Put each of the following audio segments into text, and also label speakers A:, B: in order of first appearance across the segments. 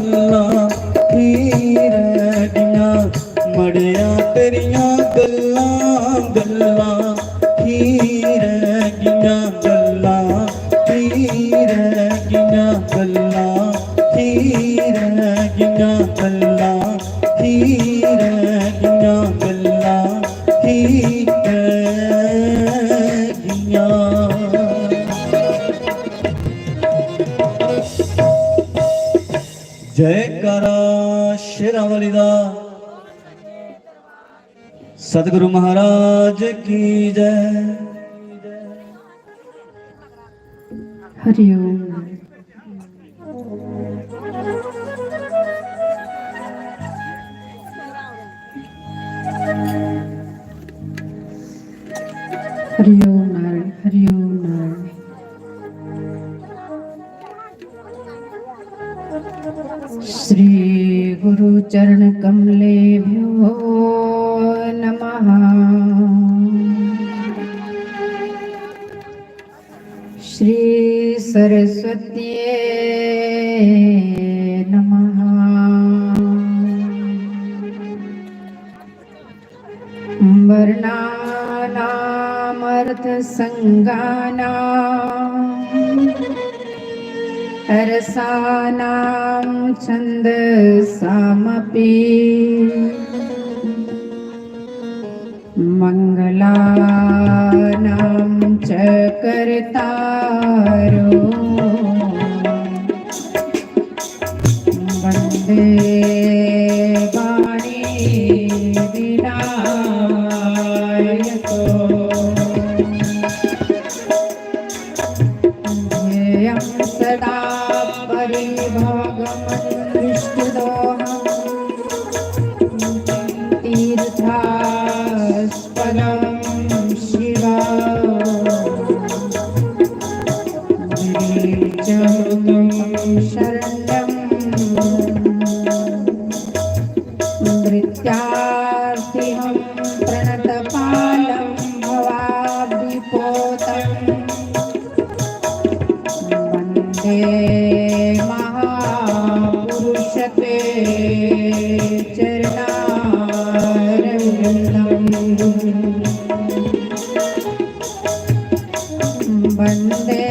A: गल्लां ही रह गईयां, मड़िया तेरियां गल्लां गल्लां ही रह गईयां, गल्लां ही रह गईयां, गल्लां ही रह गईयां, गल्लां ही रह गईयां, गल्लां ही रह गईयां। जयकारा शेरां वाली दा, सतगुरु महाराज की जय।
B: हरिओम। हरिओम नारायण, हरिओम नारायण। श्री गुरु चरण कमलेभ्यो नमः। श्री सरस्वत्यै नमः। वर्णानामर्थ संज्ञानाम् रसानां छन्दसामपि मंगलानां च कर्तारो वन्दे वाणी विनायको ध्येयं सदा परिभागमनुष्ठितोऽहं तीर्थास्पदं शिवा शरणं नृत्यार्थिहं प्रणतपालं भवाब्धिपोतं वन्दे महापुरुषते चरणारविन्दम् वन्दे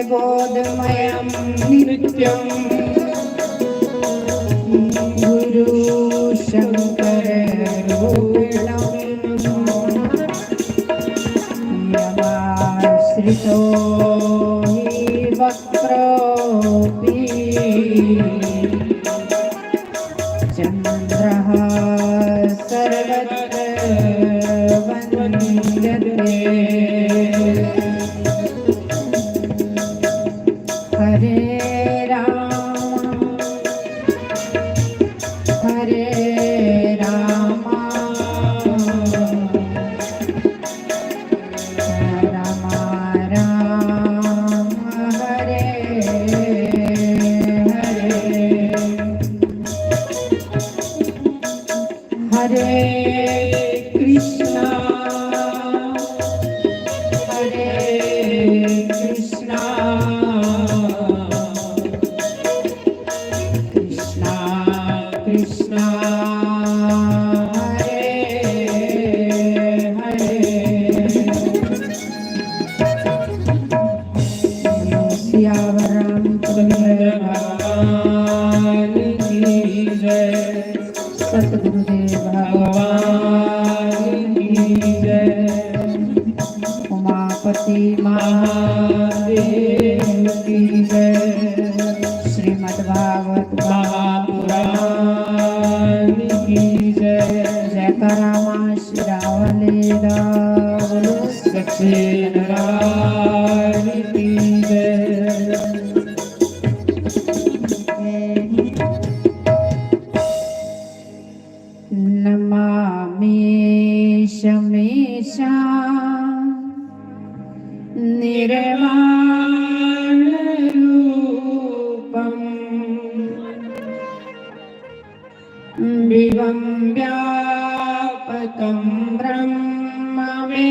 B: बोधमयं नित्यं गुरु शङ्कररूपिणं यमाश्रितो हि वक्रोऽपि चन्द्रः सर्वत्र वन्द्यते। हरे राम राम राम हरे हरे कृष्णा कृष्णा कृष्णा हरे हरे। सियावर रामचंद्र भगवान की जय। सतगुरुदेव भगवान की जय। उमापति महादेव की जय। श्रीमद्भागवत महापुराण की जय। जयकारा मां शिरावली बोलो सच्चे दरबार की जय। नमामि शमेशा निर्वाणरूपं विवं व्यापकं ब्रह्मवेदस्वरूपम्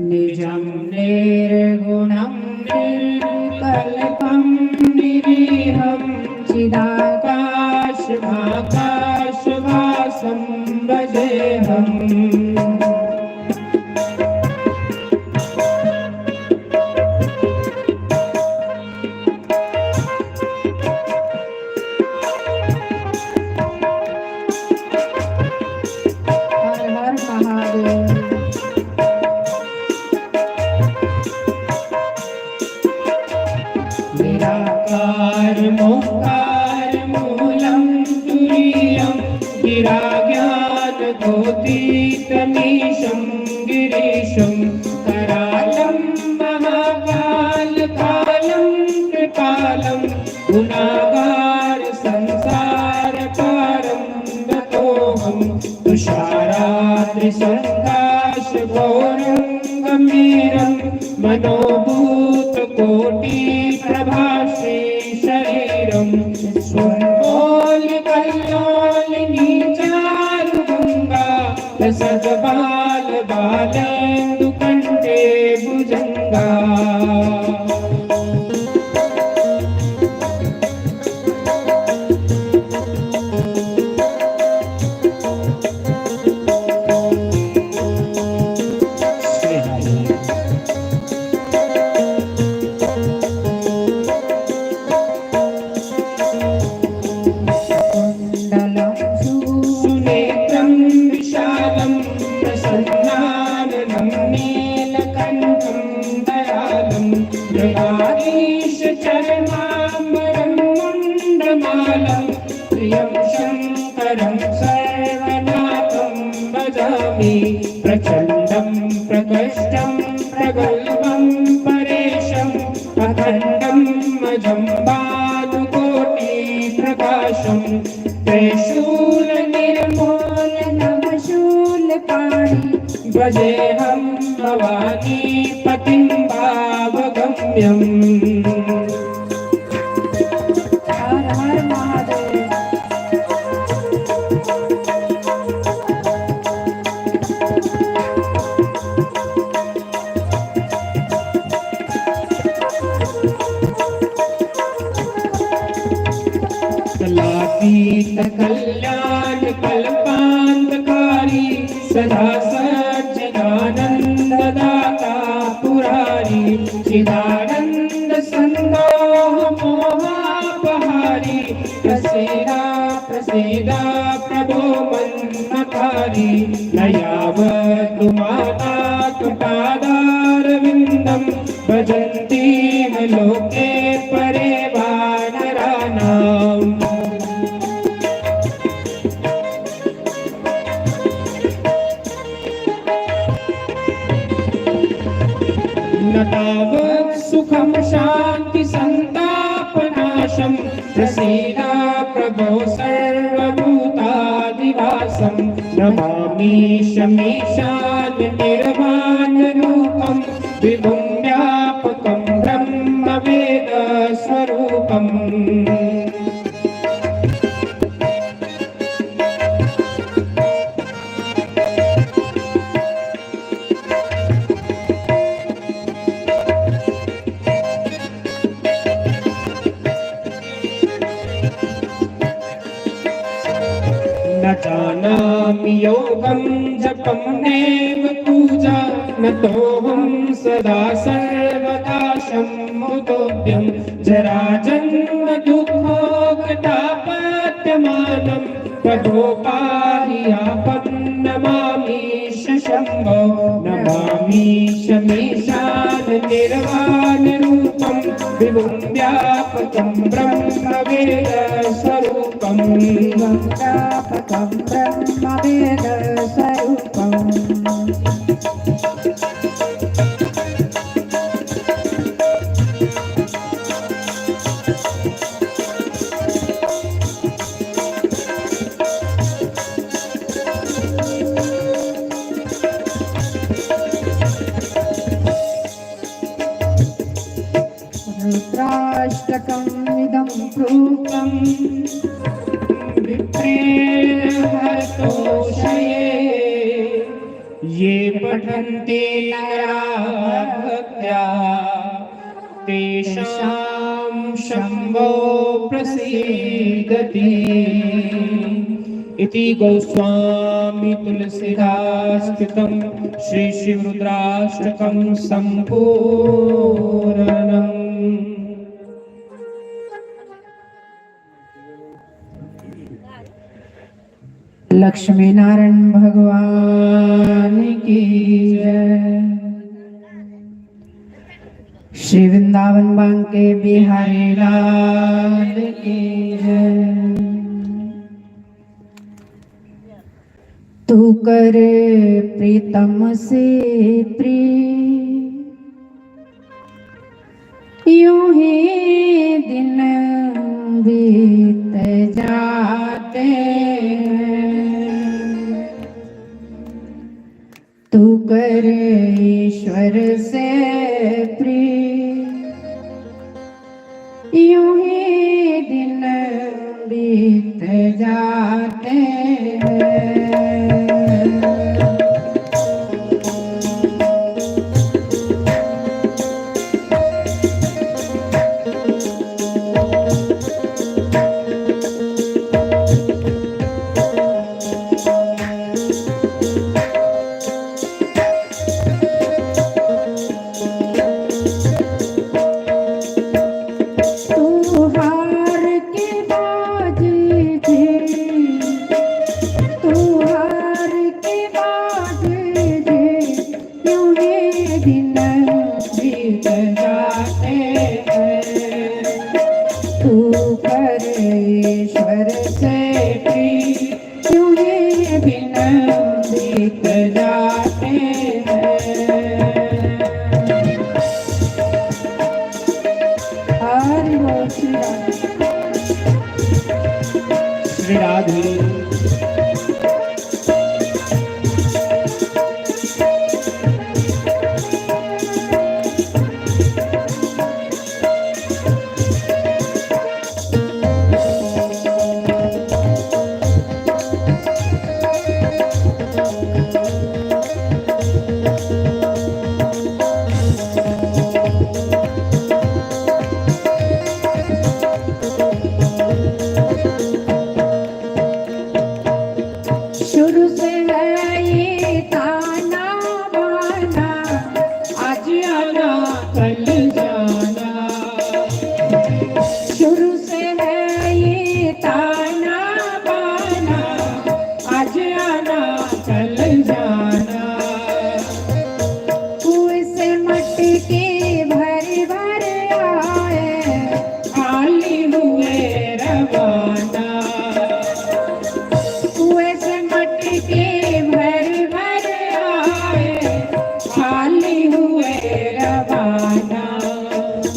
B: निजं निर्गुणं निर्गुणं निर्विकल्पं निरीहं चिदाकाशमाकाशवासं भजेऽहम्। निराकार मोकार मूलं तुरीयं गिराज्ञानगोतीतमीशं गिरीशं करालं महाकालकालं कृपालं गुणागार संसारकारं गतोऽहं तुषाराद्रिसङ्काशघोरं गम्भीरं मनोभूतकोटिप्रभाश्री शरीरं स्वोल्लिकल्लोलिनीचारुगङ्गा लसद्बालबालेन्दुकण्ठे भुजङ्गा। सुनेत्रं विशालं प्रसन्नाननं नीलकण्ठं दयालं मृगाधीशचरणाम्बरं मुण्डमालं प्रियं शङ्करं सर्वनाथं भजामि। प्रचण्डं प्रकृष्टं प्रगल्भं परेशम् अखण्डं अजं भानुकोटिप्रकाशं त्रिशूलनिर्मूलनवशूलपाणि भजेऽहं भवानीपतिं भावगम्यम्। हर हर महादेव। कलातीत कल्याण कल्पान्तकारी सदा सच्चिदानन्ददाता पुरारी चिदानन्द सन्दोह मोहापहारी प्रसीदा प्रसीदा प्रभो मन्मथारी न यावत् माता कृपादारविन्दं भजन्ति लोके परे वानराणाम्। न तावत् सुखं शान्ति सन्तापनाशं प्रसीदा प्रभो सर्वभूतादिवासं नमामि शमीशान निर्वाणरूपं विभुं व्यापकं ब्रह्मवेदस्वरूपम्। न जानामि योगं जपं नैव पूजा न तोऽहं सदा सर्वदा शम्भुतोऽभ्यं जराजन्म दुःखोगतापत्यमानं प्रभो पाहि आपं नमामि शम्भो। नमामि शमीशान निर्वाणरूपं विभुं व्यापकं ब्रह्मवेदस्वरूपं व्यापकं ब्रह्मवेदस्वरूपम्। रुद्राष्टकं इदं प्रोक्तं विप्रेहर्तोषये ये पठन्ति नरा भक्त्या तेषां शम्भो प्रसीदति इति गोस्वामी तुलसीदासकृतं श्री शिवरुद्राष्टकं सम्पूर्णम्। लक्ष्मी नारायण भगवान की जय। श्री वृंदावन बांके बिहारी लाल की जय। तू करे प्रीतम से प्रिय यूं ही दिन बीत जाते तू करे ईश्वर से प्रिय यूं ही दिन बीत जाते हैं।
A: श्री राधे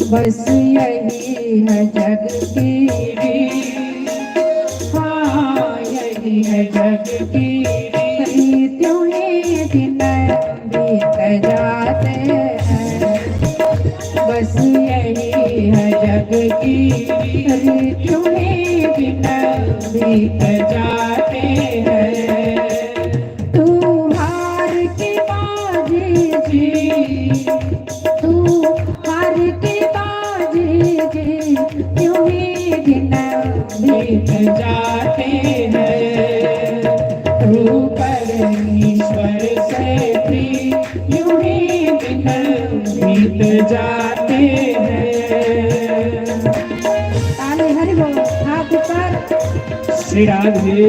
A: बस यही है जग की रीत, हाँ यही है जग की रीत, यूं ही दिन बीत जाते हैं। बस यही है जग की रीत, यूं ही दिन बीत जाते हैं। तू हार की बाजी जी, तू हार की यूं ही दिन बीत जाते हैं। तू परमेश्वर से प्रिय यूं ही दिन बीत जाते हैं। ताली हरि बोल हाथ पर। श्री राधे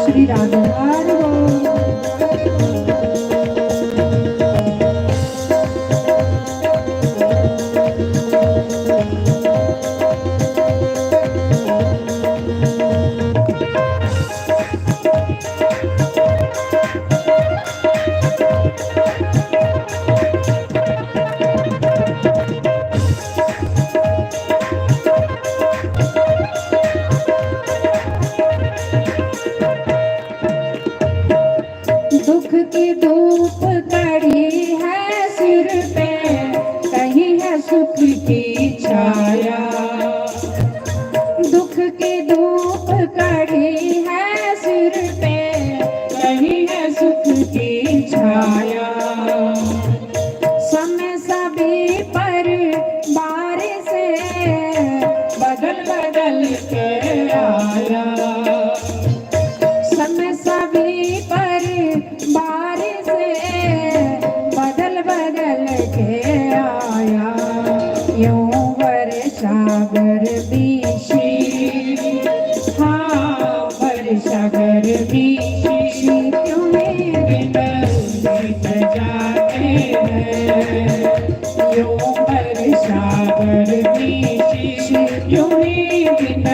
A: श्री राधे हरि बोल। भी शीशियों में दिन बीत जाते हैं। यूं सागर भी शीशियों में दिन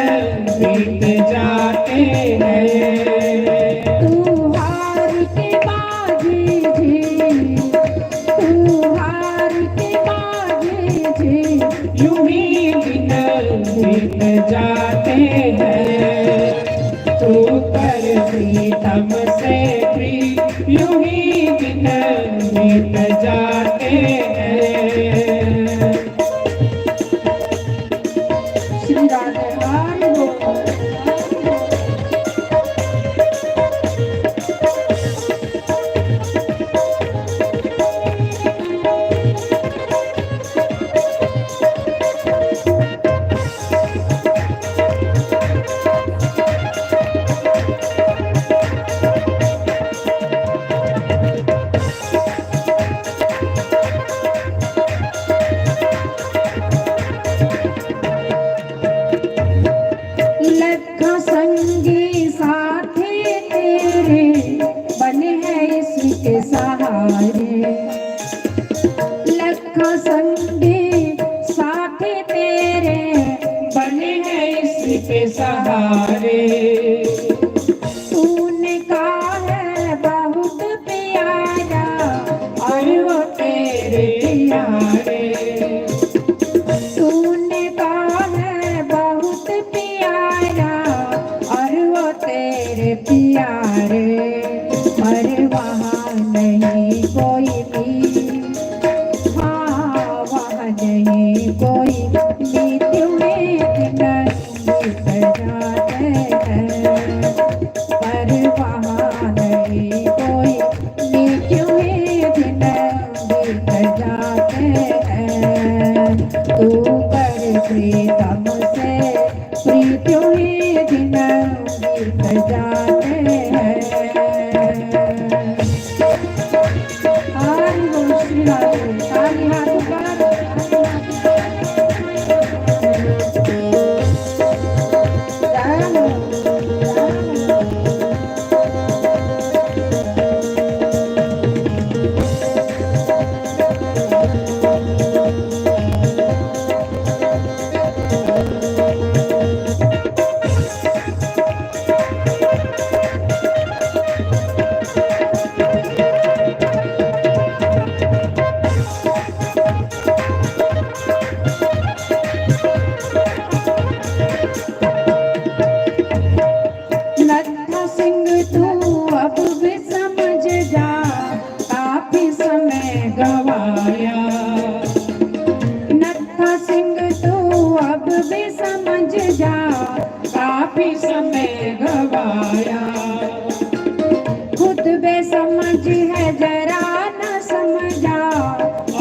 A: बीत जाते हैं।
B: तू हार के बाजी जी, तू हार के बाजी जी,
A: यूं ही दिन बीत जाते हैं। तू कर प्रीतम से प्रीत यूं ही दिन बीत जाते हैं।
B: श्री राधे रानी बोल। लखा संगी साथी तेरे बने हैं इसके सहारे। लखा संगी साथी तेरे
A: बने हैं इसके सहारे।
B: तूने कहा है बहुत प्यारा
A: और वो तेरे यारे।
B: तूने कहा है बहुत प्यारा और वो तेरे प्यारे। पर वहाँ नहीं कोई भी, हाँ वहाँ नहीं कोई भी, तुम्हें दिन बीत जाते हैं। पर वहाँ नहीं कोई भी, तुम्हें दिन बीत जाते हैं। तू कर प्रीतम से प्रीतियों ही दिन बीत जाते हैं। हरि बोल श्री राधे। ताली हाथ पर। जय हो, जय हो। नत्था सिंह तू अब भी समझ जा, काफी समय
A: गवाया
B: नत्था सिंह तू अब भी समझ जा,
A: काफी समय गवाया।
B: खुद बेसमझ है जरा न समझा,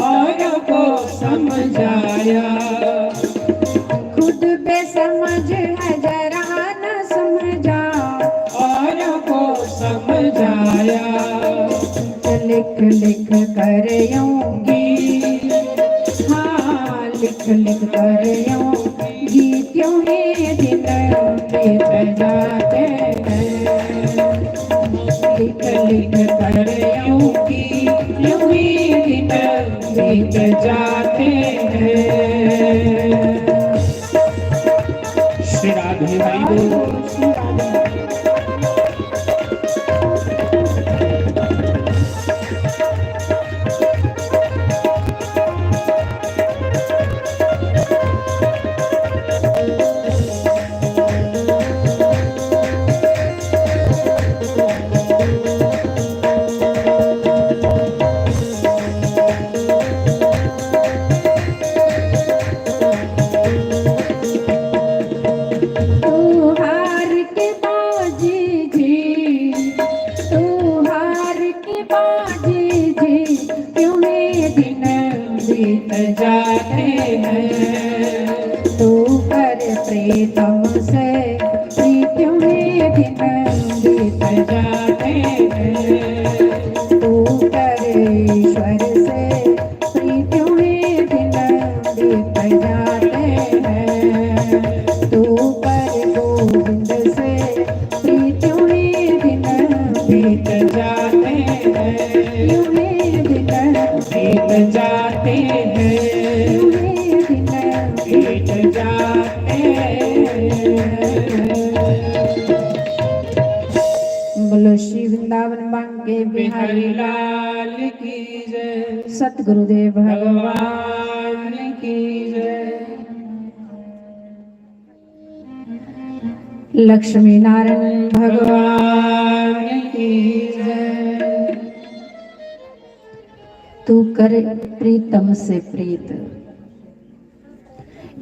A: और को समझाया।
B: खुद बेसमझ है जरा न समझा,
A: और को समझाया।
B: लिख लिख कर यूंगी, हाँ लिख लिख कर यूंगी, क्यों ही दिन बीत जाते हैं। लिख लिख कर यूंगी,
A: यूं ही दिन बीत जाते हैं। श्री राधे हरि बोल।
B: श्री राधे। तू हार के बाजी जी, तू हार के बाजी जी, क्यों ये दिन बीत
A: जाते हैं।
B: तू कर प्रीतम से प्रीतियों में दिन बीत
A: जाते हैं।
B: तू कर ईश्वर से प्रीतियों में दिन बीत जाते हैं। तू कर गोविंद से प्रीतियों में दिन बोलो श्री वृंदावन बांके बिहारी
A: बिहारी लाल की जय,
B: सतगुरुदेव भगवान
A: भगवान की जय।
B: लक्ष्मी नारायण भगवान
A: भगवान की जय।
B: तू कर प्रीतम से प्रीत,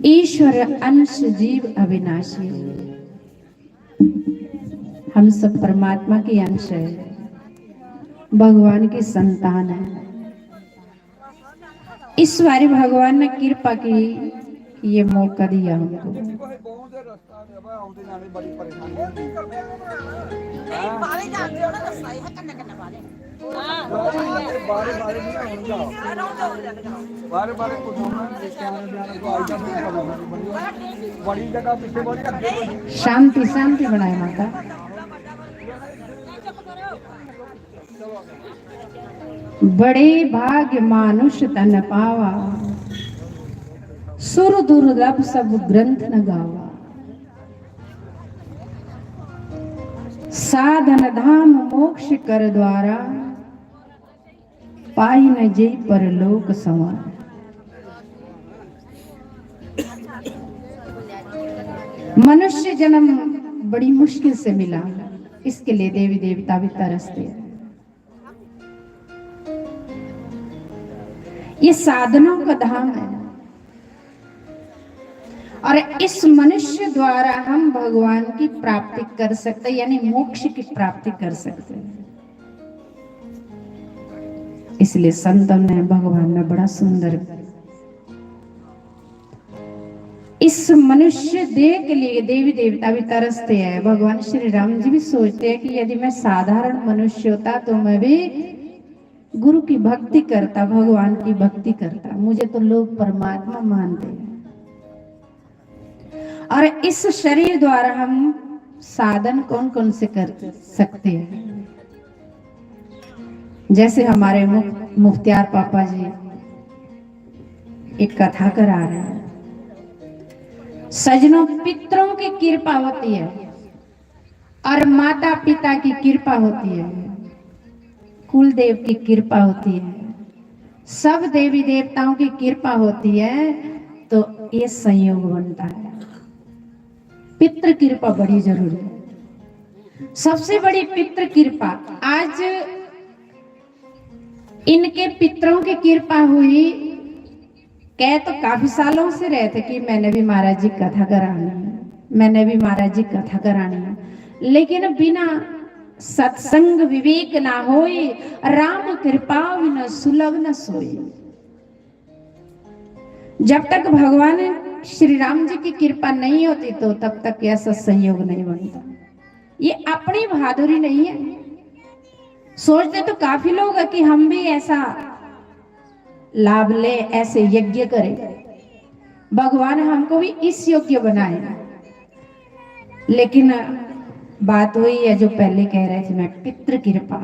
B: ईश्वर अंश जीव अविनाशी। हम सब परमात्मा की अंश है, भगवान की संतान है। इस बारी भगवान ने कृपा की कि ये मौका दिया हमको। शांति शांति बनाए माता। बड़े भाग्य मानुष तन पावा, सुर दुर्लभ सब ग्रंथ न गावा। साधन धाम मोक्ष कर द्वारा, पाई न जय परलोक संवार। मनुष्य जन्म बड़ी मुश्किल से मिला, इसके लिए देवी देवता भी तरसते हैं। ये साधनों का धाम है और इस मनुष्य द्वारा हम भगवान की प्राप्ति कर सकते हैं, यानी मोक्ष की प्राप्ति कर सकते हैं। इसलिए संतों ने भगवान में बड़ा सुंदर इस मनुष्य देह के लिए देवी देवता भी तरसते हैं। भगवान श्री राम जी भी सोचते हैं कि यदि मैं साधारण मनुष्य होता तो मैं भी गुरु की भक्ति करता, भगवान की भक्ति करता। मुझे तो लोग परमात्मा मानते हैं और इस शरीर द्वारा हम साधन कौन कौन से कर सकते हैं। जैसे हमारे मुफ्तियार पापा जी एक कथा करा रहे हैं। सजनों, पितरों की कृपा होती है और माता पिता की कृपा होती है, कुल देव की कृपा होती है, सब देवी देवताओं की कृपा होती है, तो ये संयोग बनता है। पितृ कृपा बड़ी जरूरी है। सबसे बड़ी पितृ कृपा, आज इनके पितरों की कृपा हुई। कह तो काफी सालों से रहे थे कि मैंने भी महाराज जी कथा करानी है, मैंने भी महाराज जी कथा करानी है, लेकिन बिना सत्संग विवेक ना होई, राम कृपा बिना सुलभ न सोई। जब तक भगवान श्री राम जी की कृपा नहीं होती तो तब तक ऐसा संयोग नहीं बनता। ये अपनी बहादुरी नहीं है। सोचते तो काफी लोग है कि हम भी ऐसा लाभ ले, ऐसे यज्ञ करें, भगवान हमको भी इस योग्य बनाए। लेकिन बात वही है जो पहले कह रहे थे मैं, पितृ कृपा।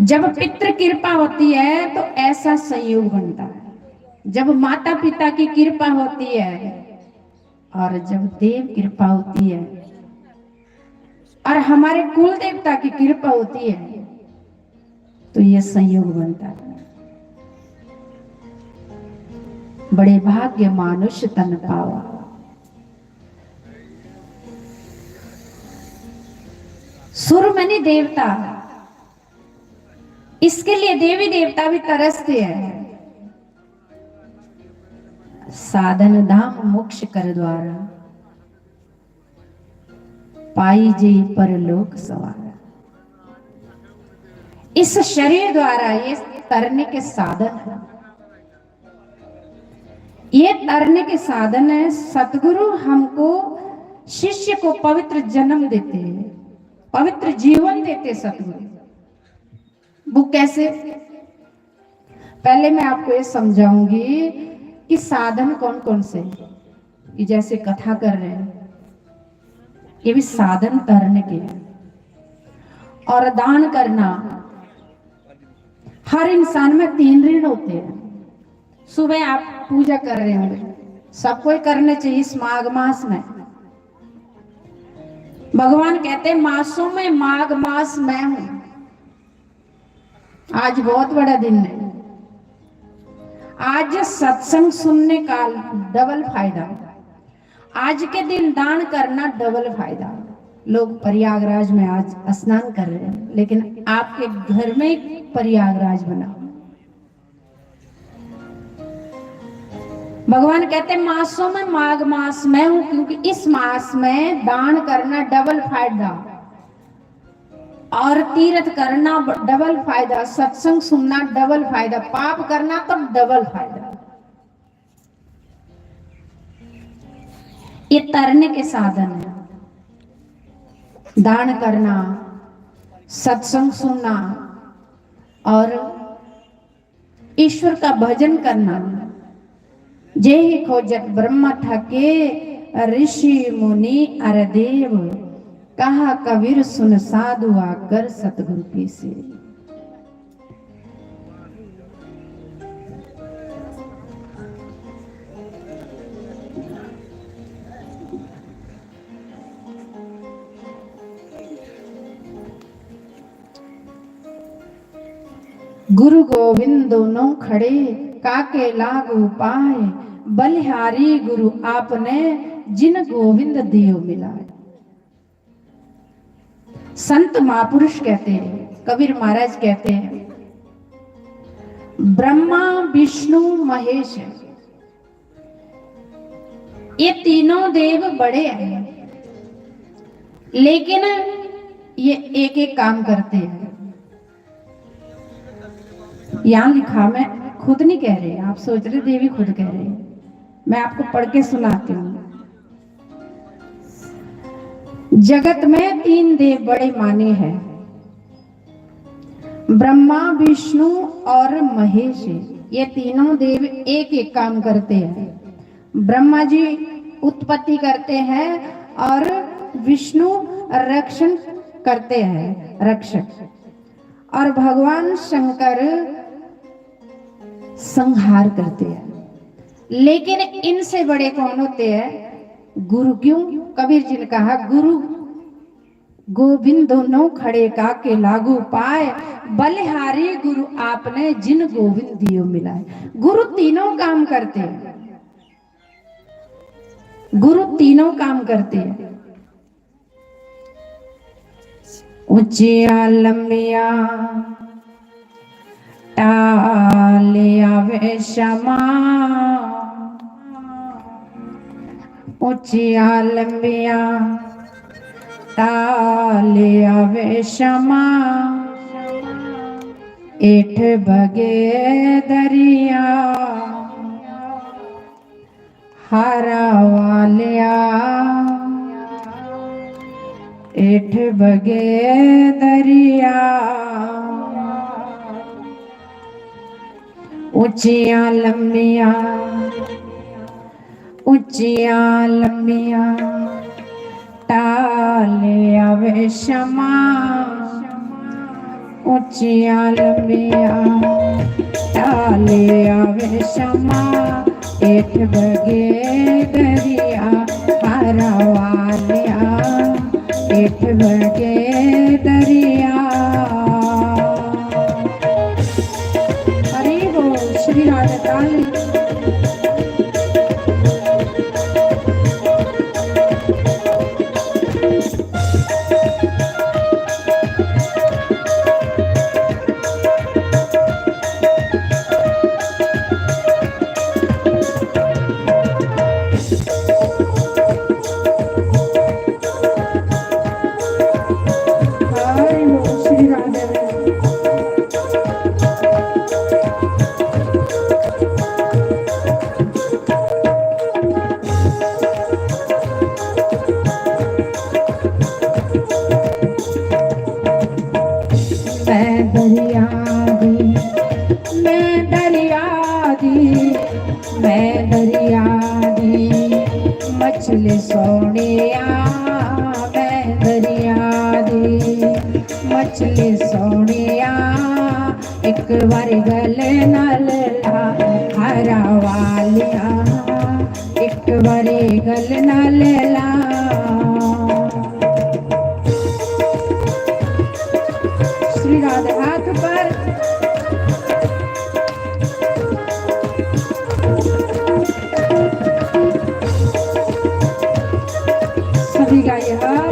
B: जब पितृ कृपा होती है तो ऐसा संयोग बनता है। जब माता पिता की कृपा होती है और जब देव कृपा होती है और हमारे कुल देवता की कृपा होती है तो यह संयोग बनता है। बड़े भाग्य मानुष तन पावा। सुर मनि देवता, इसके लिए देवी देवता भी तरसते हैं। साधन धाम मोक्ष कर द्वारा, पाई जी परलोक सवार। इस शरीर द्वारा ये तरने के साधन है, ये तरने के साधन है। सतगुरु हमको, शिष्य को पवित्र जन्म देते हैं, पवित्र जीवन देते सतगुरु। वो कैसे? पहले मैं आपको ये समझाऊंगी कि साधन कौन कौन से, कि जैसे कथा कर रहे हैं ये भी साधन तरने के हैं। और दान करना, हर इंसान में 3 ऋण होते हैं। सुबह आप पूजा कर रहे होंगे, सबको करने चाहिए इस माघ मास में। भगवान कहते मासों में माघ मास मैं हूं। आज बहुत बड़ा दिन है। आज सत्संग सुनने का डबल फायदा। आज के दिन दान करना डबल फायदा। लोग प्रयागराज में आज स्नान कर रहे हैं, लेकिन आपके घर में प्रयागराज बना। भगवान कहते मासों में माघ मास मैं हूं, क्योंकि इस मास में दान करना डबल फायदा और तीर्थ करना डबल फायदा, सत्संग सुनना डबल फायदा, पाप करना तो डबल फायदा। ये तरने के साधन है। दान करना, सत्संग सुनना और ईश्वर का भजन करना। जे ही खोजत ब्रह्म ठके ऋषि मुनि अर देव, कहा कबीर सुन साधु आकर सतगुरु की से। गुरु गोविंद दोनों खड़े काके लागू पाए, बलिहारी गुरु आपने जिन गोविंद दियो मिलाए। संत महापुरुष कहते हैं, कबीर महाराज कहते हैं, ब्रह्मा विष्णु महेश ये तीनों देव बड़े हैं, लेकिन ये एक एक काम करते हैं। यहां लिखा, मैं खुद नहीं कह रहे, आप सोच रहे देवी खुद कह रहे हैं, मैं आपको पढ़ के सुनाती हूँ। जगत में तीन देव बड़े माने हैं, ब्रह्मा विष्णु और महेश। ये तीनों देव एक एक काम करते हैं। ब्रह्मा जी उत्पत्ति करते हैं और विष्णु रक्षण करते हैं, रक्षक, और भगवान शंकर संहार करते हैं। लेकिन इनसे बड़े कौन होते हैं? गुरु। क्यों? कबीर जी ने कहा, गुरु गोविंद दोनों खड़े काके लागू पाए, बलिहारी गुरु आपने जिन गोविंद दियो मिलाए। गुरु तीनों काम करते हैं, गुरु तीनों काम करते हैं। ऊंचिया लंबिया टालिया वे क्षमा, ऊंचिया लंबिया टालिया वे क्षमा, एठ बगे दरिया हरा वालिया, एठ बगे दरिया। ऊंचिया लंबिया, ऊंचिया लंबिया टाले आवे क्षमा, ऊंचिया लंबिया टाले आवे क्षमा, एठ बगे दरिया हरा वालिया, एठ बगे दरिया। हरि बोल श्री राधे काली। मछली सोनिया मैं दरिया दी, मछली सोनिया एक बार गले नाल ला हरा वालिया, एक बार गले नाल ला।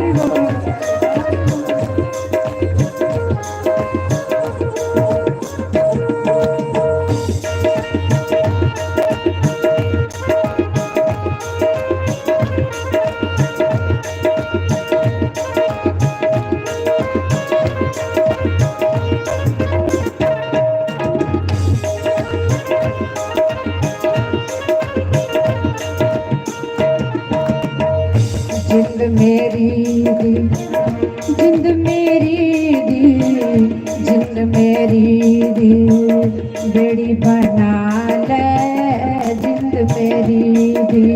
B: हरि बोल। जिंद मेरी दी, जिंद मेरी दी, जिंद मेरी दी, बेड़ी बना ले, जिंद मेरी दी,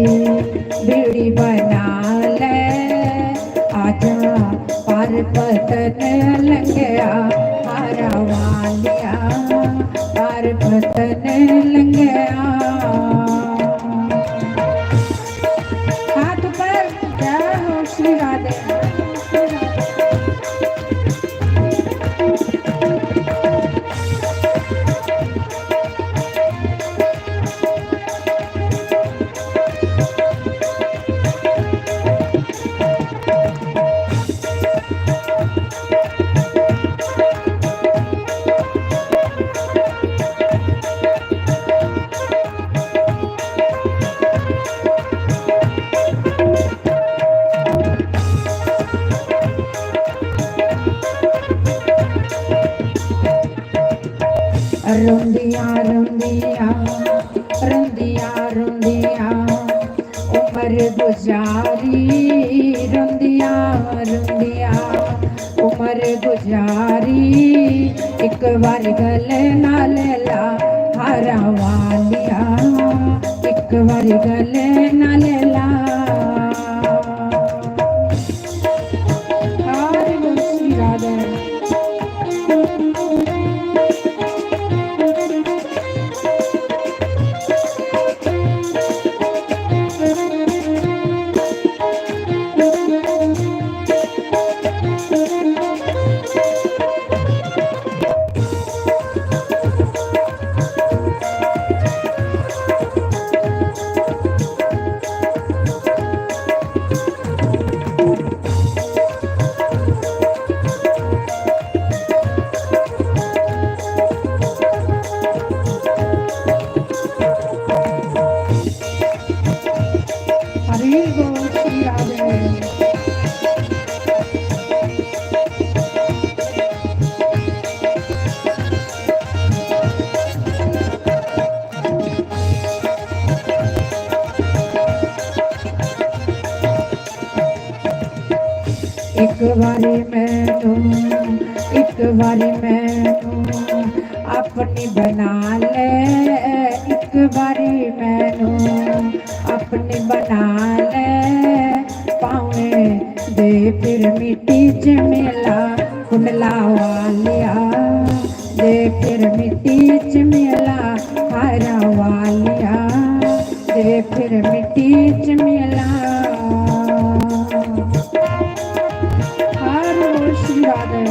B: बेड़ी बना ले, आजा पर पतन लंघया हारा वालिया, पर पतन लंघया। हाथ पर जय हो श्री राधे। रुंदिया रुंदिया रुंदिया रुंदिया उम्र गुजारी, रुंदिया रुंदिया उम्र गुजारी, एक बार गले नाल ला हारा वालिया, एक बार गले नाल ला। हरि बोल श्री राधे। हरि बोल श्री राधे। एक बारी मैनू, एक बारी मैनू अपनी बना ले, एक बारी मैनू अपनी बना ले, पावे दे फिर मिट्टी च मिला कुंडला वालिया, दे फिर मिट्टी च मिला हारा वालिया, दे फिर मिट्टी च मिला। हरि बोल श्री राधे।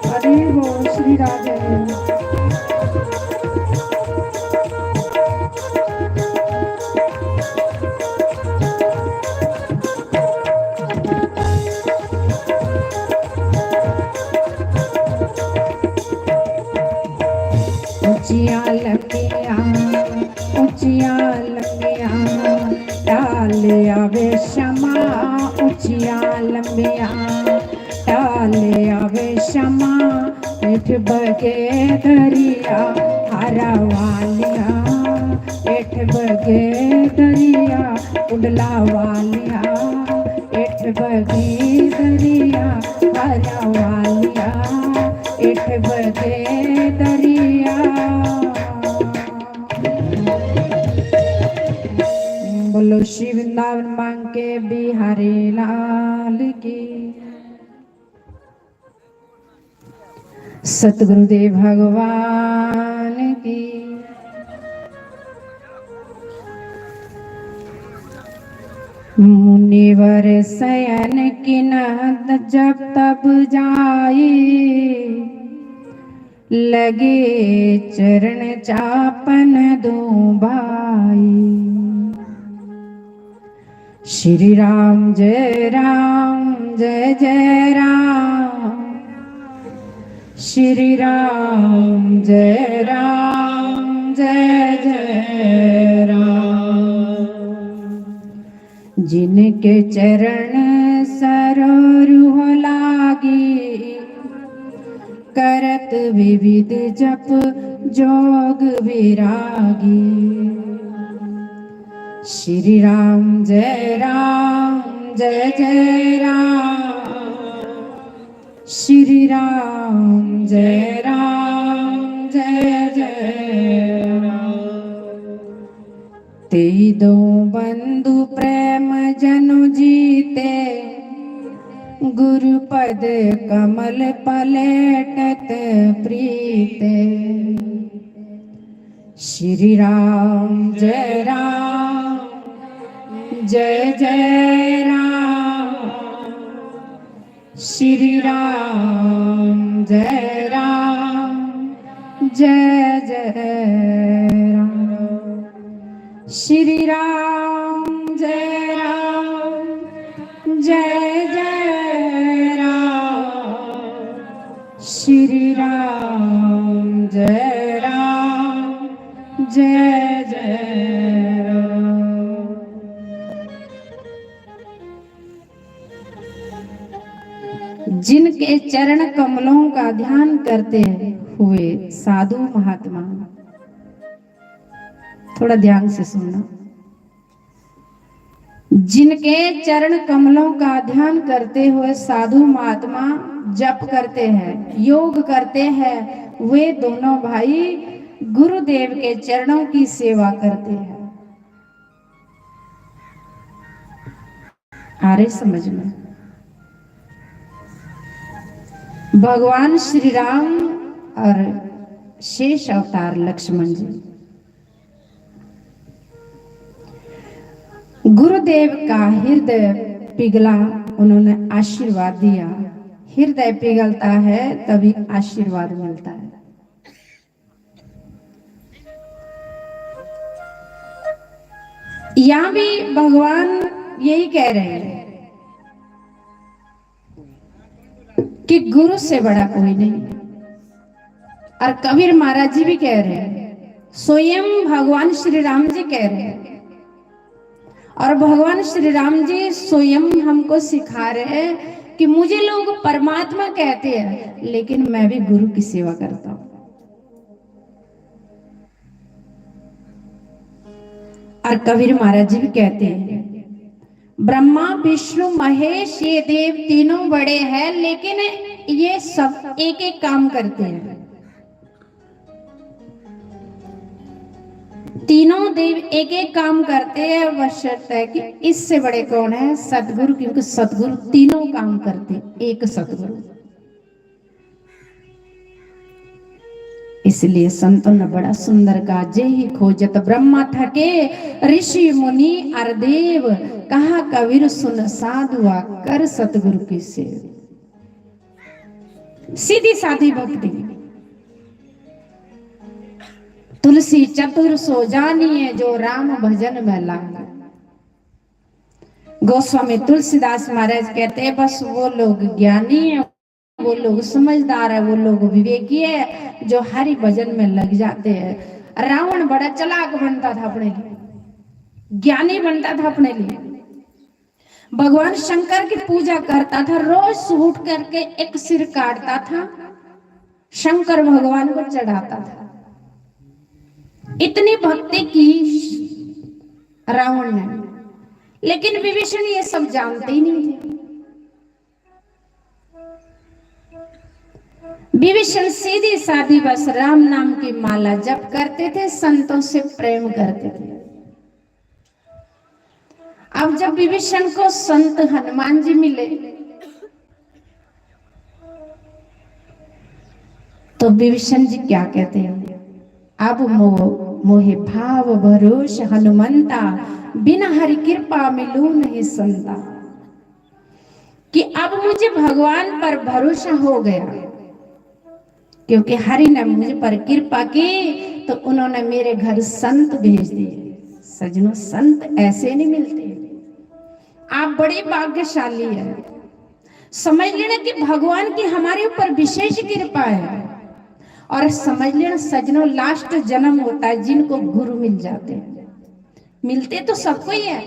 B: हरि बोल श्री राधे। ऊंचिया लंबिया, ऊंचिया लंबिया डाल आवे क्षमा, ऊंचिया लंबिया डाल आवे क्षमा, पेट बगे दरिया हारा वालिया, पेट बगे दरिया कुंडला वालिया, पेट बगे दरिया हारा वालिया, पेट बगे दरिया। बोलो श्री वृंदावन मांग के बिहारी लाल की। सतगुरुदेव भगवान की। मुनिवर शयन किनत जब तब जाई, लगे चरण चापन दो भाई। श्री राम जय जय राम, श्री राम जय जय राम। जिनके चरण सरोरुह लागी, करत विविध जप जोग विरागी। श्री राम जय जय राम, श्री राम जय जय राम। ते दो बंधु प्रेम जनु जीते, गुरुपद कमल पलटत प्रीते। श्री राम जय जय राम, श्री राम जय जय राम। श्री राम जय जय राम, श्री राम जय जय राम। जिनके चरण कमलों का ध्यान करते हुए साधु महात्मा, थोड़ा ध्यान से सुनना। जिनके चरण कमलों का ध्यान करते हुए साधु महात्मा जप करते हैं, योग करते हैं, वे दोनों भाई गुरुदेव के चरणों की सेवा करते हैं। आ रही समझ में? भगवान श्री राम और शेष अवतार लक्ष्मण जी, गुरुदेव का हृदय पिघला, उन्होंने आशीर्वाद दिया। हृदय पिघलता है तभी आशीर्वाद मिलता है। यहां भी भगवान यही कह रहे हैं कि गुरु से बड़ा कोई नहीं। और कबीर महाराज जी भी कह रहे हैं, स्वयं भगवान श्री राम जी कह रहे हैं। और भगवान श्री राम जी स्वयं हमको सिखा रहे हैं कि मुझे लोग परमात्मा कहते हैं, लेकिन मैं भी गुरु की सेवा करता हूं। और कबीर महाराज जी भी कहते हैं, ब्रह्मा विष्णु महेश ये देव तीनों बड़े हैं, लेकिन ये सब एक एक काम करते हैं। तीनों देव एक एक काम करते हैं, बशर्ते है कि इससे बड़े कौन है? सतगुरु, क्योंकि सतगुरु तीनों काम करते, एक सतगुरु। इसलिए संतों ने बड़ा सुंदर कहा, जय ही खोजत ब्रह्मा थके, ऋषि मुनि और देव, कहा कबीर सुन साधुआ कर सतगुरु की सेवा। सीधी साधी भक्ति। तुलसी चतुर सो जानिए, जो राम भजन में लागे। गोस्वामी तुलसीदास महाराज कहते हैं, बस वो लोग ज्ञानी है, वो लोग समझदार है, वो लोग विवेकी है, जो हरि भजन में लग जाते हैं। रावण बड़ा चालाक बनता था अपने लिए, ज्ञानी बनता था अपने लिए। भगवान शंकर की पूजा करता था, रोज उठ करके एक सिर काटता था, शंकर भगवान को चढ़ाता था। इतनी भक्ति की रावण ने, लेकिन विभीषण ये सब जानते ही नहीं थे। विभीषण सीधी सादी बस राम नाम की माला जप करते थे, संतों से प्रेम करते थे। अब जब विभीषण को संत हनुमान जी मिले, तो विभीषण जी क्या कहते हैं? अब मोह मोहे भाव भरोस हनुमंता, बिना हरि कृपा मिलू नहीं संता। कि अब मुझे भगवान पर भरोसा हो गया, क्योंकि हरि ने मुझ पर कृपा की तो उन्होंने मेरे घर संत भेज दिए। सजनों, संत ऐसे नहीं मिलते। आप बड़े भाग्यशाली हैं। समझ लेना कि भगवान की हमारे ऊपर विशेष कृपा है। और समझ लेना सजनों, लास्ट जन्म होता है जिनको गुरु मिल जाते हैं। मिलते तो सबको ही है।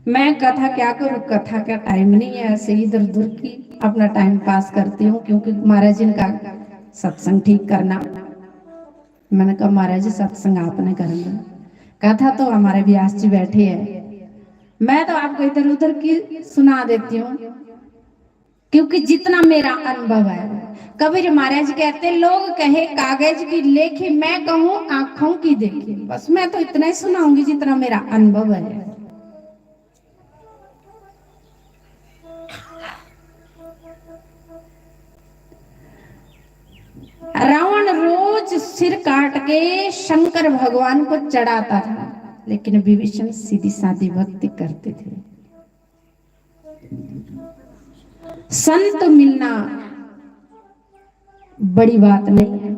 B: मैं कथा क्या करूं, कथा का टाइम नहीं है, ऐसे इधर उधर की अपना टाइम पास करती हूँ, क्योंकि महाराज जी का सत्संग ठीक करना। मैंने कहा महाराज जी सत्संग आपने करना, कथा तो हमारे व्यास जी बैठे हैं, मैं तो आपको इधर उधर की सुना देती हूँ, क्योंकि जितना मेरा अनुभव है। कबीर महाराज कहते लोग कहे कागज की लेखी, मैं कहूँ आंखों की देखी। बस मैं तो इतना ही सुनाऊंगी जितना मेरा अनुभव है। रावण रोज सिर काट के शंकर भगवान को चढ़ाता था, लेकिन विभीषण सीधी सादी भक्ति करते थे। संत मिलना बड़ी बात नहीं है।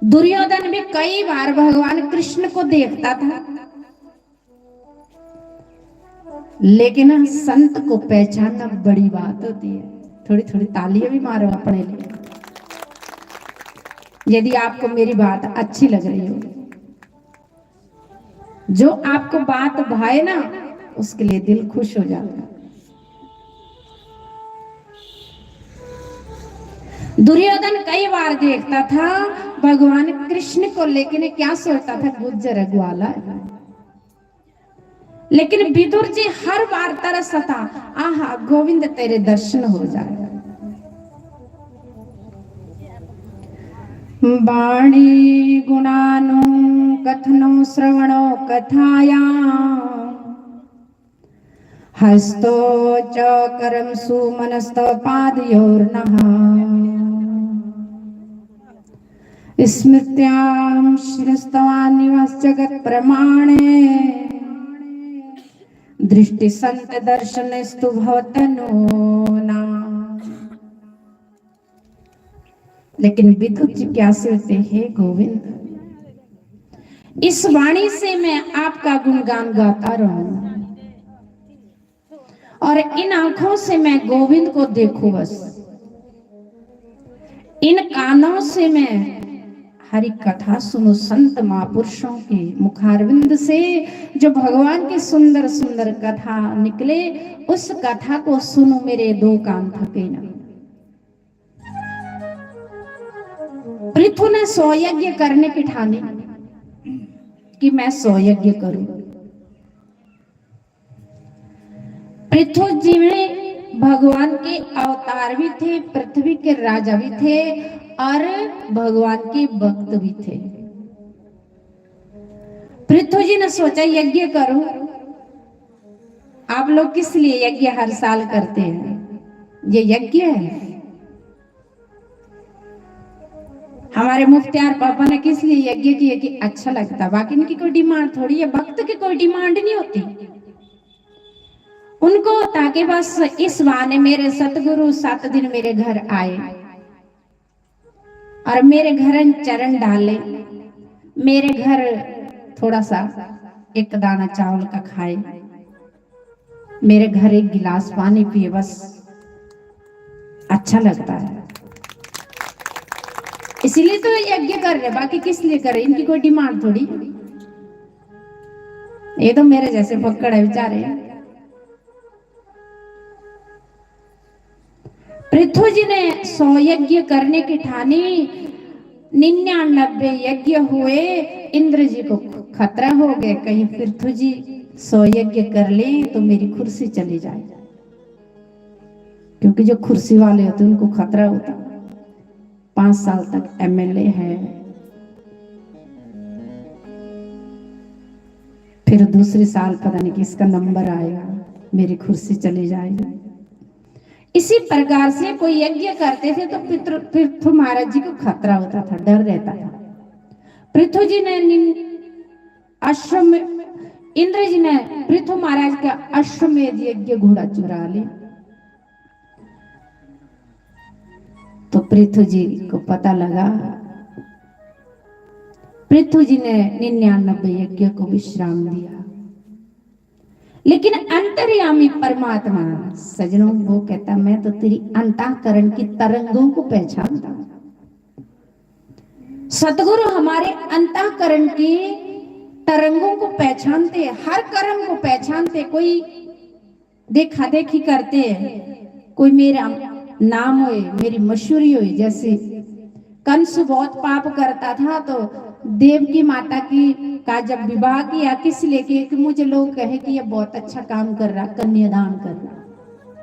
B: दुर्योधन भी कई बार भगवान कृष्ण को देखता था, लेकिन संत को पहचानना बड़ी बात होती है। थोड़ी थोड़ी तालियां भी मारो अपने लिए, यदि आपको मेरी बात अच्छी लग रही हो। जो आपको बात भाए ना, उसके लिए दिल खुश हो जाता है। दुर्योधन कई बार देखता था भगवान कृष्ण को, लेकिन क्या सोचता था गुज्जर ग्वाला है। लेकिन विदुर जी हर बार तरसता, आहा गोविंद तेरे दर्शन हो जाए। वाणी गुणानु कथनो श्रवणो कथाया, हस्तो च करम सुमनस्त पादयोर्नः, स्मृत्यां शिरस्तवानिवास जगत प्रमाणे, दृष्टि संत दर्शनस्तु भवतनोना। लेकिन विदुर जी क्या सोचते हैं, गोविंद इस वाणी से मैं आपका गुणगान गाता रहूं, और इन आंखों से मैं गोविंद को देखूं, बस इन कानों से मैं हरि कथा सुनो। संत महापुरुषों के मुखारविंद से जो भगवान की सुंदर सुंदर कथा निकले, उस कथा को सुनो, मेरे दो कान थके ना। पृथु ने 100 यज्ञ करने की ठानी कि मैं 100 यज्ञ करूं। पृथु जी में भगवान के अवतार भी थे, पृथ्वी के राजा भी थे, और भगवान के भक्त भी थे। पृथु जी ने सोचा यज्ञ करूं। आप लोग किस लिए यज्ञ हर साल करते हैं? ये यज्ञ है। हमारे मुफ्तियार पापा ने किस लिए यज्ञ किया कि अच्छा लगता, बाकी इनकी कोई डिमांड थोड़ी है। भक्त की कोई डिमांड नहीं होती उनको, ताकि बस इस बहाने मेरे सतगुरु 7 दिन मेरे घर आए और मेरे घर चरण डाले, मेरे घर थोड़ा सा एक दाना चावल का खाए, मेरे घर एक गिलास पानी पिए, बस अच्छा लगता है। इसीलिए तो यज्ञ कर रहे, बाकी किस लिए कर रहे, इनकी कोई डिमांड थोड़ी। ये तो मेरे जैसे पकड़ है बेचारे। पृथु जी ने 100 यज्ञ करने की ठानी। 99 यज्ञ हुए, इंद्र जी को खतरा हो गया, कहीं पृथु जी 100 यज्ञ कर ले तो मेरी कुर्सी चली जाए, क्योंकि जो कुर्सी वाले होते उनको खतरा होता। 5 साल तक एमएलए है, फिर दूसरे साल पता नहीं किसका नंबर आएगा, मेरी कुर्सी चली जाएगी। इसी प्रकार से कोई यज्ञ करते थे तो पृथु महाराज जी को खतरा होता था, डर रहता था। पृथु जी ने अश्वमेध, इंद्र जी ने पृथु महाराज का अश्वमेध यज्ञ घोड़ा चुरा लिया। तो पृथु जी को पता लगा, पृथु जी ने 99 यज्ञ को विश्राम दिया, लेकिन अंतर्यामी परमात्मा सजनों वो कहता मैं तो तेरी अंतःकरण की तरंगों को पहचानता हूं। सतगुरु हमारे अंतःकरण की तरंगों को पहचानते, हर कर्म को पहचानते। कोई देखा देखी करते हैं, कोई मेरा नाम होए, मेरी मशहूरी होए। जैसे कंस बहुत पाप करता था, तो देवकी माता की का जब विवाह किया किस लेके कि मुझे लोग कहे कि ये बहुत अच्छा काम कर रहा, कन्यादान कर रहा,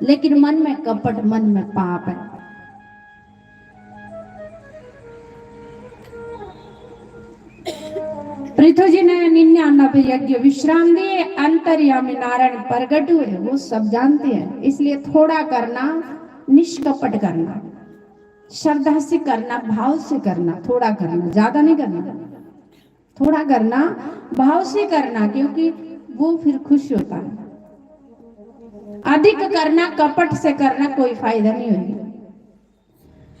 B: लेकिन मन में कपट, मन में पाप है। पृथु जी ने 99 यज्ञ विश्राम दिए, अंतर्यामी नारायण प्रकट हुए, वो सब जानते हैं। इसलिए थोड़ा करना, निष्कपट करना, श्रद्धा से करना, भाव से करना, थोड़ा करना, ज्यादा नहीं करना, थोड़ा करना, भाव से करना, क्योंकि वो फिर खुश होता है। अधिक करना, कपट से करना, कोई फायदा नहीं होगा।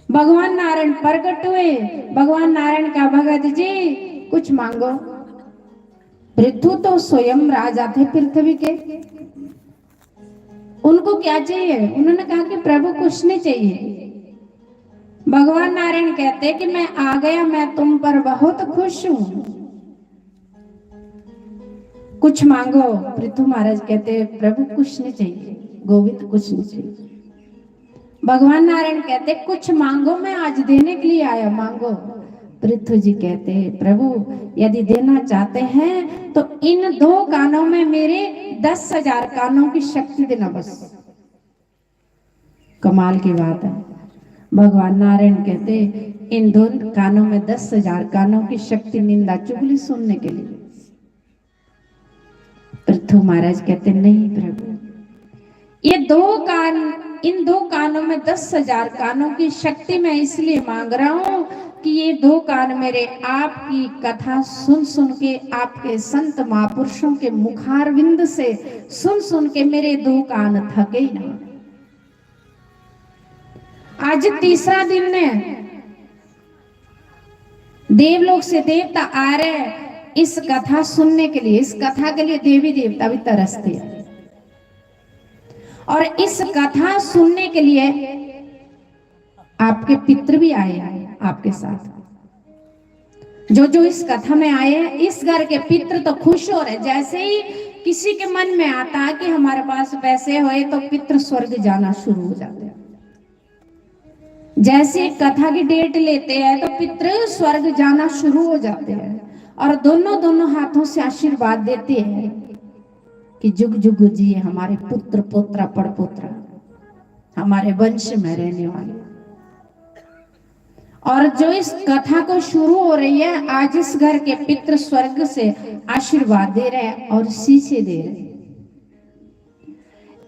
B: भगवान नारायण प्रकट हुए, भगवान नारायण का भगत जी कुछ मांगो। पृथु तो स्वयं राजा थे पृथ्वी के, उनको क्या चाहिए? उन्होंने कहा कि प्रभु कुछ नहीं चाहिए। भगवान नारायण कहते कि मैं आ गया, मैं तुम पर बहुत खुश हूं, कुछ मांगो। पृथु महाराज कहते प्रभु कुछ नहीं चाहिए, गोविंद कुछ नहीं चाहिए। भगवान नारायण कहते कुछ मांगो, मैं आज देने के लिए आया, मांगो। पृथु जी कहते प्रभु यदि देना चाहते हैं तो इन 2 कानों में मेरे 10,000 कानों की शक्ति देना बस। कमाल की बात है। भगवान नारायण कहते इन 2 कानों में 10,000 कानों की शक्ति निंदा चुगली सुनने के लिए। पृथु महाराज कहते नहीं प्रभु, ये 2 कान, इन 2 कानों में 10,000 कानों की शक्ति मैं इसलिए मांग रहा हूं कि ये 2 कान मेरे आपकी कथा सुन सुन के, आपके संत महापुरुषों के मुखारविंद से सुन सुन के मेरे 2 कान थके ही ना। आज तीसरा दिन है, देवलोक से देवता आ रहे इस कथा सुनने के लिए। इस कथा के लिए देवी देवता भी तरसते हैं, और इस कथा सुनने के लिए आपके पितृ भी आए हैं आपके साथ। जो जो इस कथा में आए हैं, इस घर के पितृ तो खुश हो रहे। जैसे ही किसी के मन में आता है कि हमारे पास पैसे होए तो पितृ स्वर्ग जाना शुरू हो जाते हैं। जैसे कथा की डेट लेते हैं तो पितृ स्वर्ग जाना शुरू हो जाते हैं, और दोनों हाथों से आशीर्वाद देते हैं कि जुग जुग जिए हमारे पुत्र पोत्र पड़पोत्र, हमारे वंश में रहने वाले। और जो इस कथा को शुरू हो रही है, आज इस घर के पितृ स्वर्ग से आशीर्वाद दे रहे हैं और शीशे दे रहे हैं।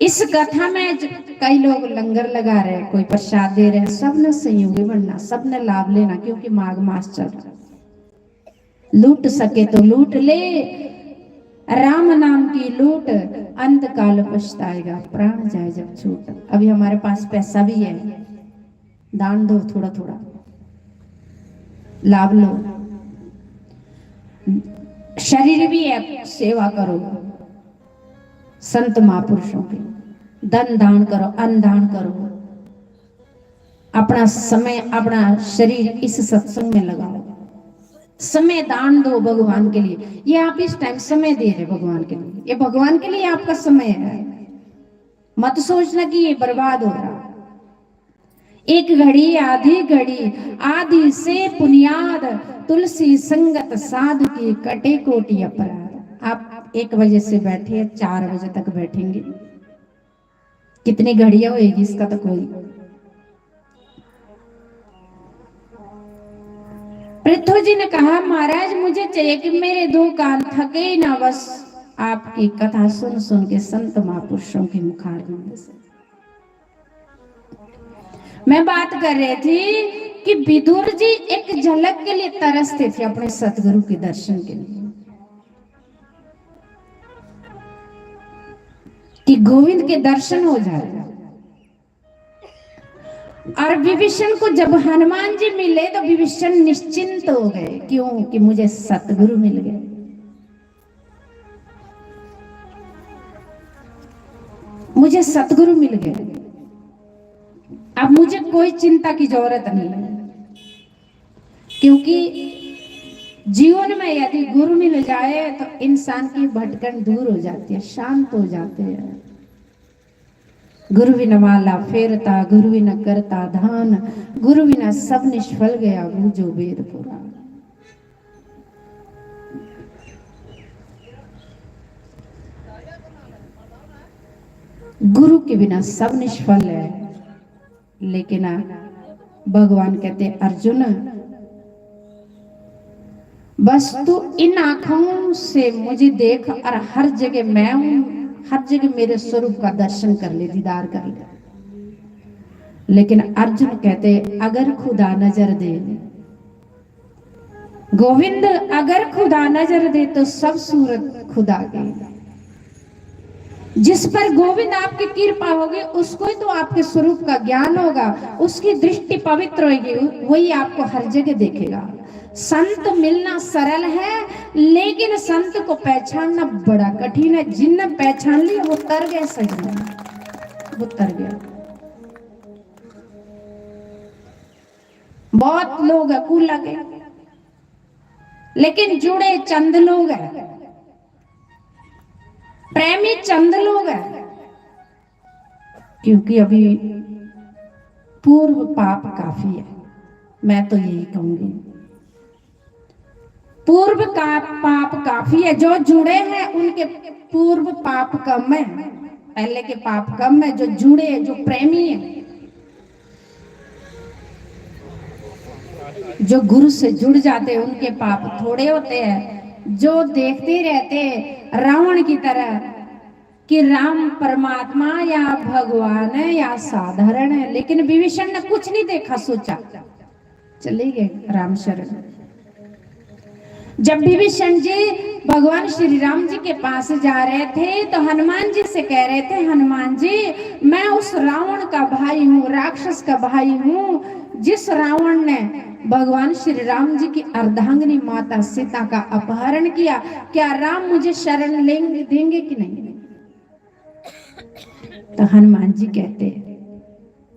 B: इस कथा में कई लोग लंगर लगा रहे हैं, कोई प्रसाद दे रहे हैं। सबने संयोगी बनना, सबने लाभ लेना, क्योंकि माघ मास चल रहा है। लूट सके तो लूट ले, राम नाम की लूट, अंत काल पछताएगा, प्राण जाए जब छूट। अभी हमारे पास पैसा भी है, दान दो, थोड़ा थोड़ा लाभ लो। शरीर भी है, सेवा करो संत महापुरुषों की, धन दान करो, अन्न दान करो, अपना समय, अपना शरीर इस सत्संग में लगाओ, समय दान दो भगवान के लिए। ये आप इस टाइम समय दे रहे भगवान के लिए, ये भगवान के लिए आपका समय है। मत सोचना कि ये बर्बाद हो रहा। एक घड़ी आधी घड़ी, आधी से पुनियाद, तुलसी संगत साधु की कटे कोटि अपराध। आप 1 बजे से बैठे 4 बजे तक बैठेंगे, कितनी घड़ियां होगी इसका तो कोई। पृथु जी ने कहा महाराज मुझे चाहिए कि मेरे 2 कान थके ही ना, बस आपकी कथा सुन सुन के संत महापुरुषों के मुखारविंद से। मैं बात कर रही थी कि विदुर जी एक झलक के लिए तरसते थे अपने सतगुरु के दर्शन के लिए, कि गोविंद के दर्शन हो जाए। और विभीषण को जब हनुमान जी मिले तो विभीषण निश्चिंत हो गए, क्यों? कि मुझे सतगुरु मिल गए। मुझे सतगुरु मिल गए, अब मुझे कोई चिंता की जरूरत नहीं है, क्योंकि जीवन में यदि गुरु मिल जाए तो इंसान की भटकन दूर हो जाती है, शांत हो जाते हैं। गुरु बिना माला फेरता, गुरु बिना करता धान, गुरु बिना सब निष्फल गया जो वेद पुराण। गुरु के बिना सब निष्फल है। लेकिन भगवान कहते अर्जुन, बस तू इन आंखों से मुझे देख और हर जगह मैं हूं, हर जगह मेरे स्वरूप का दर्शन कर ले, दीदार कर ले। लेकिन अर्जुन कहते अगर खुदा नजर दे, गोविंद अगर खुदा नजर दे तो सब सूरत खुदा के। जिस पर गोविंद आपकी कृपा होगी उसको ही तो आपके स्वरूप का ज्ञान होगा, उसकी दृष्टि पवित्र होगी, वही आपको हर जगह देखेगा। संत मिलना सरल है, लेकिन संत को पहचानना बड़ा कठिन है। जिनने पहचान लिया वो तर गए, सही में वो तर गया। बहुत लोग है कुल लगे, लेकिन जुड़े चंद लोग हैं, प्रेमी चंद लोग हैं, क्योंकि अभी पूर्व पाप काफी है। मैं तो यही कहूंगी पूर्व का पाप काफी है। जो जुड़े हैं उनके पूर्व पाप कम है, पहले के पाप कम है। जो जुड़े, जो प्रेमी है, जो गुरु से जुड़ जाते हैं उनके पाप थोड़े होते हैं। जो देखते रहते रावण की तरह कि राम परमात्मा या भगवान है या साधारण है, लेकिन विभीषण ने कुछ नहीं देखा, सोचा चले गए राम शरण। जब विभीषण जी भगवान श्री राम जी के पास जा रहे थे तो हनुमान जी से कह रहे थे, हनुमान जी मैं उस रावण का भाई हूँ, राक्षस का भाई हूँ, जिस रावण ने भगवान श्री राम जी की अर्धांगिनी माता सीता का अपहरण किया। क्या राम मुझे शरण लेंगे, देंगे कि नहीं? तो हनुमान जी कहते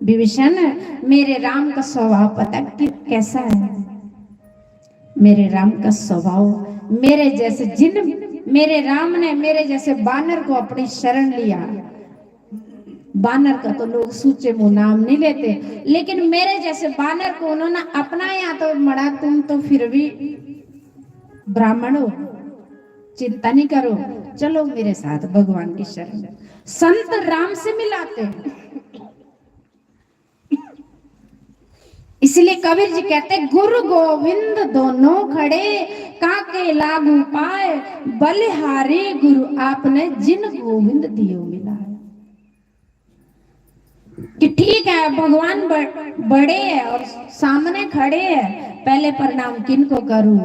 B: विभीषण मेरे राम का स्वभाव पता कैसा है? मेरे राम का स्वभाव मेरे जैसे मेरे राम ने मेरे जैसे बानर को अपनी शरण लिया। बानर का तो लोग सूचे मुंह नाम नहीं लेते, लेकिन मेरे जैसे बानर को उन्होंने अपनाया। तो मरा तुम तो फिर भी ब्राह्मण हो, चिंता नहीं करो, चलो मेरे साथ भगवान की शरण। संत राम से मिलाते हैं। इसलिए कबीर जी कहते गुरु गोविंद दोनों खड़े, काके लागू पाए, बलिहारी गुरु आपने जिन गोविंद दियो मिला। कि ठीक है भगवान बड़े हैं और सामने खड़े हैं, पहले प्रणाम किनको करूं?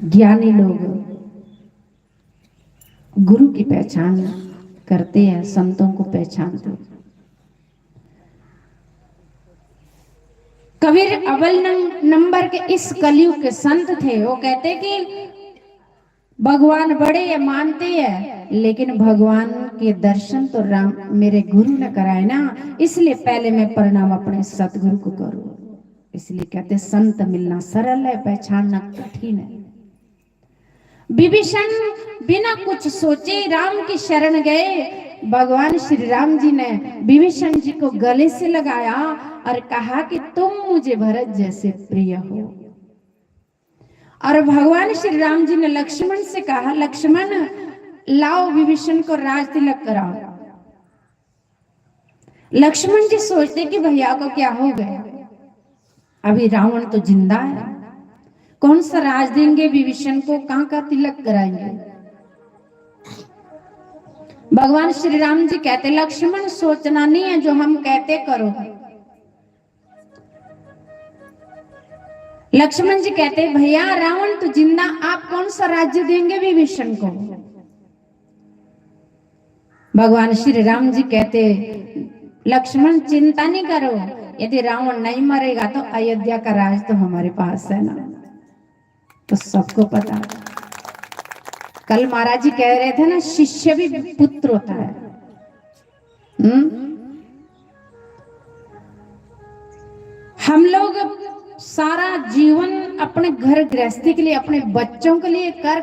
B: ज्ञानी लोग गुरु की पहचान करते हैं, संतों को पहचानते हैं। कबीर अव्वल नंबर के इस कलयुग के संत थे। वो कहते कि भगवान बड़े है मानते हैं, लेकिन भगवान के दर्शन तो राम मेरे गुरु ने कराए ना, इसलिए पहले मैं प्रणाम अपने सतगुरु को करूं। इसलिए कहते संत मिलना सरल है, पहचानना कठिन है। विभीषण बिना कुछ सोचे राम की शरण गए। भगवान श्री राम जी ने विभीषण जी को गले से लगाया और कहा कि तुम मुझे भरत जैसे प्रिय हो। और भगवान श्री राम जी ने लक्ष्मण से कहा, लक्ष्मण लाओ विभीषण को राज तिलक कराओ। लक्ष्मण जी सोचते कि भैया को क्या हो गया, अभी रावण तो जिंदा है, कौन सा राज देंगे विभीषण को, कहां का तिलक कराएंगे। भगवान श्री राम जी कहते लक्ष्मण सोचना नहीं है, जो हम कहते करो। लक्ष्मण जी कहते भैया रावण तो जिंदा, आप कौन सा राज्य देंगे विभीषण को? भगवान श्री राम जी कहते लक्ष्मण चिंता नहीं करो, यदि रावण नहीं मरेगा तो अयोध्या का राज तो हमारे पास है ना। तो सबको पता, कल महाराज जी कह रहे थे ना, शिष्य भी पुत्र होता है। हम लोग सारा जीवन अपने घर गृहस्थी के लिए, अपने बच्चों के लिए कर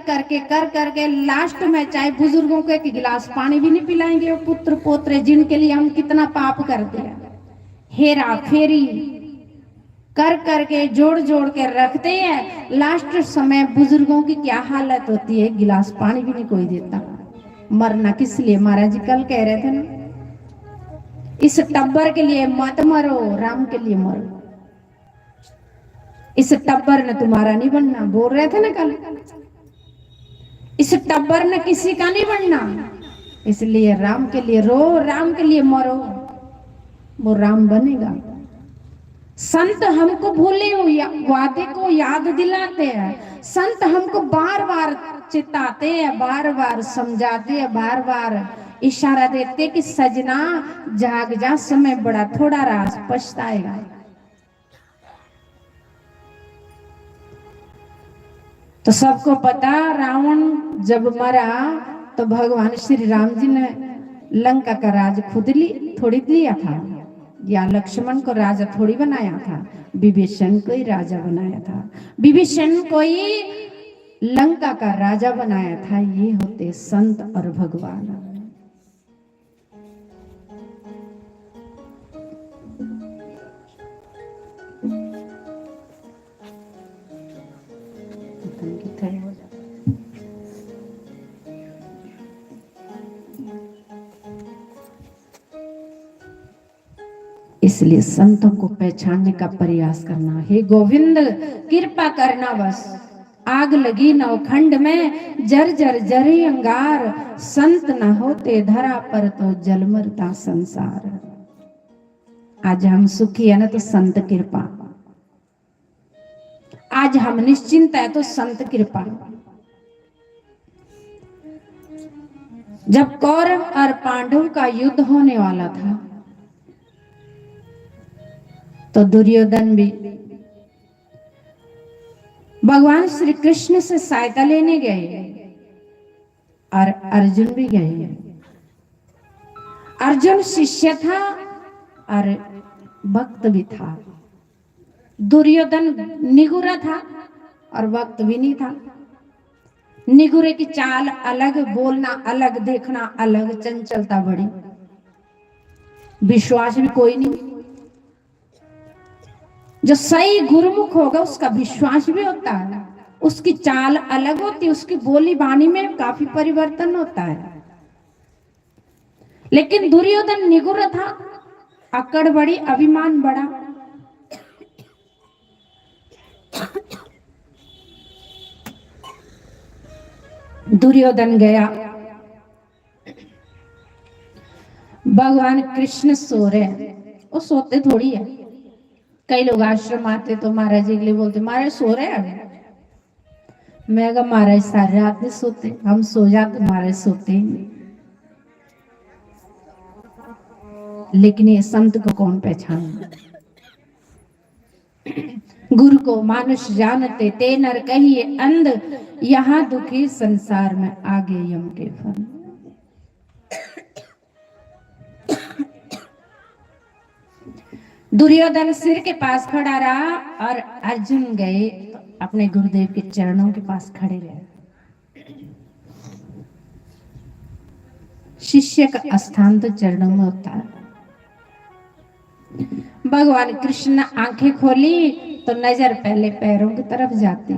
B: करके लास्ट में चाहे बुजुर्गों को एक गिलास पानी भी नहीं पिलाएंगे, वो पुत्र पोत्रे जिनके लिए हम कितना पाप करते हैं, हेरा फेरी कर करके जोड़ जोड़ के रखते हैं। लास्ट समय बुजुर्गों की क्या हालत होती है, गिलास पानी भी नहीं कोई देता। मरना किस लिए? महाराज जी कल कह रहे थे ना, इस टब्बर के लिए मत मरो, राम के लिए मरो। इस टब्बर ने तुम्हारा नहीं बनना, बोल रहे थे ना कल। इस टब्बर ने किसी का नहीं बनना, इसलिए राम के लिए रो, राम के लिए मरो, वो राम बनेगा। संत हमको भूले हुए वादे को याद दिलाते हैं, संत हमको बार बार चिताते हैं, बार बार समझाते हैं, बार बार इशारा देते कि सजना जाग जा, समय बड़ा थोड़ा राज पछताएगा। तो सबको पता, रावण जब मरा तो भगवान श्री राम जी ने लंका का राज खुद थोड़ी लिया था, या लक्ष्मण को राजा थोड़ी बनाया था, विभीषण को ही राजा बनाया था। विभीषण को ही लंका का राजा बनाया था। ये होते संत और भगवान। इसलिए संतों को पहचानने का प्रयास करना। हे गोविंद कृपा करना बस, आग लगी नवखंड में जर जर जरी अंगार, संत न होते धरा पर तो जल मरता संसार। आज हम सुखी है ना तो संत कृपा, आज हम निश्चिंत है तो संत कृपा। जब कौरव और पांडव का युद्ध होने वाला था तो दुर्योधन भी भगवान श्री कृष्ण से सहायता लेने गए और अर्जुन भी गए। अर्जुन शिष्य था और भक्त भी था, दुर्योधन निगुरा था और भक्त भी नहीं था। निगुरे की चाल अलग, बोलना अलग, देखना अलग, चंचलता बड़ी, विश्वास भी कोई नहीं। जो सही गुरुमुख होगा उसका विश्वास भी होता है, उसकी चाल अलग होती है, उसकी बोली बानी में काफी परिवर्तन होता है। लेकिन दुर्योधन निगुर था, अकड़ बड़ी, अभिमान बड़ा। दुर्योधन गया, भगवान कृष्ण सो रहे हैं, वो सोते थोड़ी है। कई लोग आश्रम आते तो महाराज जी के लिए बोलते महाराज सो रहे हैं। मैं कहा महाराज सारी रात नहीं सोते, हम सो जाते, महाराज सोते ही नहीं। लेकिन ये संत को कौन पहचाने? गुरु को मानुष जानते ते नर कहिए अंध, यहाँ दुखी संसार में आगे यम के फन। दुर्योधन सिर के पास खड़ा रहा और अर्जुन गए अपने गुरुदेव के चरणों के पास खड़े रहे। शिष्य का स्थान तो चरणों में होता है। भगवान कृष्ण ने आंखें खोली तो नजर पहले पैरों की तरफ जाती,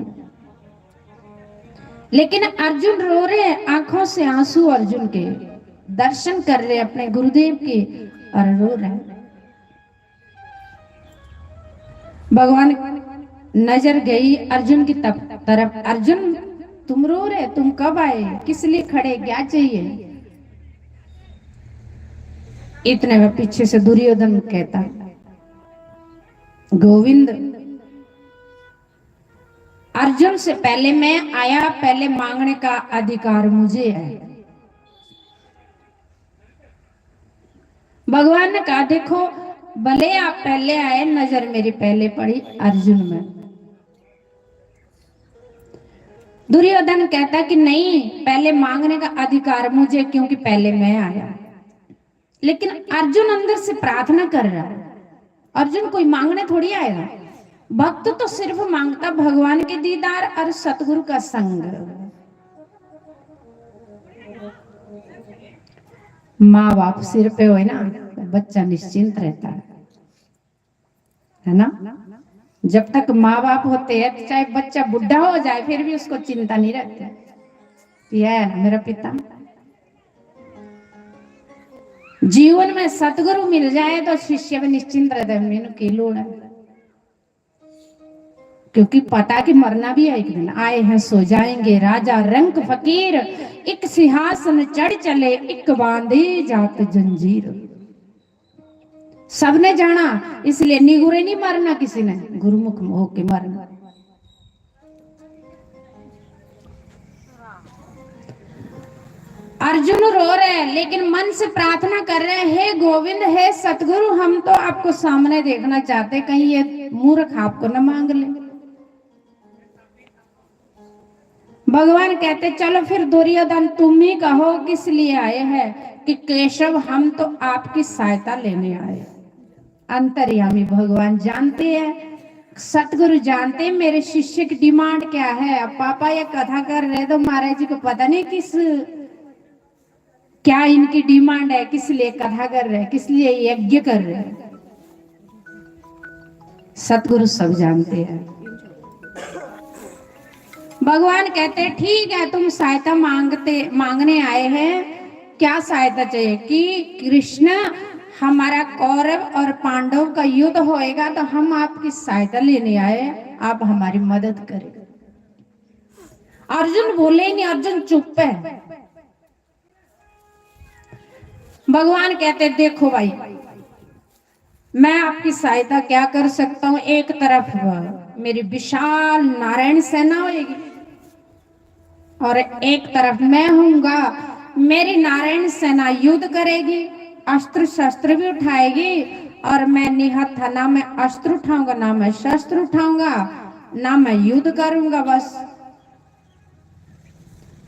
B: लेकिन अर्जुन रो रहे, आंखों से आंसू अर्जुन के, दर्शन कर रहे अपने गुरुदेव के और रो रहे। भगवान नजर गई अर्जुन की तरफ, अर्जुन तुम रो रहे, तुम कब आए, किस लिए खड़े, क्या चाहिए? इतने में पीछे से दुर्योधन कहता, गोविंद, अर्जुन से पहले मैं आया, पहले मांगने का अधिकार मुझे है। भगवान ने कहा, देखो भले आप पहले आए, नजर मेरी पहले पड़ी अर्जुन में। दुर्योधन कहता कि नहीं, पहले मांगने का अधिकार मुझे, क्योंकि पहले मैं आया। लेकिन अर्जुन अंदर से प्रार्थना कर रहा है। अर्जुन कोई मांगने थोड़ी आएगा। भक्त तो सिर्फ मांगता भगवान के दीदार और सतगुरु का संग। माँ बाप सिर पे हो ना, बच्चा निश्चिंत रहता है ना। जब तक माँ बाप होते हैं, तो चाहे बच्चा बुढ़ा हो जाए फिर भी उसको चिंता नहीं रहती। यह मेरा पिता, जीवन में सतगुरु मिल जाए तो शिष्य भी निश्चिंत रहता है, मैंने की लोड़ है। क्योंकि पता कि मरना भी है एक दिन, आए हैं सो जाएंगे, राजा रंक फकीर, एक सिंहासन चढ़ चले, एक बांधे जात जंजीर। सबने जाना, इसलिए निगुरे नहीं मरना किसी ने, गुरुमुख होके मरना। अर्जुन रो रहे हैं, लेकिन मन से प्रार्थना कर रहे हैं, हे गोविंद, हे सतगुरु, हम तो आपको सामने देखना चाहते, कहीं ये मूर्ख आपको न मांग ले। भगवान कहते, चलो फिर दुर्योधन, तुम ही कहो किस लिए आए हैं। कि केशव, हम तो आपकी सहायता लेने आए। अंतर्यामी भगवान जानते हैं, सतगुरु जानते हैं मेरे शिष्य की डिमांड क्या है। अब पापा ये कथा कर रहे तो महाराज जी को पता नहीं क्या इनकी डिमांड है, किस लिए कथा कर रहे हैं, किस लिए यज्ञ कर रहे हैं। सतगुरु सब जानते हैं। भगवान कहते, ठीक है, तुम सहायता मांगने आए हैं, क्या सहायता चाहिए। कि कृष्ण, हमारा कौरव और पांडव का युद्ध होएगा तो हम आपकी सहायता लेने आए, आप हमारी मदद करें। अर्जुन बोले नहीं, अर्जुन चुप है। भगवान कहते, देखो भाई, मैं आपकी सहायता क्या कर सकता हूं। एक तरफ मेरी विशाल नारायण सेना होगी और एक तरफ मैं हूंगा। मेरी नारायण सेना युद्ध करेगी, अस्त्र शस्त्र भी उठाएगी, और मैं निहत्था था, ना मैं अस्त्र उठाऊंगा, ना मैं शस्त्र उठाऊंगा, ना मैं युद्ध करूंगा। बस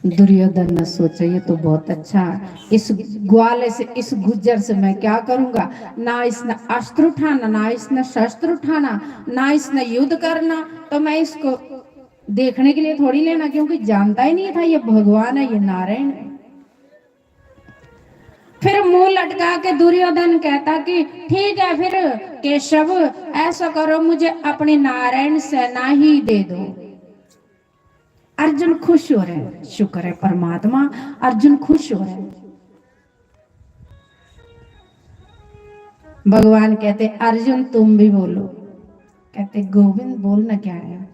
B: दुर्योधन ने सोचा, ये तो बहुत अच्छा, इस ग्वाले से, इस गुज्जर से मैं क्या करूंगा। ना इसने अस्त्र उठाना, ना इसने शस्त्र उठाना, ना इसने युद्ध करना, तो मैं इसको देखने के लिए थोड़ी लेना, क्योंकि जानता ही नहीं था ये भगवान है, ये नारायण है। फिर मुंह लटका के दुर्योधन कहता कि ठीक है, फिर केशव ऐसा करो, मुझे अपनी नारायण सेना ही दे दो। अर्जुन खुश हो रहे हैं, शुक्र है परमात्मा, अर्जुन खुश हो रहे हैं। भगवान कहते, अर्जुन तुम भी बोलो। कहते, गोविंद बोलना क्या है,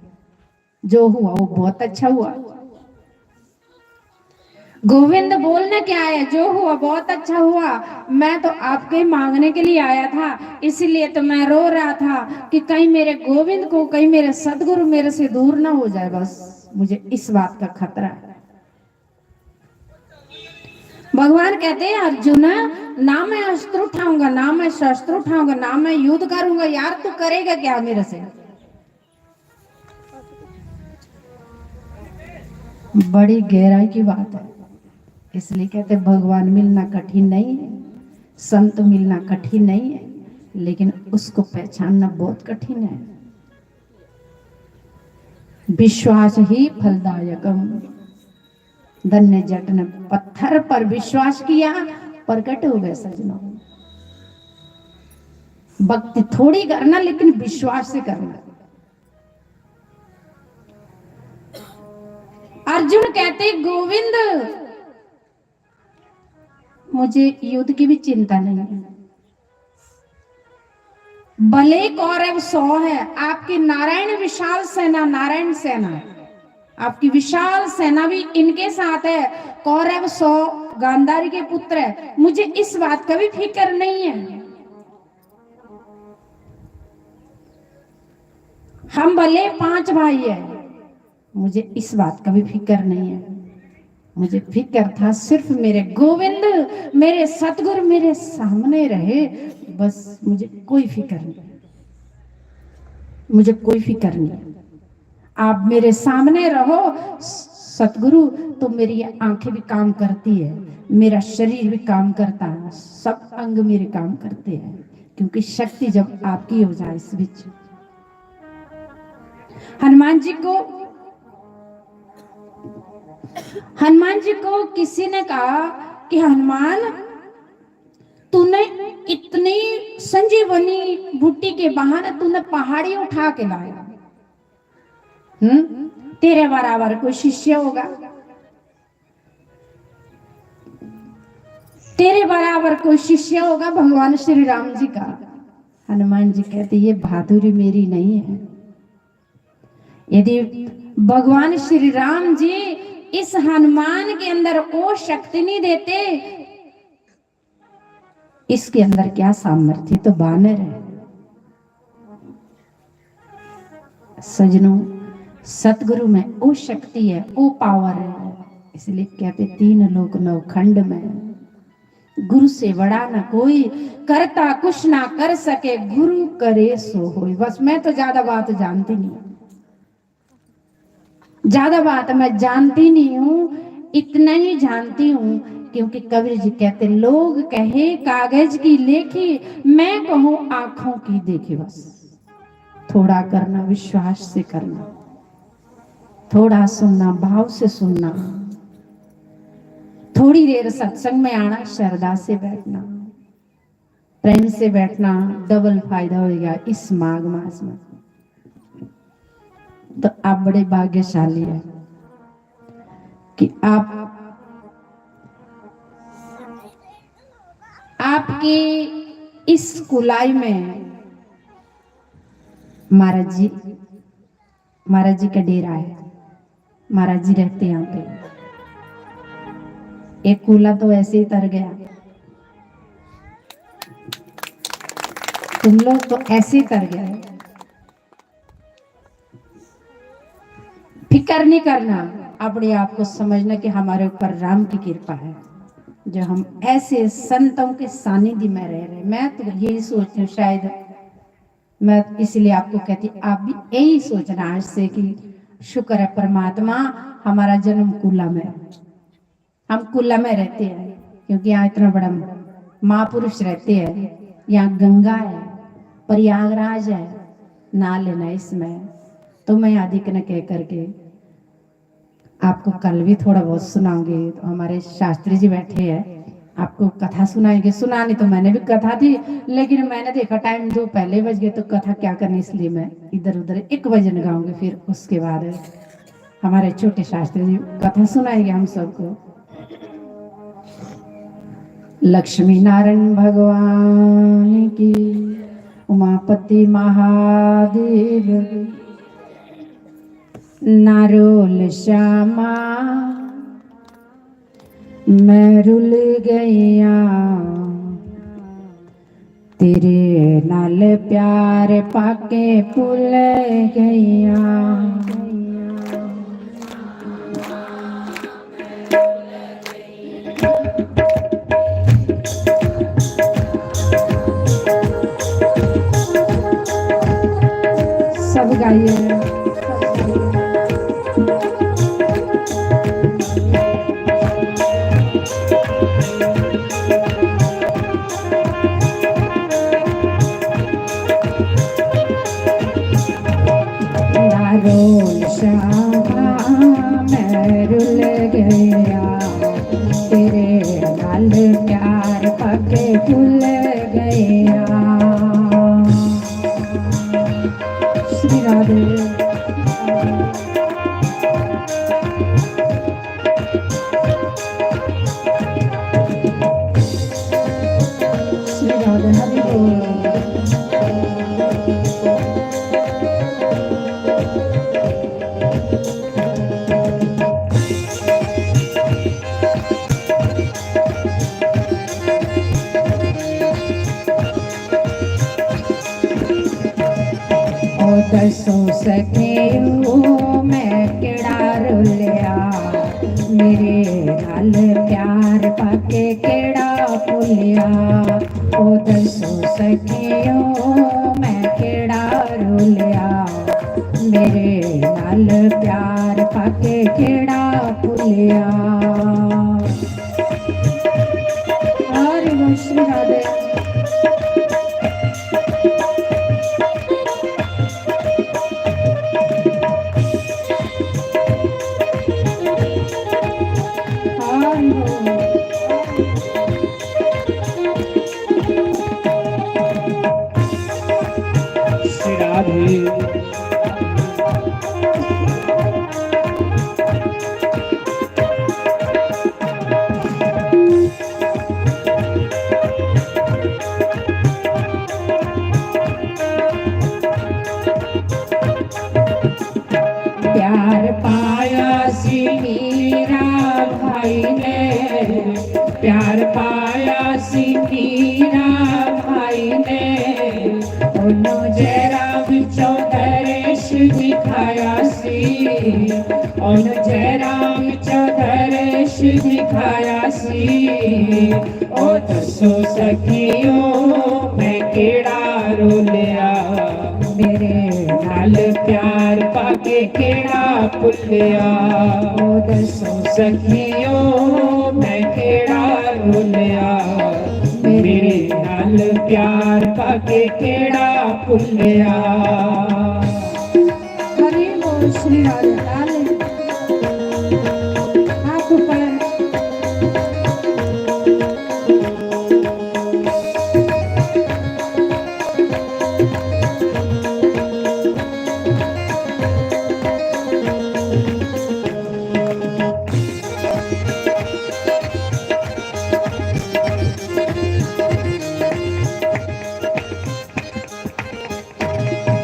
B: जो हुआ वो बहुत अच्छा हुआ। गोविंद बोलना क्या है, जो हुआ बहुत अच्छा हुआ। मैं तो आपके मांगने के लिए आया था, इसलिए तो मैं रो रहा था कि कहीं मेरे गोविंद को, कहीं मेरे सदगुरु मेरे से दूर ना हो जाए, बस मुझे इस बात का खतरा है। भगवान कहते हैं, अर्जुन, ना मैं अस्त्र उठाऊंगा, ना मैं शस्त्र उठाऊंगा, ना मैं युद्ध करूंगा। यार तू करेगा क्या मेरे से। बड़ी गहराई की बात है। इसलिए कहते भगवान मिलना कठिन नहीं है, संत मिलना कठिन नहीं है, लेकिन उसको पहचानना बहुत कठिन है। विश्वास ही फलदायकम। धन्य जट ने पत्थर पर विश्वास किया, प्रकट हो गए सजनों। भक्ति थोड़ी करना, लेकिन विश्वास से करना। अर्जुन कहते, गोविंद मुझे युद्ध की भी चिंता नहीं है, भले कौरव 100 है, आपकी नारायण विशाल सेना, नारायण सेना, आपकी विशाल सेना भी इनके साथ है, कौरव 100 गांधारी के पुत्र है, मुझे इस बात का भी फिक्र नहीं है। हम भले 5 भाई है, मुझे इस बात का भी फिक्र नहीं है। मुझे फिक्र था सिर्फ मेरे गोविंद, मेरे सतगुरु मेरे सामने रहे, बस मुझे कोई फिक्र नहीं, मुझे कोई फिक्र नहीं। आप मेरे सामने रहो सतगुरु, तो मेरी आंखें भी काम करती है, मेरा शरीर भी काम करता है, सब अंग मेरे काम करते हैं, क्योंकि शक्ति जब आपकी हो जाए इस बीच। हनुमान जी को किसी ने कहा कि हनुमान, तूने इतनी संजीवनी बूटी के बहाने तूने पहाड़ी उठा के लाया, तेरे बराबर कोई शिष्य होगा, तेरे बराबर कोई शिष्य होगा भगवान श्री राम जी का। हनुमान जी कहते ये बहादुरी मेरी नहीं है। यदि भगवान श्री राम जी इस हनुमान के अंदर वो शक्ति नहीं देते, इसके अंदर क्या सामर्थ्य, तो बानर है। सजनों, सतगुरु में वो शक्ति है, वो पावर है, इसलिए कहते 3 लोक 9 खंड में गुरु से बड़ा ना कोई, करता कुछ ना कर सके, गुरु करे सो होय। बस मैं तो ज्यादा बात जानती नहीं, ज्यादा बात मैं जानती नहीं हूँ, इतना ही जानती हूँ क्योंकि कबीर जी कहते लोग कहे कागज की लेखी, मैं कहूँ आंखों की देखी। बस थोड़ा करना, विश्वास से करना, थोड़ा सुनना, भाव से सुनना, थोड़ी देर सत्संग में आना, श्रद्धा से बैठना, प्रेम से बैठना, डबल फायदा होगा इस माघ मास में। तो आप बड़े भाग्यशाली हैं कि आपकी इस कुलाई में महाराज जी का डेरा है, महाराज जी रहते यहाँ पे। एक कूला तो ऐसे ही तर गया, तुम लोग तो ऐसे ही तर गए। फिक्र नहीं करना, अपने आप को समझना कि हमारे ऊपर राम की कृपा है जो हम ऐसे संतों के सानिध्य में रह रहे। मैं तो यही सोचती हूँ, शायद मैं इसलिए आपको कहती, आप भी यही सोचना आज से कि शुक्र है परमात्मा हमारा जन्म कुल्ला में, हम कुल्ला में रहते हैं क्योंकि यहाँ इतना बड़ा महापुरुष रहते हैं, यहाँ गंगा है, प्रयागराज है, ना लेना इसमें। तो मैं अधिक न कह करके आपको कल भी थोड़ा बहुत सुनाऊंगी। तो हमारे शास्त्री जी बैठे हैं, आपको कथा सुनाएंगे। सुनानी तो मैंने भी कथा थी, लेकिन मैंने देखा टाइम 2 पहले बज गए, तो कथा क्या करनी, इसलिए मैं इधर उधर 1 बजे गाऊंगी। फिर उसके बाद हमारे छोटे शास्त्री जी कथा सुनाएंगे हम सबको। लक्ष्मी नारायण भगवान की, उमापति महादेव, नारोल श्यामा मैं रुल गया, तेरे नाल प्यार पाके भूल गया। सब गाइए। दसों सखियों मैं केड़ा रुलिया मेरे नाल प्यार पाके केड़ा भुलिया ओ दसों सखियों मैं केड़ा रुलिया मेरे नाल प्यार पाके केड़ा भुलिया। हरि बोल श्री राधे।
A: श्री राधे।
B: प्यार पाया सी मीरा भाई ने प्यार पाया सी मीरा भाई ने ओनो जरा बिचों दरेश दिखाया सी ओनो जरा बिचों दरेश दिखाया सी ओ दसो सखियों मैं केड़ा रोलिया मेरे नाल प्यार पाके केड़ा भुलिया ओ दसो सखियों मैं केड़ा रोलिया मेरे नाल प्यार पाके केड़ा भुलिया। हरि बोल श्री राधे। हाथ ऊपर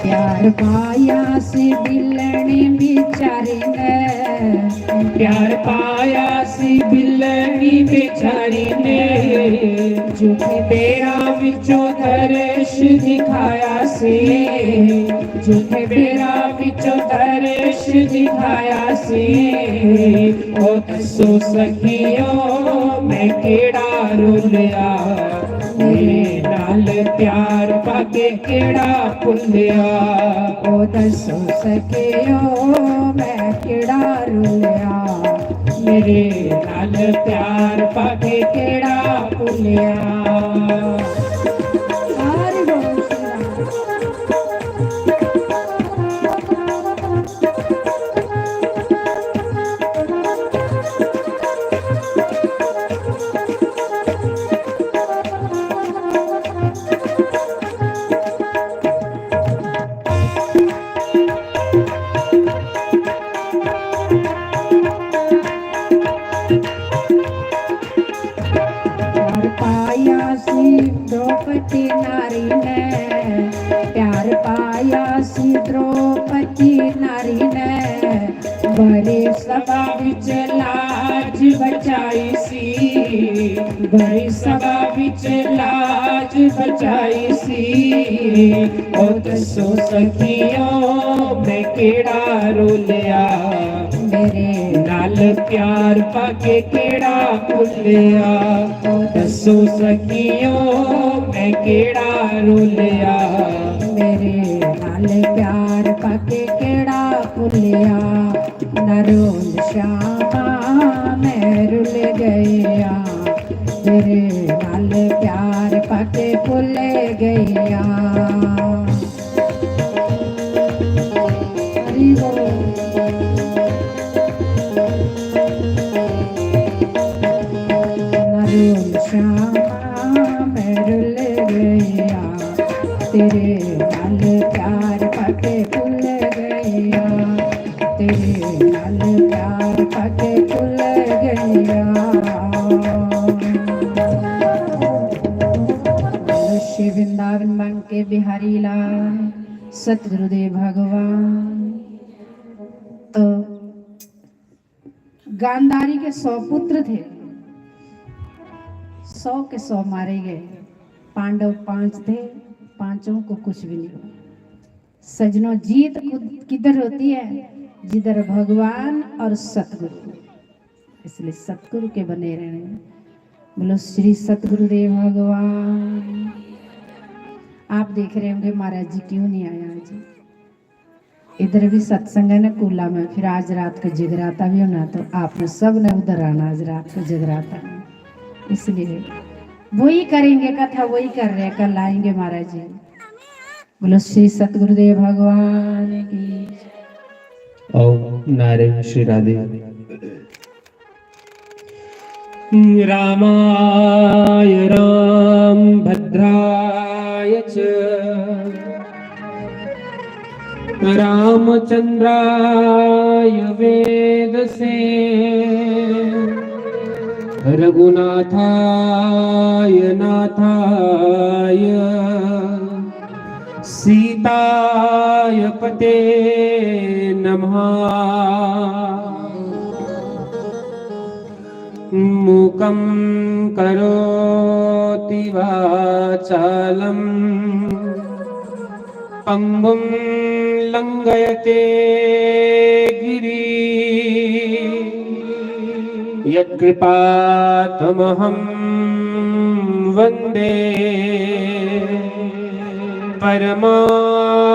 B: प्यार पाया सी बिलनी बिचारी ने
A: प्यार पाया सी बिलनी बेचारी ने
B: झूठे
A: तेरा विचों दर्श दिखाया सी
B: झूठे
A: तेरा विचों दर्श दिखाया सी ओ दसो सखियों मैं केड़ा रोलिया मेरे नाल प्यार पाके केड़ा भुलिया
B: ओ दसो सखियो मैं केड़ा रुलिया
A: मेरे नाल प्यार पाके केड़ा भुलिया।
B: हरि बोल श्री प्यार पाया सी द्रौपदी नारी ने प्यार पाया सी द्रौपदी नारी ने बड़े सभा विच लाज बचाई सी बड़ी सभा विच लाज बचाई सी ओ दसो सखियों मैं केड़ा रोलिया मेरे
A: नाल प्यार पाके केड़ा भुलिया ओ दसो सखियों मैं केड़ा रोलिया
B: मेरे नाल प्यार पाके केड़ा भुलिया न रोल श्यामा मैं रुल गया तेरे नाल प्यार पाके भुल गया। हरि बोल। नरुल श्यामा मैं रुल गया तेरे नाल प्यार पाके भुल गया तेरे नाल प्यार पाके भुल गया। श्री वृंदावन मन के बिहारी लाल सतगुरुदेव भगवान। तो गांधारी के 100 पुत्र थे, 100 के 100 मारे गए। पांडव 5 थे, पांचों को कुछ भी नहीं हुआ। सजनों, जीत किधर होती है? जिधर भगवान और सतगुरु। इसलिए सतगुरु के बने रहने। बोलो श्री सतगुरुदेव भगवान। आप देख रहे होंगे महाराज जी क्यों नहीं आया आज। इधर भी सत्संग है ना कूला में, फिर आज रात का जगराता भी होना, तो आपने सब ने उधर आना आज रात का जगराता में। इसलिए वही करेंगे कथा, वही कर रहे हैं, कल आएंगे महाराज जी। बोलो श्री सतगुरुदेव भगवान की।
A: ओम नारायण श्री राधे। रामाय राम भद्राय च रामचंद्राय वेदसे रघुनाथाय नाथाय सीताय पते नमः। मूकं करोति वाचालं पंगुं लंघयते गिरिं यत्कृपातमहं वन्दे परमानन्दं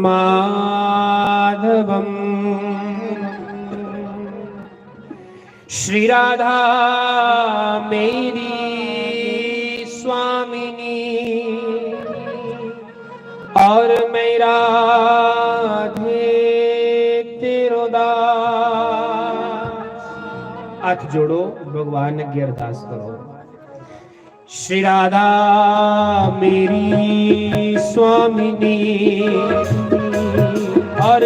A: माधवम्। श्री राधा मेरी स्वामिनी और मैं राधे तेरो दास। हाथ जोड़ो, भगवान की अरदास करो। श्री राधा मेरी स्वामिनी और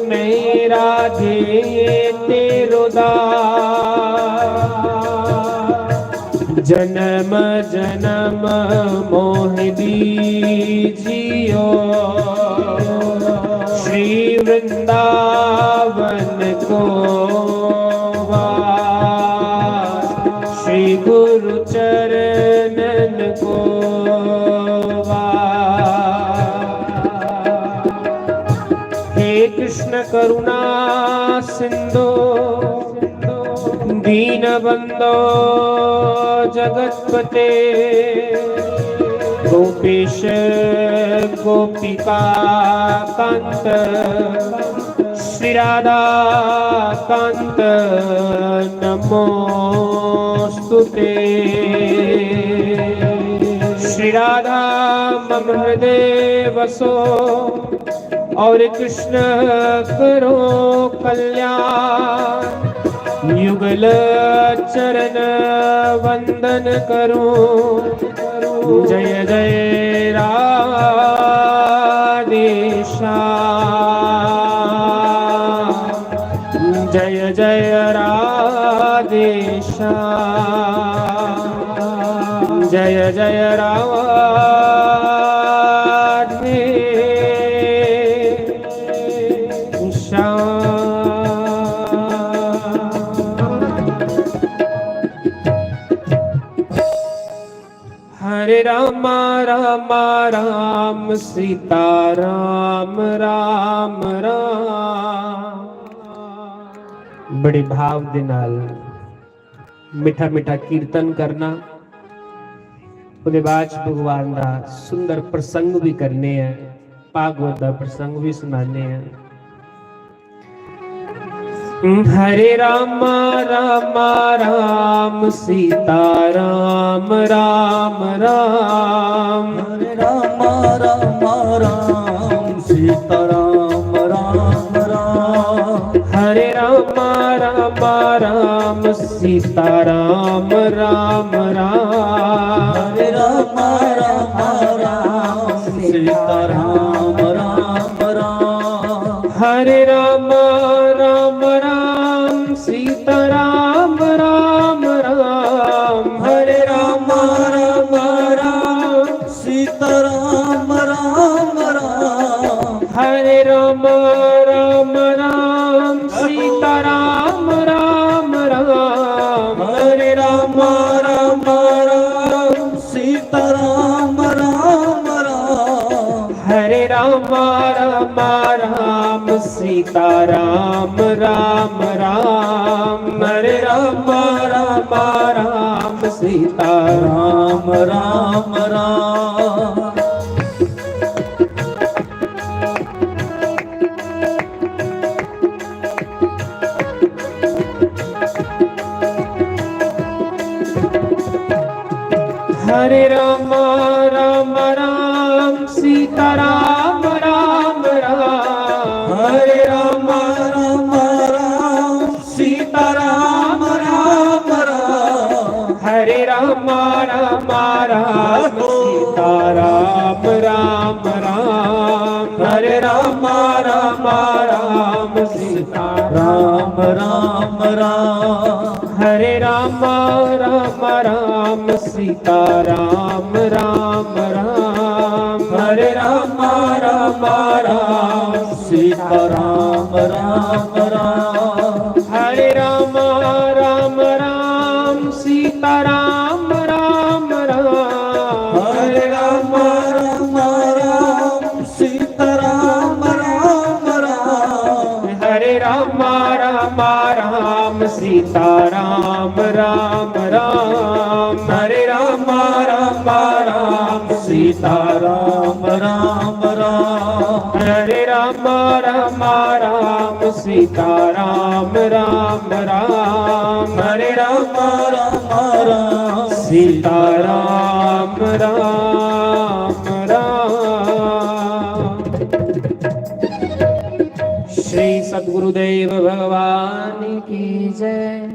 A: मैं राधे तेरो दास। जन्म जन्म मोह दीजियो श्री वृंदावन को वास। श्री गुरु चरणन को वास। हे कृष्ण करुणा सिंधु दीन बंदो जगतपते गोपेश गोपिका कांत श्री राधा कांत नमोस्तुते। श्री राधा मम हृदय वसो और कृष्ण करो कल्याण। युगल चरण वंदन करूं जय जय राधेश्याम। जय जय राधेश्याम। जय जय हरे राम राम राम सीता राम राम राम। बड़े भाव दे नाल मिठा मिठा कीर्तन करना। ਉਹਦੇ ਬਾਅਦ भगवान ਦਾ सुंदर प्रसंग भी करने हैं, भागवत ਦਾ प्रसंग भी सुनाने हैं। हरे राम राम राम सीता राम राम राम।
C: हरे राम राम राम सीता राम राम राम।
A: हरे राम राम राम सीता राम राम राम।
C: हरे राम राम राम सीता राम राम राम।
A: हरे राम राम राम सीता राम राम राम। हरे राम राम राम
C: सीता राम राम राम।
A: हरे राम राम राम सीता राम राम राम।
C: हरे राम राम राम सीता राम राम राम।
A: सीता राम राम राम, हरे राम राम राम सीता
C: राम राम राम।
A: हरे राम राम राम सीता राम राम राम,
C: हरे राम राम राम सीता राम राम राम।
A: हरे राम राम राम सीता राम राम राम, हरे राम राम राम सीता
C: राम राम राम।
A: हरे राम राम राम सीता राम राम राम, हरे राम राम राम
C: सीता राम राम राम।
A: हरे राम राम राम सीता राम राम राम,
C: हरे राम राम राम सीता राम राम राम।
A: हरे राम राम राम सीता राम राम राम, हरे राम राम राम सीता
C: राम राम राम।
A: हरे राम राम राम सीता राम राम राम, हरे राम
C: राम राम
A: सीता राम राम राम। श्री सद्गुरुदेव भगवान की जय।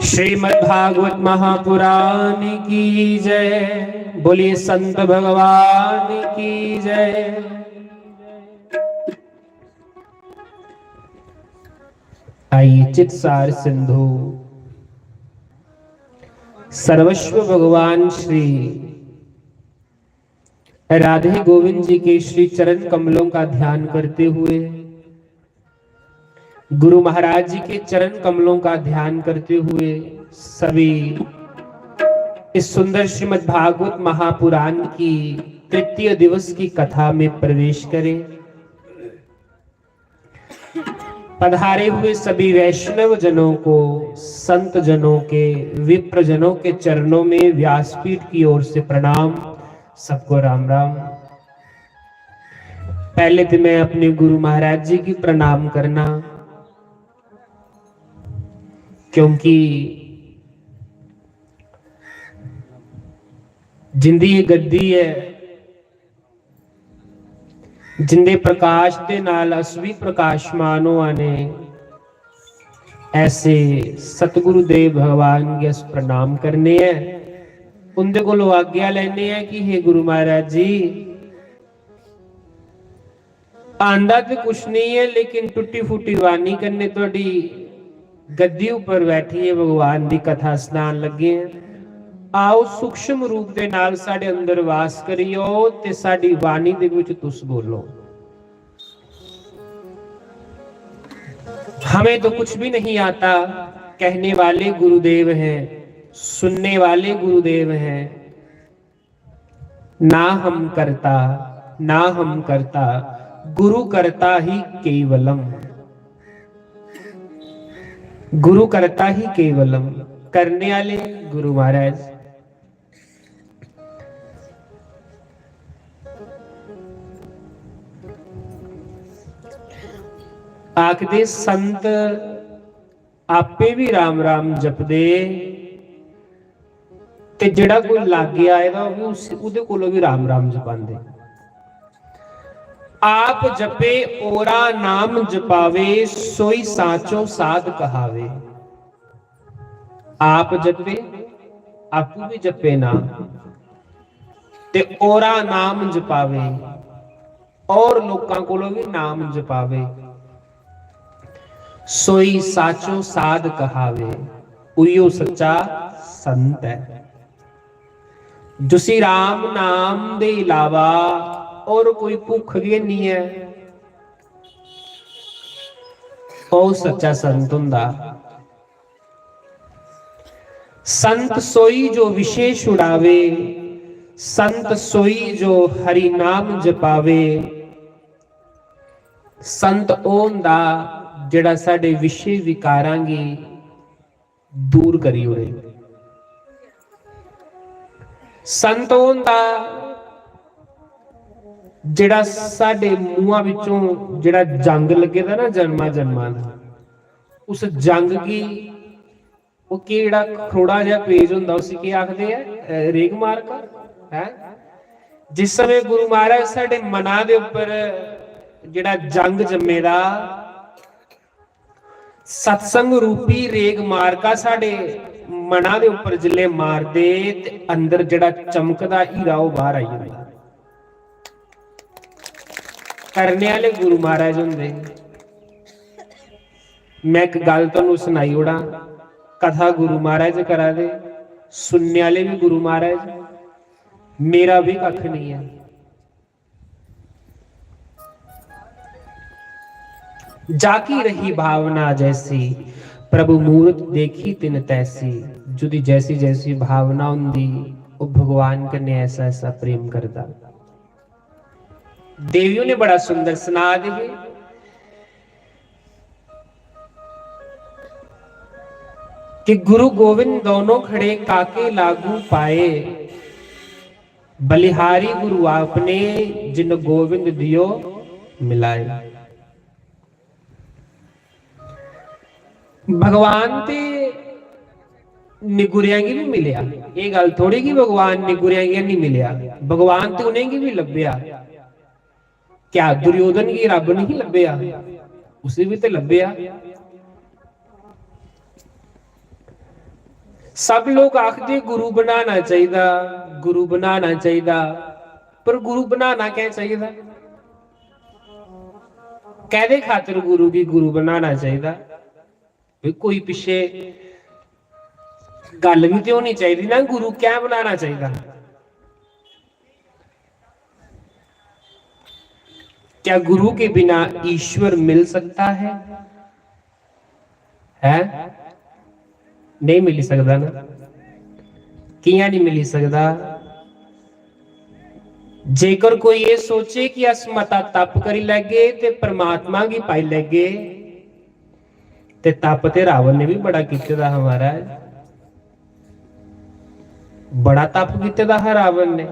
A: श्रीमद् भागवत महापुराण की जय। बोलिए संत भगवान की जय। आइए चित्सार सिंधु सर्वस्व भगवान श्री राधे गोविंद जी के श्री चरण कमलों का ध्यान करते हुए, गुरु महाराज जी के चरण कमलों का ध्यान करते हुए सभी इस सुंदर श्रीमद् भागवत महापुराण की तृतीय दिवस की कथा में प्रवेश करें। पधारे हुए सभी वैष्णव जनों को संत जनों के, विप्र जनों के चरणों में व्यासपीठ की ओर से प्रणाम। सबको राम राम। पहले तो मैं अपने गुरु महाराज जी की प्रणाम करना, क्योंकि जिंदी गद्दी है, जिंदे प्रकाश के नाल असवी प्रकाशमान आने ऐसे सतगुरु देव भगवान के प्रणाम करने हैं। उनके को आज्ञा लेने हैं कि हे गुरु महाराज जी, आंदा तो कुछ नहीं है, लेकिन टुट्टी फूटी वाणी करने थोड़ी गद्दी ऊपर बैठी है, भगवान की कथा स्नान लगे हैं। आओ सूक्ष्म रूप के नाल साडे अंदर वास करियो ते साडी वाणी दे विच तुस बोलो। हमें तो कुछ भी नहीं आता, कहने वाले गुरुदेव हैं, सुनने वाले गुरुदेव हैं। ना हम करता ना हम करता, गुरु करता ही केवलम। गुरु करता ही केवलम, करने वाले गुरु महाराज। आखदे संत आपे भी राम राम जपदे ते जेड़ा कोई लागे आएगा वो उहदे कोलों भी राम राम जपांदे। आप जपे ओरा नाम जपावे, सोई साचो साध कहावे। आप जपे, आपू भी जपे ना ते ओरा नाम जपावे, और लोकां कोलों भी नाम जपावे। सोई साचो साध कहावे, उयो सच्चा संत है। जुसी राम नाम दे इलावा और कोई भुख भी नहीं है, ਉਹ सच्चा संत हुंदा। संत सोई जो विशेष उड़ावे, संत सोई जो हरि नाम जपावे, संत ओंदा जिहड़ा साडे विषय विकारां गी दूर करी उड़े। संत ओंदा जिहड़ा साडे मूहां विचों जिहड़ा जंग लगे दा ना जन्मां जन्मां दा, उस जंग की वो किहड़ा खरोड़ा जिहा पेज हुंदा उसी की आखदे है रेग मार्का है। जिस समय गुरु महाराज साडे मनां दे उपर जिहड़ा जंग जम्मे दा सत्संग रूपी रेग मारका साडे मनां दे उपर जिले मारदे ते अंदर जिहड़ा चमकदा हीरा वो बाहर आई जांदा। करने वाले गुरु महाराज हुंदे। मैं एक गल तुहानूं सुनाई ओड़ा, कथा गुरु महाराज करा दे, सुनने वाले भी गुरु महाराज, मेरा भी कख नहीं है। जाकी रही भावना जैसी, प्रभु मूरत देखी तिन तैसी। जुदी जैसी जैसी भावना हुंदी वो भगवान कन्ने ऐसा ऐसा प्रेम करदा। देवियों ने बड़ा सुंदर सुना दिए, कि गुरु गोविंद दोनों खड़े काके लागू पाए, बलिहारी गुरु आपने जिन गोविंद दियो मिलाए। भगवान ते निगुरियांगी भी मिलिया, ये गल थोड़ी कि भगवान निगुरियांगी नहीं मिलिया, भगवान ते उन्हें भी लभ्या। क्या दुर्योधन की रब नहीं लभ्या, उसे भी तो लभ्या। सब लोग आखते गुरु बनाना चाहिए, गुरु बनाना चाहिए, पर गुरु बनाना क्या चाहिए? कहदे खातिर गुरु की गुरु बनाना चाहिए? कोई पिछे गल भी तो होनी चाहिए ना, गुरु क्या बनाना चाहिए? क्या गुरु के बिना ईश्वर मिल सकता है? नहीं मिल सकता ना। कियां नहीं मिल सकता? जेकर कोई ये सोचे कि अस मता तप करी लैगे ते परमात्मा की पाई लैगे, ते तप ते रावण ने भी बड़ा कीते दा हमारा, बड़ा तप कीते दा है रावण ने।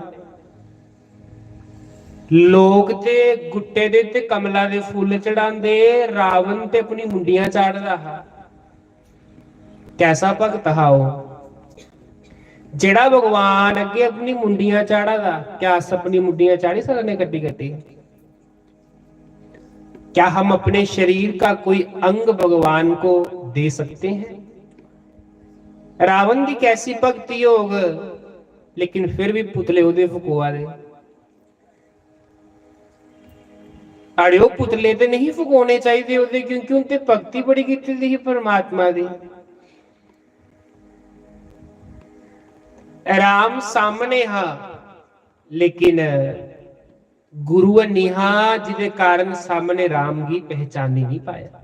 A: लोग ते गुट्टे दे ते कमला दे फुल चढ़ांदे, रावण ते अपनी मुंडियां चाढ़दा हा। कैसा भगत हा वो, जेड़ा भगवान अगे अपनी मुंडियां चाड़ा दा। क्या अस अपनी मुंडियां चाड़ी सकने कट्टी कट्टी? क्या हम अपने शरीर का कोई अंग भगवान को दे सकते हैं? रावण की कैसी भक्ति योग, लेकिन फिर भी पुतले उहदे फुकवा दे। अड़ियो पुतले तो नहीं फुकाने चाहिए उहदे, क्योंकि उनते भक्ति बड़ी कीती दी परमात्मा दी। राम सामने हा, लेकिन गुरु निहा, जिदे कारण सामने राम की पहचानी नहीं पाया।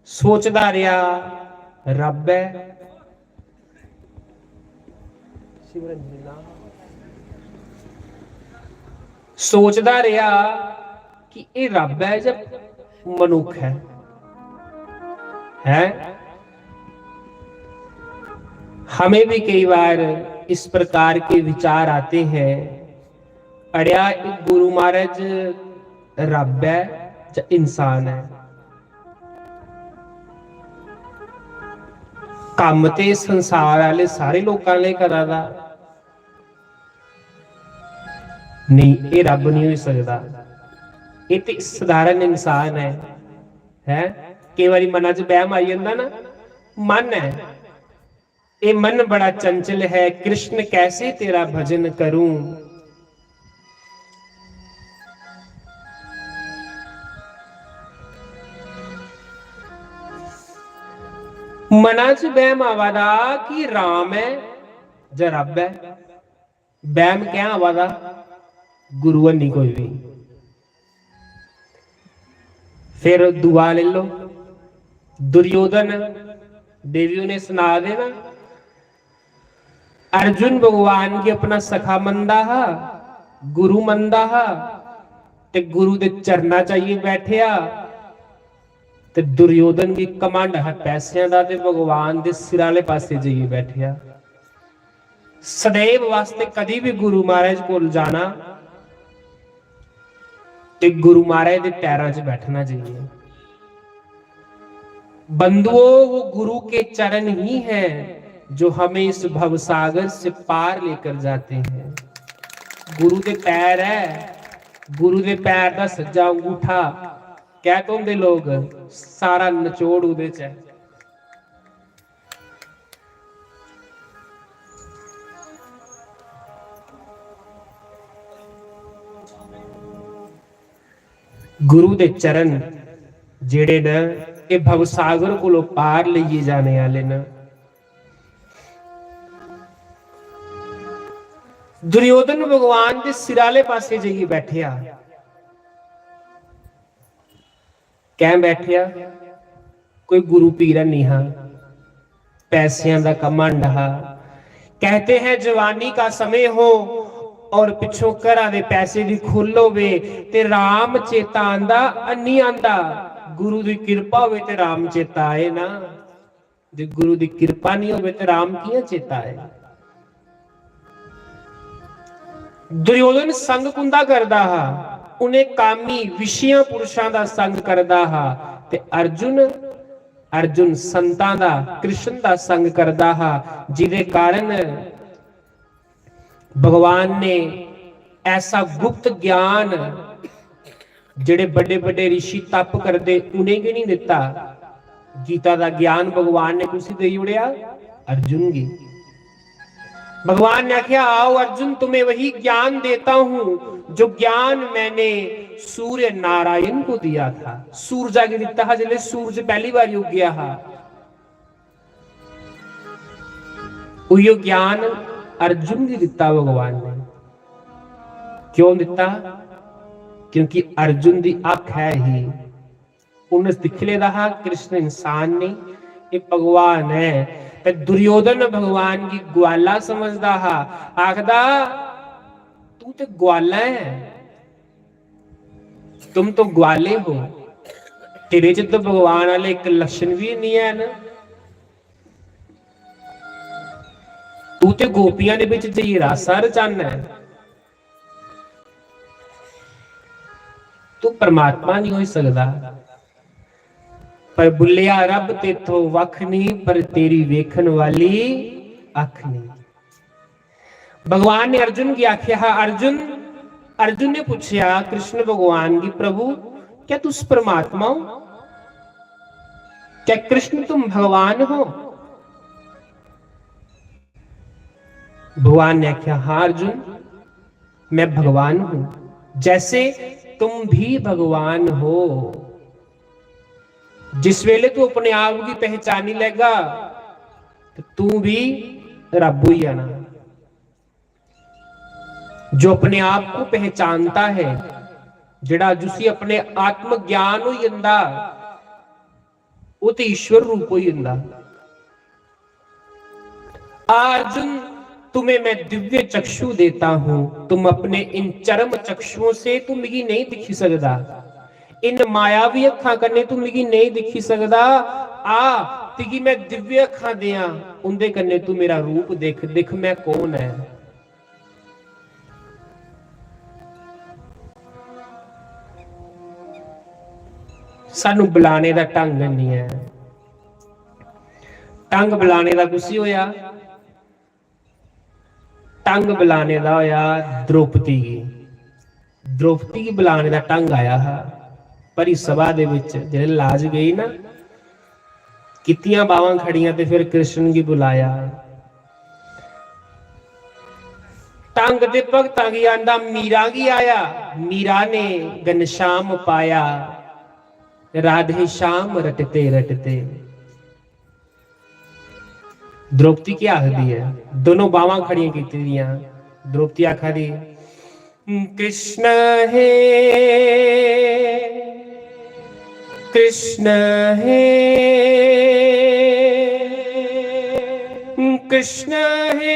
A: सोचदा रहा रब है, सोचदा रहा कि ये रब है जब मनुख है? हमें भी कई बार इस प्रकार के विचार आते हैं, अड़िया गुरु महाराज रब है या इंसान है? काम ते संसार वाले सारे लोगों ने करा दा, नहीं ये रब नहीं हो सकता, ये तो साधारण इंसान है। कई बार मना च बहम आई जाता ना, मन है, ये मन बड़ा चंचल है, कृष्ण कैसे तेरा भजन करूं? मना च बहम आवादा कि राम है या रब है। बहम क्या आवादा? गुरु नहीं कोई भी। फिर दुआ ले लो, दुर्योधन देवियों ने सुना देना अर्जुन भगवान की अपना सखा मंदा हा, गुरु मंदा हा, ते गुरु दे चरना चाहिए बैठिया, ते दुर्योधन की कमांड है पैसों का, ते भगवान दे सिर वाले पासे जाइए बैठिया। सदैव वास्ते कभी भी गुरु महाराज को जाना ते गुरु महाराज के पैरों च बैठना चाहिए। बंधुओं, वो गुरु के चरण ही हैं जो हमें इस भवसागर से पार लेकर जाते हैं। गुरु के पैर है, गुरु के पैर का सज्जा अंगूठा कह तो होंगे लोग, सारा निचोड़ उहदे च है। गुरु दे चरण जेड़े न ये भवसागर को पार लिए जाने वाले न। दुर्योधन भगवान के सिराले पासे जाइए बैठिया, कह बैठिया कोई गुरु पीर नहीं हा, पैसों का कमंड हा। कहते हैं जवानी का समय हो और पिछों घरा दे पैसे की खुल होवे ते राम चेता आंदा अन्नी आंदा। गुरु की कृपा होवे ते राम चेता आए ना, जे गुरु की कृपा नहीं होवे ते राम कियां चेता आए। दुर्योधन संग कुंदा करदा हा, उन्हें कामी विषया पुरुषां दा संग करदा हा, ते अर्जुन संतां दा कृष्ण दा संग करदा हा, जिदे कारण भगवान ने ऐसा गुप्त ज्ञान जेड़े बड़े बड़े ऋषि तप करते उन्हें भी नहीं दिता। गीता का ज्ञान भगवान ने कुछ दे उड़िया अर्जुन की। भगवान ने आख्या आओ अर्जुन, तुम्हें वही ज्ञान देता हूं जो ज्ञान मैंने सूर्य नारायण को दिया था। सूरज आगे दिता हा जिले सूरज पहली बार उग गया हा, उयो ज्ञान अर्जुन की दिता भगवान ने। क्यों दिता? क्योंकि अर्जुन की अख है ही, उन्हें दिख लेदा कृष्ण इंसान नहीं, ये भगवान है। ते दुर्योधन भगवान की ग्वाला समझदा हा, आखदा तू तो ग्वाला है, तुम तो ग्वाले हो, तेरे च तो भगवान वाले एक लक्षण भी नहीं है ना। तू तो गोपियां दे विच जाइए रासा रचाना है, तू परमात्मा नहीं हो सकता। पर बुलिया रब तेथों वख नहीं, पर तेरी वेखन वाली अख नहीं। भगवान ने अर्जुन की आख्या, अर्जुन ने पूछा कृष्ण भगवान की, प्रभु क्या तुम परमात्मा हो? क्या कृष्ण तुम भगवान हो? भगवान ने आख्या हाँ अर्जुन, मैं भगवान हूं, जैसे तुम भी भगवान हो। जिस वेले तू अपने आप की पहचानी लेगा तो तू भी रब ही आना। जो अपने आप को पहचानता है, जिहड़ा जिसी अपने आत्म ज्ञान हो जांदा, वो तो ईश्वर रूप हो जांदा। अर्जुन तुम्हें मैं दिव्य चक्षु देता हूं, तुम अपने इन चरम चक्षुओं से तुम मुझे नहीं दिखी सकदा, इन मायावी अखां कन्ने तू मुझे नहीं दिखी सकदा। आ तिगी मैं दिव्य अखां दियां, उंदे कन्ने तू मेरा रूप देख, दिख मैं कौन है। सानू बुलाने का ढंग नहीं है, ढंग बुलाने का कुछ होया, ढंग बुलाने का होया द्रौपदी की बुलाने का ढंग आया है। परी सभा दे विच जिहड़े लाज गई ना, कितियां बावां खड़ियां ते फिर कृष्ण की बुलाया। ढंग दे भगतां की आंदा मीरा की आया, मीरा ने घनश्याम पाया, राधे श्याम रटते रटते। द्रौपदी क्या आखदी है? दोनों बावां खड़ियां कीती दियां। द्रौपदी आखदी कृष्ण है कृष्ण है कृष्ण है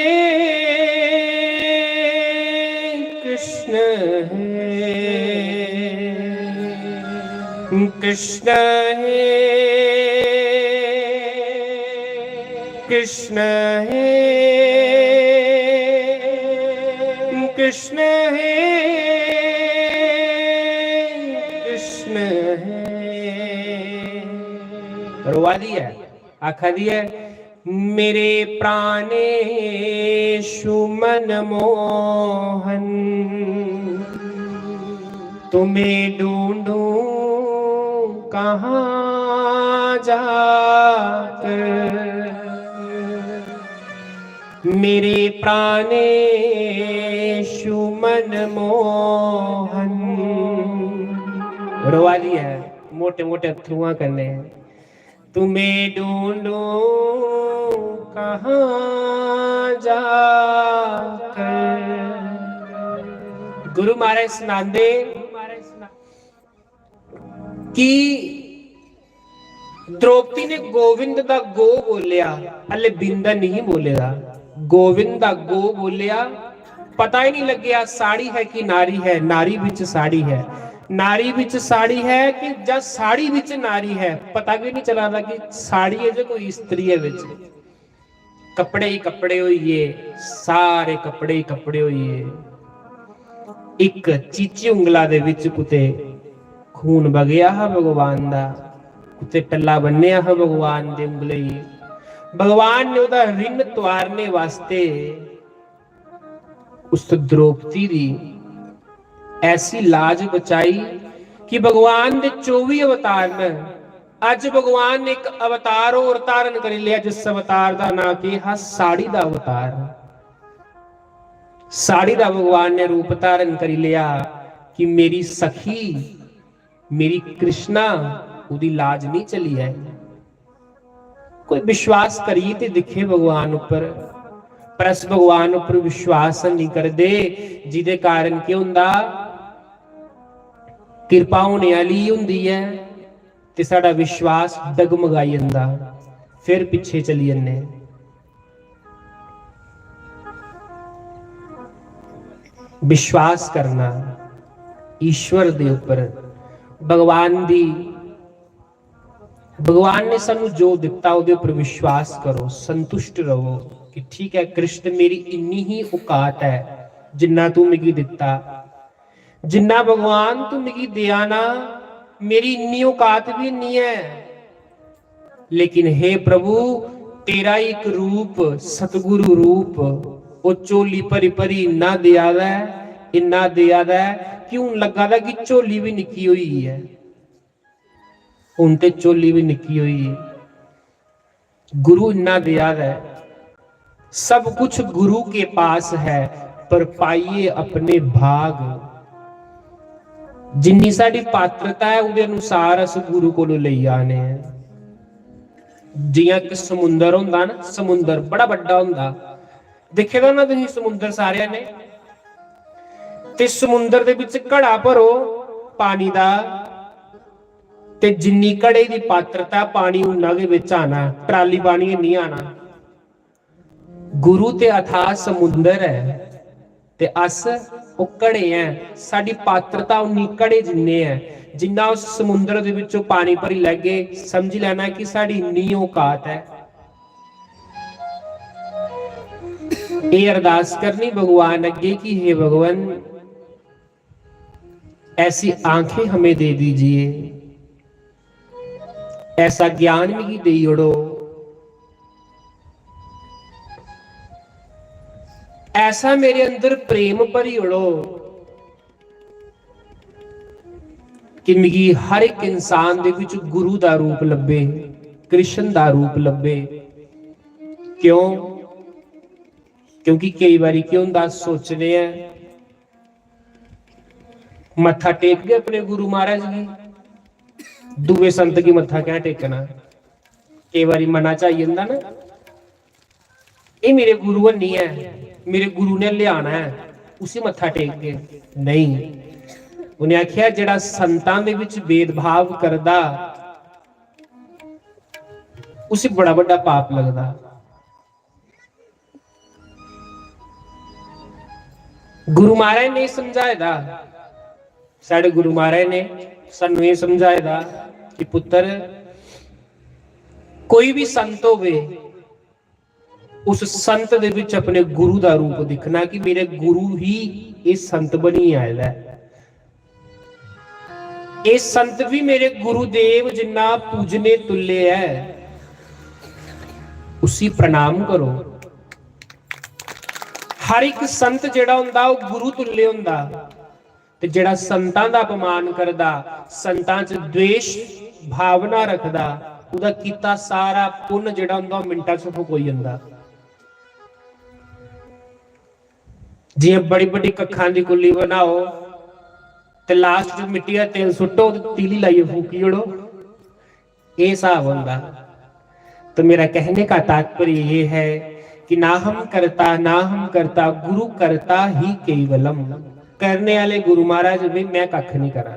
A: कृष्ण है कृष्ण है कृष्ण है कृष्ण है कृष्ण है। रोवा दिया आखा दिया मेरे प्राणेषु मन मोहन तुम्हें ढूंढूं कहाँ जाकर मेरे प्राणेषु मन मोहन। रोवा लिया है मोटे मोटे अथरुआ करने हैं तुम्हें ढूंढूं कहाँ जाकर। गुरु महाराज सुनांदे कि द्रौपदी ने गोविंद दा गो बोलिया हले बिंदा नहीं बोलेगा गोविंद दा गो बोलिया पता ही नहीं लग्या साड़ी है कि नारी है नारी विच साड़ी है नारी विच साड़ी है कि जब साड़ी विच नारी है पता भी नहीं चला था कि साड़ी है जो कोई स्त्री है विच कपड़े ही कपड़े होइए सारे कपड़े ही कपड़े होइए एक चीची उंगला दे विच कुते खून बगया है भगवान दा कुते टल्ला बन्निया है भगवान दे उंगले ही भगवान ने उदा ऋण त्वारने वास्ते उस द्रौपदी दी ऐसी लाज बचाई कि भगवान दे 24 अवतार में अज भगवान ने एक अवतार और धारण कर लिया जिस अवतार का नाम की है साड़ी दा अवतार साड़ी दा भगवान ने रूप धारण कर लिया कि मेरी सखी मेरी कृष्णा उदी लाज नहीं चली है। कोई विश्वास करिए ते दिखे भगवान ऊपर पर अस भगवान ऊपर विश्वास नहीं करते जिदे कारण क्या हुंदा कृपा होने वाली हुंदी है ते साडा विश्वास डगमगाई जांदा फिर पिछे चली जन्ने। विश्वास करना ईश्वर दे ऊपर भगवान ने सानू जो दिता उहदे ऊपर विश्वास करो संतुष्ट रहो कि ठीक है कृष्ण मेरी इन्नी ही औकात है जिन्ना तू मिगी दिता जिन्ना भगवान तू मिगी दिया ना मेरी इन्नी औकात भी नहीं है लेकिन हे प्रभु तेरा एक रूप सतगुरु रूप वो चोली भरी भरी इन्ना दिया है क्यों लगा था कि झोली भी निकी हुई है हुण ते झोली भी निकी हुई है गुरु इन्ना दिया है सब कुछ गुरु के पास है पर पाइए अपने भाग जिन्नी साडी पात्रता है उहदे अनुसार अस गुरु कोलों लई आने हैं। जियां कि समुंदर हुंदा ना समुंदर बड़ा बड़ा हुंदा देखेगा ना तुसीं समुंदर सारिਆਂ ने ते समुंदर दे विच घड़ा भरो पानी दा ते जिन्नी घड़े दी पात्रता पानी उन्ना दे विच आना ट्राली पानी नहीं आना। गुरु ते अथाह समुंदर है ते अस वो घड़े हैं साडी पात्रता उन्नी घड़े जिन्ने हैं जिन्ना उस समुंदर दे विचों पानी भरी लैगे समझ लेना कि साडी इन्नी औकात है। ये अरदास करनी भगवान अगे कि हे भगवान ऐसी आंखें हमें दे दीजिए ऐसा ज्ञान भी दे ओड़ो ऐसा मेरे अंदर प्रेम भरी ओड़ो कि मिगी हर एक इंसान दे विच गुरु दा रूप लभे कृष्ण दा रूप लभे। क्यों क्योंकि कई बारी क्यों हुंदा सोचने हैं मत्था टेक गए अपने गुरु महाराज की दूवे संत की मत्था क्या टेकना कई बारी मना चाहिए ना ये मेरे गुरु नहीं है मेरे गुरु ने लियाना है उसी मत्था टेक के नहीं उन्हें आख्या जेड़ा संतां दे विच भेदभाव करदा उसे बड़ा बड़ा पाप लगदा गुरु महाराज ने समझाया, साढ़े गुरु महाराज ने सानू ये समझाया कि पुत्र कोई भी संत होवे उस संत दे विच अपने गुरु दा रूप दिखना कि मेरे गुरु ही इस संत बनी आया है। ये संत भी मेरे गुरुदेव जिन्ना पूजने तुल्य है, उसी प्रणाम करो। हर एक संत जिहड़ा हुंदा वो गुरु तुल्य हुंदा, ते जिहड़ा संतां दा अपमान करदा, संतां च द्वेष भावना रखदा, उहदा कीता सारा पुण्य जिहड़ा हुंदा मिंटां च फुक हो जांदा। जिवें बड़ी बड़ी कखां दी कुल्ली बनाओ ते लास्ट मिट्टी का तेल सुट्टो, तीली लाइए फूकी उड़ो, ये हिसाब होंदा। तो मेरा कहने का तात्पर्य ये है कि ना हम करता गुरु करता ही केवलम। करने वाले गुरु महाराज भी मैं कख नहीं करा।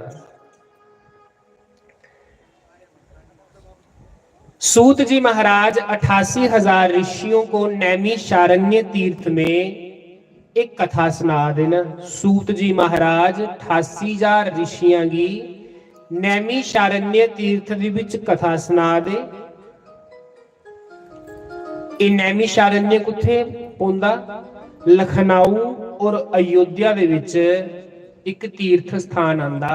A: सूत जी महाराज 88,000 ऋषियों को नैमिषारण्य तीर्थ में एक कथा सुना देना। सूत जी महाराज 88,000 ऋषियां की नैमिषारण्य तीर्थ दे विच कथा सुना दे। ये नैमिषारण्य कुत्थे पौंदा? लखनऊ और अयोध्या दे विच एक तीर्थ स्थान आंदा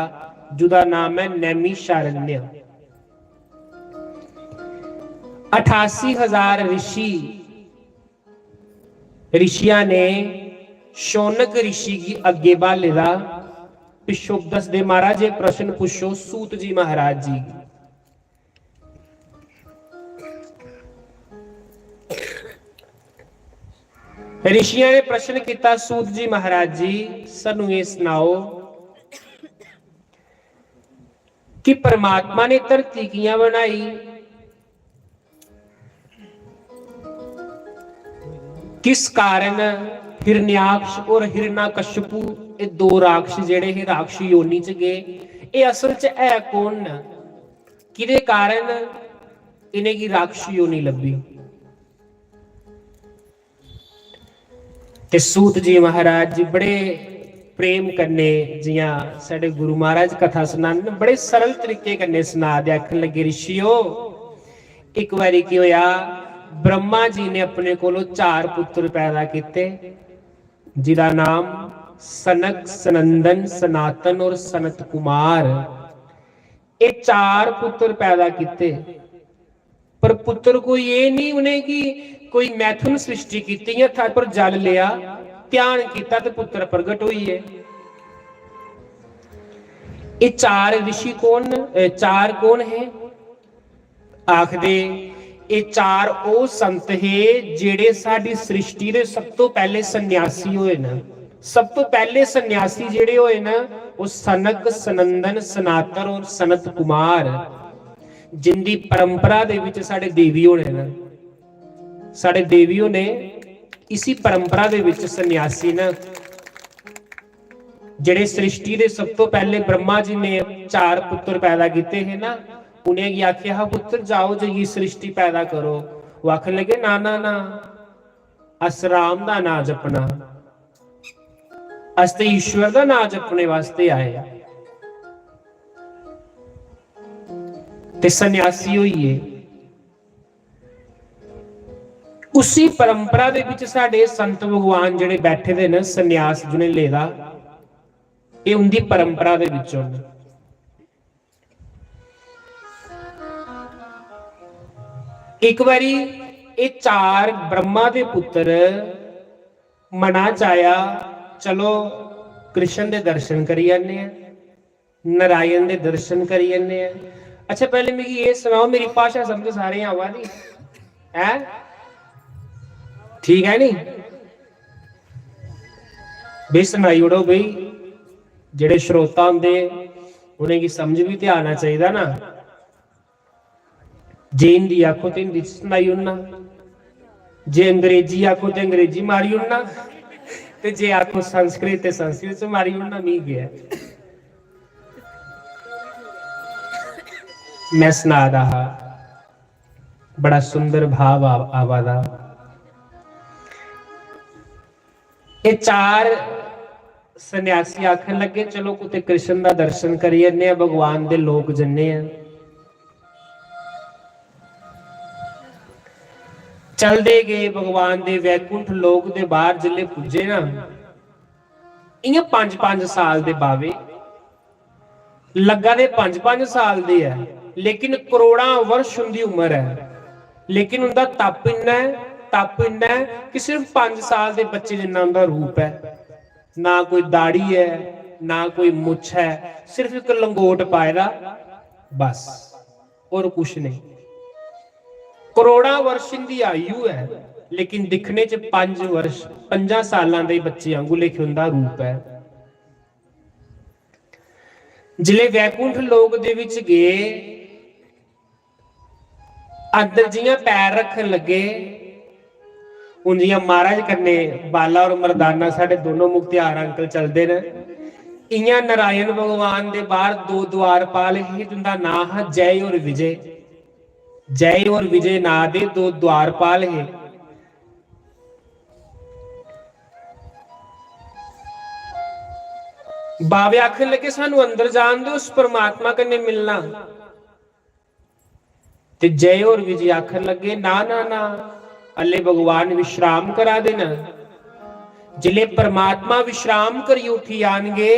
A: जिहदा नाम है नैमिषारण्य। 88,000 ऋषियां ने शौनक ऋषि की अगे बाले दा पिछों दस दे महाराज एक प्रश्न पूछो सूत जी महाराज जी। ऋषियां ने प्रश्न किया, सूत जी महाराज जी सानू ये सुनाओ कि परमात्मा ने धरती कियां बनाई? किस कारण हिरण्याक्ष और हिरण्यकश्यपु ये दो राक्षस जेड़े ही राक्षस योनि च गए, ये असल च है कौन न? किदे कारण इन्हें की राक्षस योनि लभी? ते सूत जी महाराज जी बड़े प्रेम करने जियां साडे गुरु महाराज कथा सुनाने बड़े सरल तरीके कन्ने सुना दे। आखन लगे ऋषियों, एक बारी की होया, ब्रह्मा जी ने अपने कोलों 4 पुत्र पैदा किते जिदा नाम सनक, सनंदन, सनातन और सनत कुमार। ये 4 पुत्र पैदा किते, पर पुत्र को ये नहीं उन्हें कि कोई मैथुन सृष्टि की या था पर जल लिया, ध्यान किया तो पुत्र प्रगट हुई है। ये 4 ऋषि कौन, 4 कौन है? आखदे ये 4 ओ संत है जेड़े साडी सृष्टि दे सब तो पहले सन्यासी होए ना। सब तो पहले सन्यासी जेड़े होए ना वो सनक, सनंदन, सनातन और सनत कुमार, जिंदी परंपरा दे विच साडे देवी होने ना। साडे देवियों ने इसी परंपरा दे विच सन्यासी ना जेड़े सृष्टि दे सब तो पहले ब्रह्मा जी ने 4 पुत्र पैदा किए हैं ना, उन्हें आख्या हा पुत्र जाओ जो ये सृष्टि पैदा करो। वो आखन लगे ना ना ना, अस राम दा ना जपना, अस ते ईश्वर दा ना जपने वास्ते आए। ते सन्यासी होइए। उसी परंपरा दे विच साडे संत भगवान जिहड़े बैठे दे न, सन्यास जिन्हें लेदा, ये उनकी परंपरा दे विचों। एक बारी ये 4 ब्रह्मा दे पुत्र मना चाया, चलो कृष्ण दे दर्शन करी आने, नारायण दे दर्शन करी आने। अच्छा पहले मेरी ये सुनाओ, मेरी भाषा समझ सारे आवा दी है? ठीक है नहीं? भी सुनाई उड़ो बई, जेड़े श्रोता होंदे उन्हें की समझ भी ते आना चाहिए ना। जे हिंदी आखो तो हिंदी सुनाई उड़ना, जे अंग्रेजी आखो तो अंग्रेजी मारी उड़ना, ते जे आखो संस्कृत ते संस्कृत से मारी उड़ना। मी गया मैं सुना रहा, बड़ा सुंदर भाव आवादा। ये 4 सन्यासी आखन लगे चलो कुते कृष्ण का दर्शन करिए ने भगवान दे लोक जन्ने हैं। चलते गए भगवान दे वैकुंठ लोक दे बाहर जिले पुजे ना, इयां 5-5 साल दे बावे लगा दे 5-5 साल दे है, लेकिन करोड़ां वर्ष उनकी उम्र है, लेकिन उनका तप इन्ना है कि सिर्फ 5 साल के बच्चे जिन्ना उनका रूप है। ना कोई दाढ़ी है ना कोई मुछ है, सिर्फ एक लंगोट पाएगा बस, और कुछ नहीं। करोड़ां वर्ष की आयु है, लेकिन दिखने च 5 सालों के बच्चे वांगू लेके उनका रूप है। जिले वैकुंठ लोक दे विच गए, अंदर जियां पैर रखन लगे, उंजियां महाराज कन्ने बाला और मरदाना साडे दोनों मुक्तियार अंकल चलते ने। इयां नारायण भगवान दे बाहर 2 द्वारपाल ही, जिंदा नाम है जय और विजय। जय और विजय ना दे 2 द्वारपाल है। बावे आखन लगे सानू अंदर जान दो, उस परमात्मा कन्ने मिलना। ते जय और विजय आखन लगे ना ना ना, अल्ले भगवान विश्राम करा देना। जिले परमात्मा विश्राम करी उठी आएंगे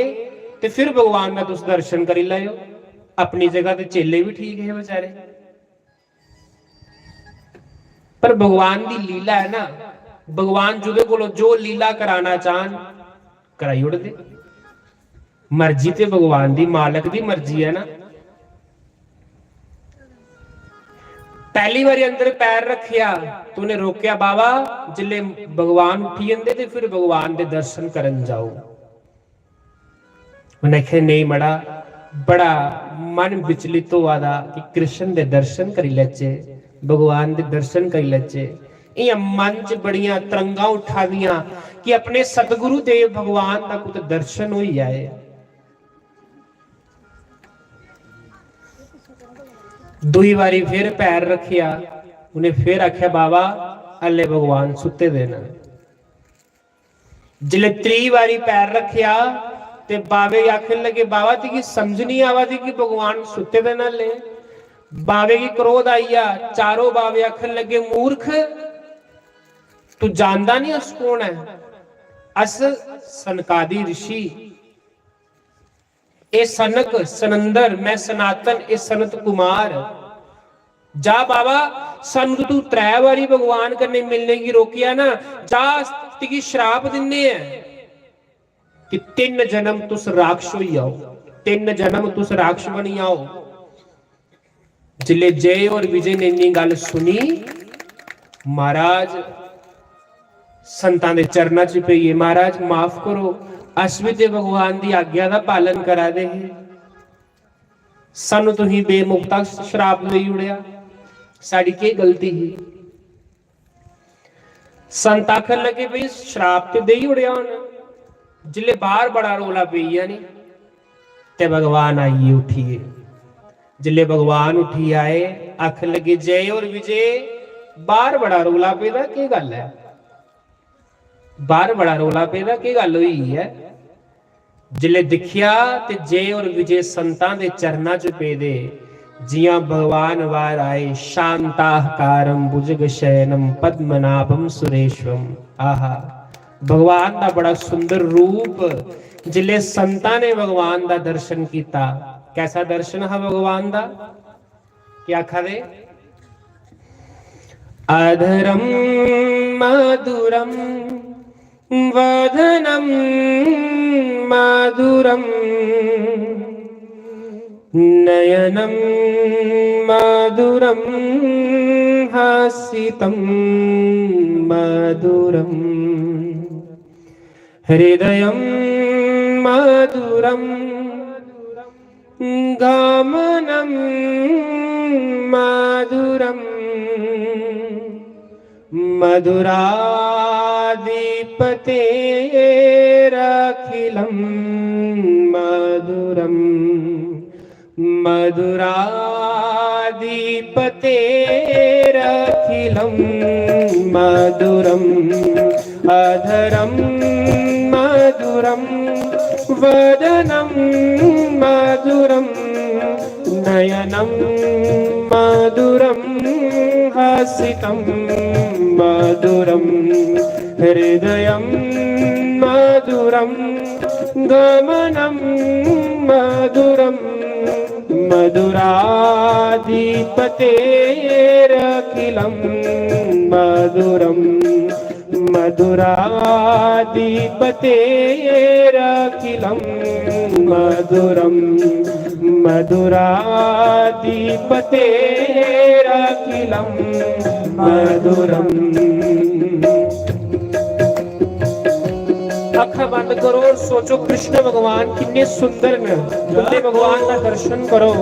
A: ते फिर भगवान का तुस दर्शन करी लाओ। अपनी जगह ते चेले भी ठीक है बेचारे, पर भगवान की लीला है ना, भगवान जुदे कोलों जो लीला कराना चाहन कराई उड़दे। मर्जी ते भगवान दी, मालक दी मर्जी है ना। पहली बार अंदर पैर रखिया तो उन्हें रोकया, बाबा जिले भगवान उठी जाते तो फिर भगवान के दर्शन करन जाओ। उन्हें कहा नहीं मड़ा, बड़ा मन विचलित हुआ दा कि कृष्ण के दर्शन करी लेचे, भगवान के दर्शन करी लेचे। ये मन च बड़ियां तरंगा उठा दियां कि अपने सतगुरु देव भगवान का कुछ दर्शन हो जाए। दुई बारी फिर पैर रखिया, उन्हें फिर आख्या बाबा अल्ले भगवान सुते देना। जिले 3 बारी पैर रखिया ते बाबे आखन लगे बाबा ती समझ नहीं आवा थी कि भगवान सुते देना ले। बाबे की क्रोध आईया, चारों बाबे आखन लगे मूर्ख तू जानदा नहीं अस कौन है, अस सनकादी ऋषि, ए सनक सनंदर, मैं सनातन, ए सनत कुमार। जा बाबा सानू तू 3 बारी भगवान करने मिलने की रोकिया ना, जा तिकी श्राप दिने हैं कि 3 जन्म तुस राक्षस हो जाओ, 3 जन्म तुस राक्षस बनी आओ। जिले जय और विजय ने इन्नी गल सुनी, महाराज संतां दे चरणां च पईए, महाराज माफ करो, अस भी ते भगवान की आज्ञा का पालन करा दे, सानू तुसीं बेमुक्ता श्राप दे उड़िया, साड़ी की गलती ही। संत आखन लगे भाई श्राप तो दे ही उड़िया होना। जिले बाहर बड़ा रोला पईया नहीं ते भगवान आइए उठिए। जिले भगवान उठी आए, आखन लगे जय और विजय बाहर बड़ा रोला पेदा, की गल है बाहर बड़ा रोला पेदा, की गल हुई है। जिले दिखिया ते जय और विजय संतां दे चरणां च पेदे, जियां भगवान वार आए। शांताकारं भुजगशयनं पद्मनाभं सुरेशम। आहा, भगवान का बड़ा सुंदर रूप। जिले संतां ने भगवान का दर्शन किया, कैसा दर्शन है भगवान का, क्या आखा अधरम मधुरम वदनम मधुरम नयनम मधुरम हासितम मधुरम हृदयम मधुरम गमनम मधुरम मधुराधिपतेरखिलं मधुरम मधुराधिपतेरखिलं मधुरम अधरम मधुरम वदनम मधुरम नयनम मधुरम हसितम मधुरम हृदयम मधुरम गमनम मधुरम मधुराधिपतेरखिलं मधुरम मधुराधिपतेरखिलं मधुरम मधुराधिपतेरखिलं मधुरम। अखा बंद करो और सोचो कृष्ण भगवान कितने सुंदर ने, बुल्ले भगवान का दर्शन करो।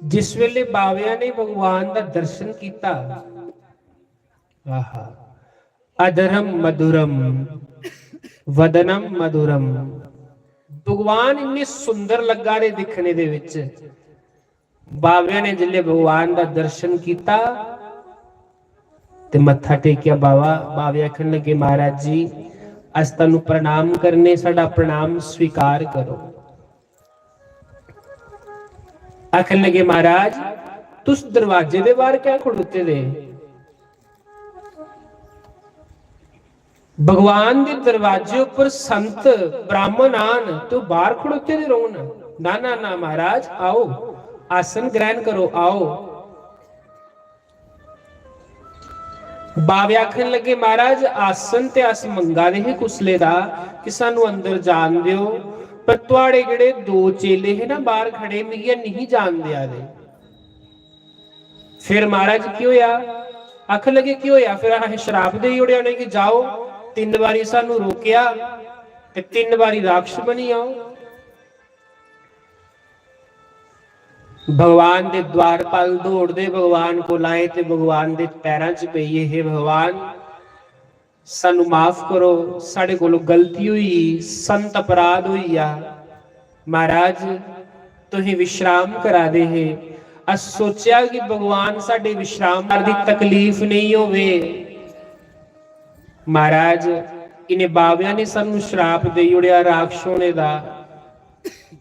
A: जिस वेले बाविया ने भगवान का दर्शन किया, आहा अधरम मधुरम वदनम मधुरम, भगवान इन्ने सुंदर लगा रहे दिखने दे विच। बाविया ने जिले भगवान का दर्शन किया ते मत्था टेकिया, बाविया कहन लगे महाराज जी अस तुहानू प्रणाम करने, साडा प्रणाम स्वीकार करो। आखन लगे महाराज तुस दरवाजे दे बाहर क्या खड़ोते दे? भगवान दे दरवाजे ऊपर संत ब्राह्मण आन तो बाहर खड़ोते दे रहो ना। ना ना महाराज आओ, आसन ग्रहण करो, आओ। बावे आखन लगे महाराज आसन ते अस मंगा रहे कुसले दा कि सानू अंदर जान दियो, पर तुहाड़े जेड़े दो चेले है ना बाहर खड़े, मिगी नहीं जान दिया दे। फिर महाराज की होया? आखन लगे की होया? फिर अह शराप दे उड़े उन्हें कि जाओ, 3 बारी सानू रोकिया ते 3 बारी राक्षस बनी आओ। भगवान दे द्वारपाल दौड़दे भगवान को लाए ते भगवान दे पैरां च पईए, हे भगवान सानू माफ करो, साडे कोलों गलती हुई, संत अपराध हुई आ। महाराज तुसीं विश्राम करा दे है। अस सोचिया कि भगवान साडे विश्राम दी तकलीफ नहीं होवे। महाराज इन्हें बाविया ने सानू श्राप दे उड़िया राक्षसों ने दा।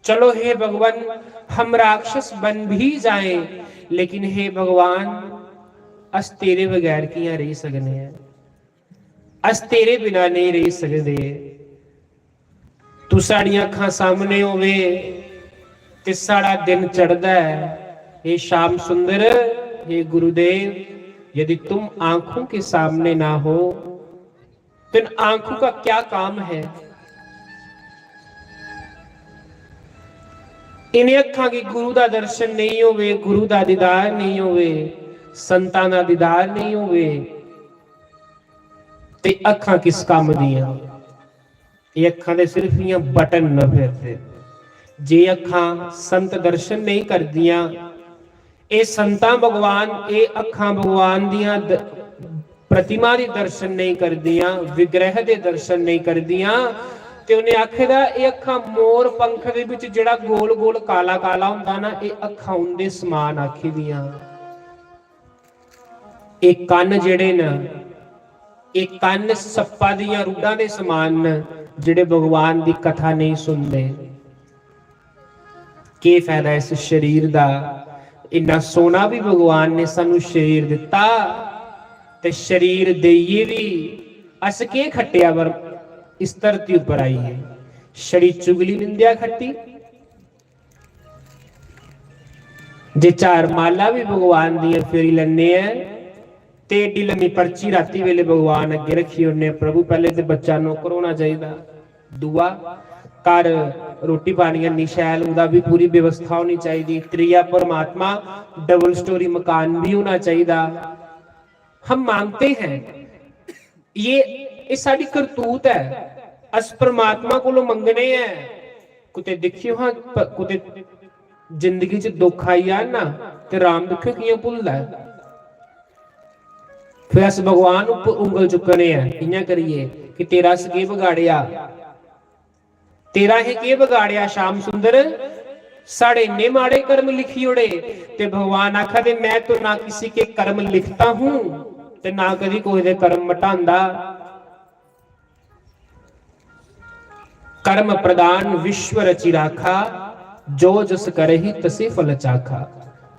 A: चलो हे भगवान हम राक्षस बन भी जाएं, लेकिन हे भगवान अस तेरे बगैर कियां रह सकने हैं, अस तेरे बिना नहीं रह सकते। तू साड़ियां अखां सामने होवे ते साड़ा दिन चढ़दा है। हे श्याम सुंदर, हे गुरुदेव, यदि तुम आंखों के सामने ना हो तो इन आंखों का क्या काम है? इन्हें अखां की गुरु का दर्शन नहीं होवे, गुरु का दीदार नहीं होवे, संतां दा दीदार नहीं होवे ते अखां किस काम दियां? ये अखां दे सिर्फ इयां बटन न फिरदे। जे अखां संत दर्शन नहीं करदियां, ए संतां भगवान, ए अखां भगवान दियां प्रतिमा दे दर्शन नहीं करदियां, विग्रह दे दर्शन नहीं करदियां, ते उन्हें आखेदा ए अखां मोर पंख दे विच जिहड़ा गोल गोल काला काला हुंदा ना, ए अखां उंदे समान आखी दियां। ए कंन जिहड़े ना, ए कंन सप्पा दियां रुडां दे समान न, जिहड़े भगवान दी कथा नहीं सुनदे। की फायदा इस शरीर दा? इन्ना सोना भी भगवान ने सानू शरीर दिता ते शरीर देइए भी अस के खट्टिया पर इस धरती उपर आईए? छड़ी चुगली निंदिया खट्टी। जे 4 माला भी भगवान दियां फेरी लन्ने हैं ते एडी लम्मी पर्ची राती वेले भगवान अगे रखी उन्हें, प्रभु पहले ते बच्चा नौकर होना चाहिए, दुआ घर रोटी पानी इन्नी शैल उदा भी पूरी व्यवस्था होनी चाहिए, त्रिया परमात्मा डबल स्टोरी मकान भी होना चाहिए, हम मांगते हैं, ये साड़ी करतूत है। अस परमात्मा को मंगने हैं, कुते देखियो हाँ कुते जिंदगी च दुख आई जान ना ते राम देखियो कियां भुलदा है। फिर अस भगवान उपर उंगल चुकने हैं, कियां करिए कि तेरा अस के बगाड़िया, तेरा ही के बगाड़िया श्याम सुंदर, साढ़े इन्ने माड़े कर्म लिखी उड़े। ते भगवान आखा दे मैं तो ना किसी के कर्म लिखता हूं ते ना कभी कोई दे कर्म मटांदा। कर्म प्रदान विश्व रचि राखा, जो जस करहि तसे फल चाखा।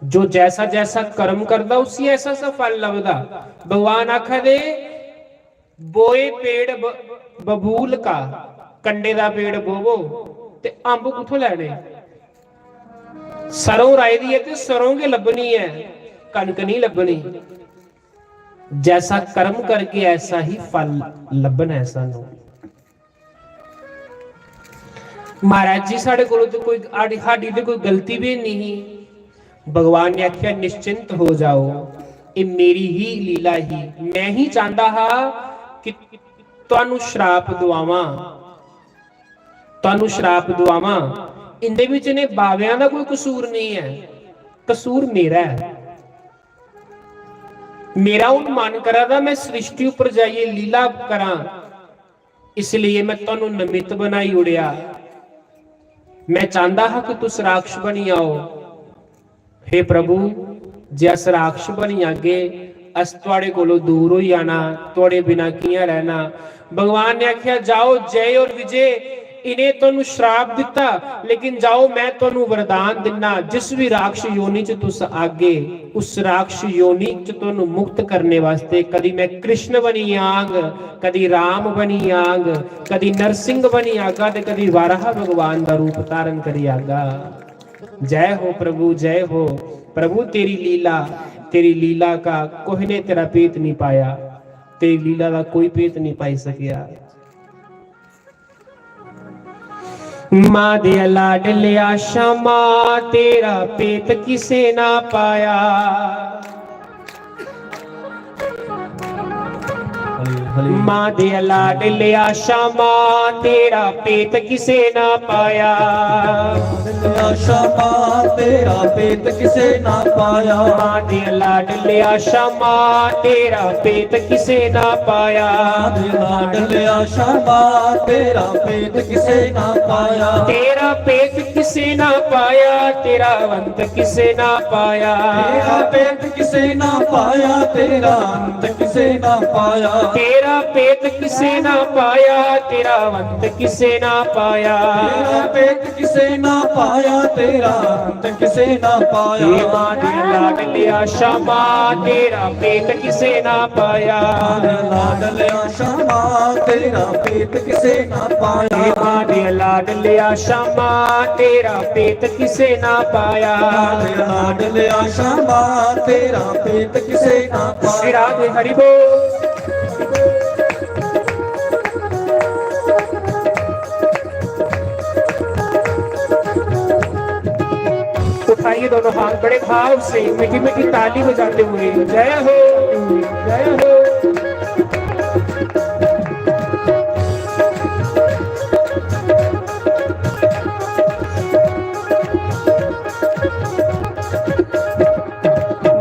A: जो जैसा जैसा कर्म करदा उसी ऐसा सा फल लभदा। भगवान आखा दे बोए पेड़ बबूल का, कंडे दा पेड़ बोवो ते अंब कुथों लैणे। सरों राई दी है ते सरों के लभनी है, कनक नहीं लभनी। जैसा कर्म करके ऐसा ही फल लभना है सानू। महाराज जी साडे कोल तो कोई साडी ते कोई गलती भी नहीं। भगवान ने आख्या निश्चिंत हो जाओ, ये मेरी ही लीला ही, मैं ही चाहता हा कि तुहानू श्राप दुआवां, तुहानू श्राप दुआवां। इंदे विच ने बावियां दा कोई कसूर नहीं है, कसूर मेरा है। मेरा उन मन करा दा मैं सृष्टि उपर जाइए लीला करा, इसलिए मैं तुहानू निमित्त बनाई उड़िया। मैं चाहता हा कि तुस राक्षस बनी आओ। हे प्रभु जे अस राक्षस बनी आगे अस तुहाडे कोलों दूर हो जाना, तुहाडे बिना कियां रहना। भगवान ने आख्या जाओ जय और विजय, इन्हें तुहानू श्राप दिता लेकिन जाओ मैं तुहानू वरदान दिना। जिस भी राक्षस योनि च तुस आगे उस राक्षस योनि च तुहानू मुक्त करने वास्ते कदी मैं कृष्ण बनी आंग, कदी राम बनी आंग, कदी नरसिंह बनी आगा ते कदी वाराह भगवान का रूप धारण करी आगा। जय हो प्रभु, जय हो प्रभु। तेरी लीला का कोई ने तेरा पेत नहीं पाया, तेरी लीला का कोई पेत नहीं पाई सकिया। मां दे लाडलिया श्यामा तेरा पेत किसे ना पाया। मां दे लाडलिया श्यामा तेरा पेत किसे ना पाया।
C: श्यामा तेरा पेट किसे ना पाया।
A: मां दे लाडलिया श्यामा तेरा पेत किसे ना पाया।
C: लाडलिया श्यामा तेरा पेट किसे ना पाया।
A: तेरा पेट किसे ना पाया, तेरा अंत किसे ना पाया।
C: तेरा पेट किसे ना पाया, तेरा अंत किसे ना पाया।
A: तेरा पेट किसे ना पाया, तेरा अंत किसे ना पाया।
C: तेरा पेट किसे ना पाया, तेरा अंत किसे ना पाया।
A: मां दे लाडलिया श्यामा तेरा पेट किसे ना पाया।
C: लाडलिया श्यामा तेरा पेट किसे ना पाया।
A: मां दे लाडलिया श्यामा तेरा पेट किसे ना पाया।
C: लाडलिया श्यामा तेरा पेट किसे ना पाया।
A: राधे हरि बोल। उठाइए दोनों हाथ बड़े भाव से मीठी मीठी ताली बजाते हुए जय हो, जय हो।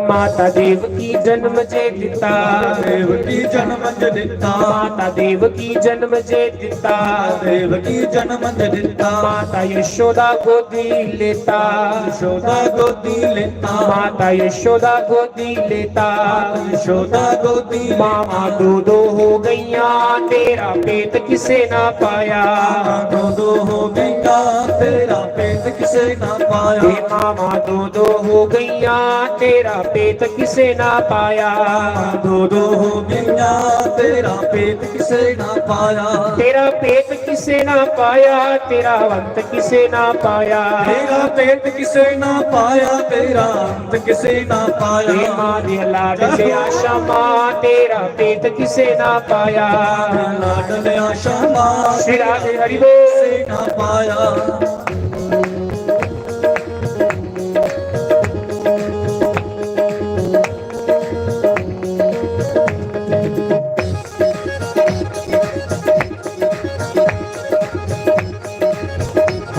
A: माता देव की जन्म जे दिता,
C: देव की जन्म जे दिता।
A: माता देव की जन्म जे दिता,
C: देव की जन्म जे दिता।
A: माता यशोदा गोदी लेता,
C: यशोदा गोदी लेता।
A: माता यशोदा गोदी लेता।
C: यशोदा गोदी
A: मामा दो दो हो गईया तेरा पेट किसे ना पाया।
C: दो दो हो गईया तेरा पेट किसे ना पाया।
A: मामा दो दो हो गईया तेरा पेट किसे ना पाया।
C: दो दो हो गईया तेरा पेट किसे ना पाया।
A: तेरा पेट किसे ना पाया, तेरा अंत किसे ना पाया।
C: तेरा पेट किसे ना पाया, तेरा अंत किसे ना पाया।
A: मां दे लाडलिया श्यामा तेरा पेट किसे ना पाया।
C: लाडलिया श्यामा
A: श्री राधे हरि बोल।
C: किसे ना पाया।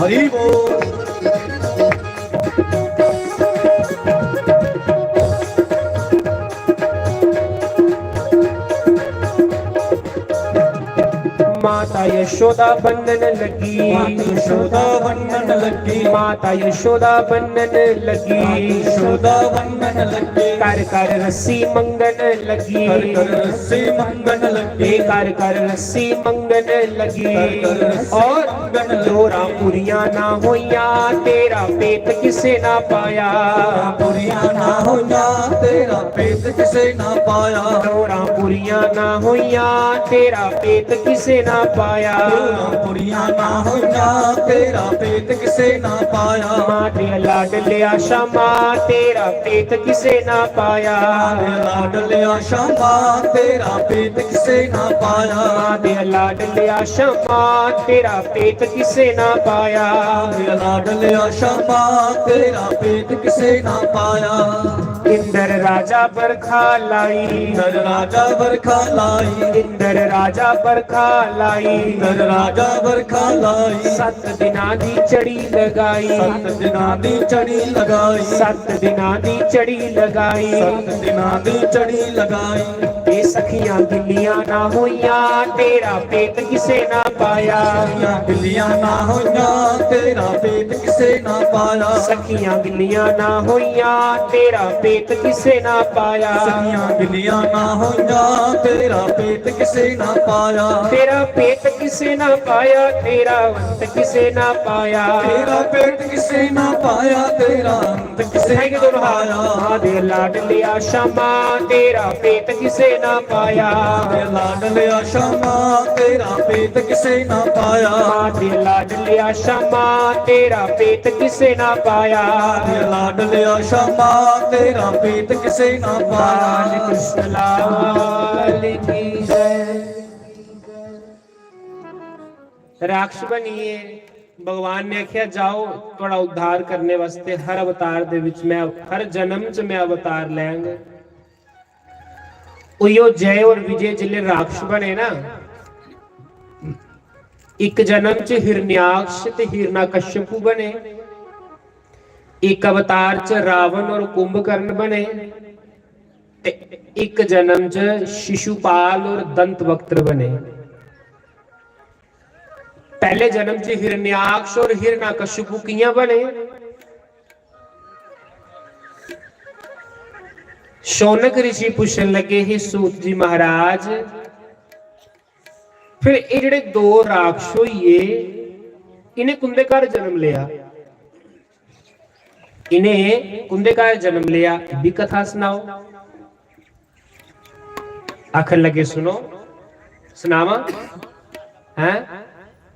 C: हरि बोल।
A: माता यशोदा बनन लगी,
C: माता यशोदा बनन लगी,
A: माता यशोदा बनन लगी,
C: यशोदा बनन लगी,
A: कर कर रस्सी मंगन लगी,
C: कर कर रस्सी मंगन लगी,
A: कर कर रस्सी मंगन लगी।
C: कर कर रस्सी
A: और
C: मंगन लगी।
A: जोरा पूरियां ना होइया, तेरा पेट किसे ना पाया,
C: पूरियां ना होया तेरा पेट किसे ना पाया,
A: जोरा पूरियां ना होइया, तेरा पेट किसे ना पाया।
C: पूरियां ना होया तेरा पेट किसे ना पाया,
A: माँ दे लाड लिया शमा, तेरा पेट किसे ना पाया।
C: लाड लिया शमा तेरा पेट किसे ना पाया,
A: माँ दे लाड लिया शमा, तेरा पेट किसे ना पाया।
C: लाड लिया शमा तेरा पेट किसे ना पाया।
A: इंद्र राजा बरखा लाई,
C: इंद्र राजा बरखा लाई,
A: इंद्र राजा बरखा लाई,
C: इंद्र राजा बरखा लाई,
A: 7 दिनां दी चढ़ी लगाई,
C: 7 दिनां दी चढ़ी लगाई,
A: 7 दिनां दी चढ़ी लगाई।
C: 7 दिनां दी चढ़ी लगाई।
A: ये सखियां गिल्लियां ना होइया, तेरा पेट किसे ना पाया।
C: गिल्लियां ना होया तेरा पेट किसे ना पाया,
A: सखियां गिल्लियां ना होइया, तेरा पेट किसे ना पाया।
C: सखियां गिल्लियां ना होया तेरा पेट किसे ना पाया,
A: तेरा पेट किसे ना पाया, तेरा अंत किसे ना पाया।
C: तेरा पेट किसे ना पाया, तेरा अंत किसे
A: है कि
C: ना
A: दोनों
C: पाया।
A: माँ दे लाड लिया शमा, तेरा पेट किसे ना पाया।
C: लाड लिया शमा तेरा पेट किसे ना पाया,
A: माँ दे लाड लिया शमा, तेरा पेट किसे ना पाया।
C: लाड लिया शमा तेरा पेट किसे ना पाया।
A: बाल कृष्ण लाल की जय। राक्ष बनिए, भगवान ने आख्या जाओ थोड़ा उद्धार करने वास्ते हर अवतार दे विच मैं हर जन्म च मैं अवतार लैंगा। उयो जय और विजय जिले राक्ष बने ना, एक जन्म च हिरण्याक्ष ते हिरणाकश्यपु बने, एक अवतार च रावण और कुंभकर्ण बने, ते एक जन्म च शिशुपाल और दंतवक्त्र बने। पहले जन्म च हिरण्याक्ष और हिरणाकश्यपु कियां बने? शौनक ऋषि पूछन लगे ही सूत जी महाराज, फिर ये जेड़े दो राक्ष होइए इन्हें कुंदे घर जन्म लिया, इन्हें कुंदे घर जन्म लिया, भी कथा सुनाओ। आखन लगे सुनो, सुनावा है,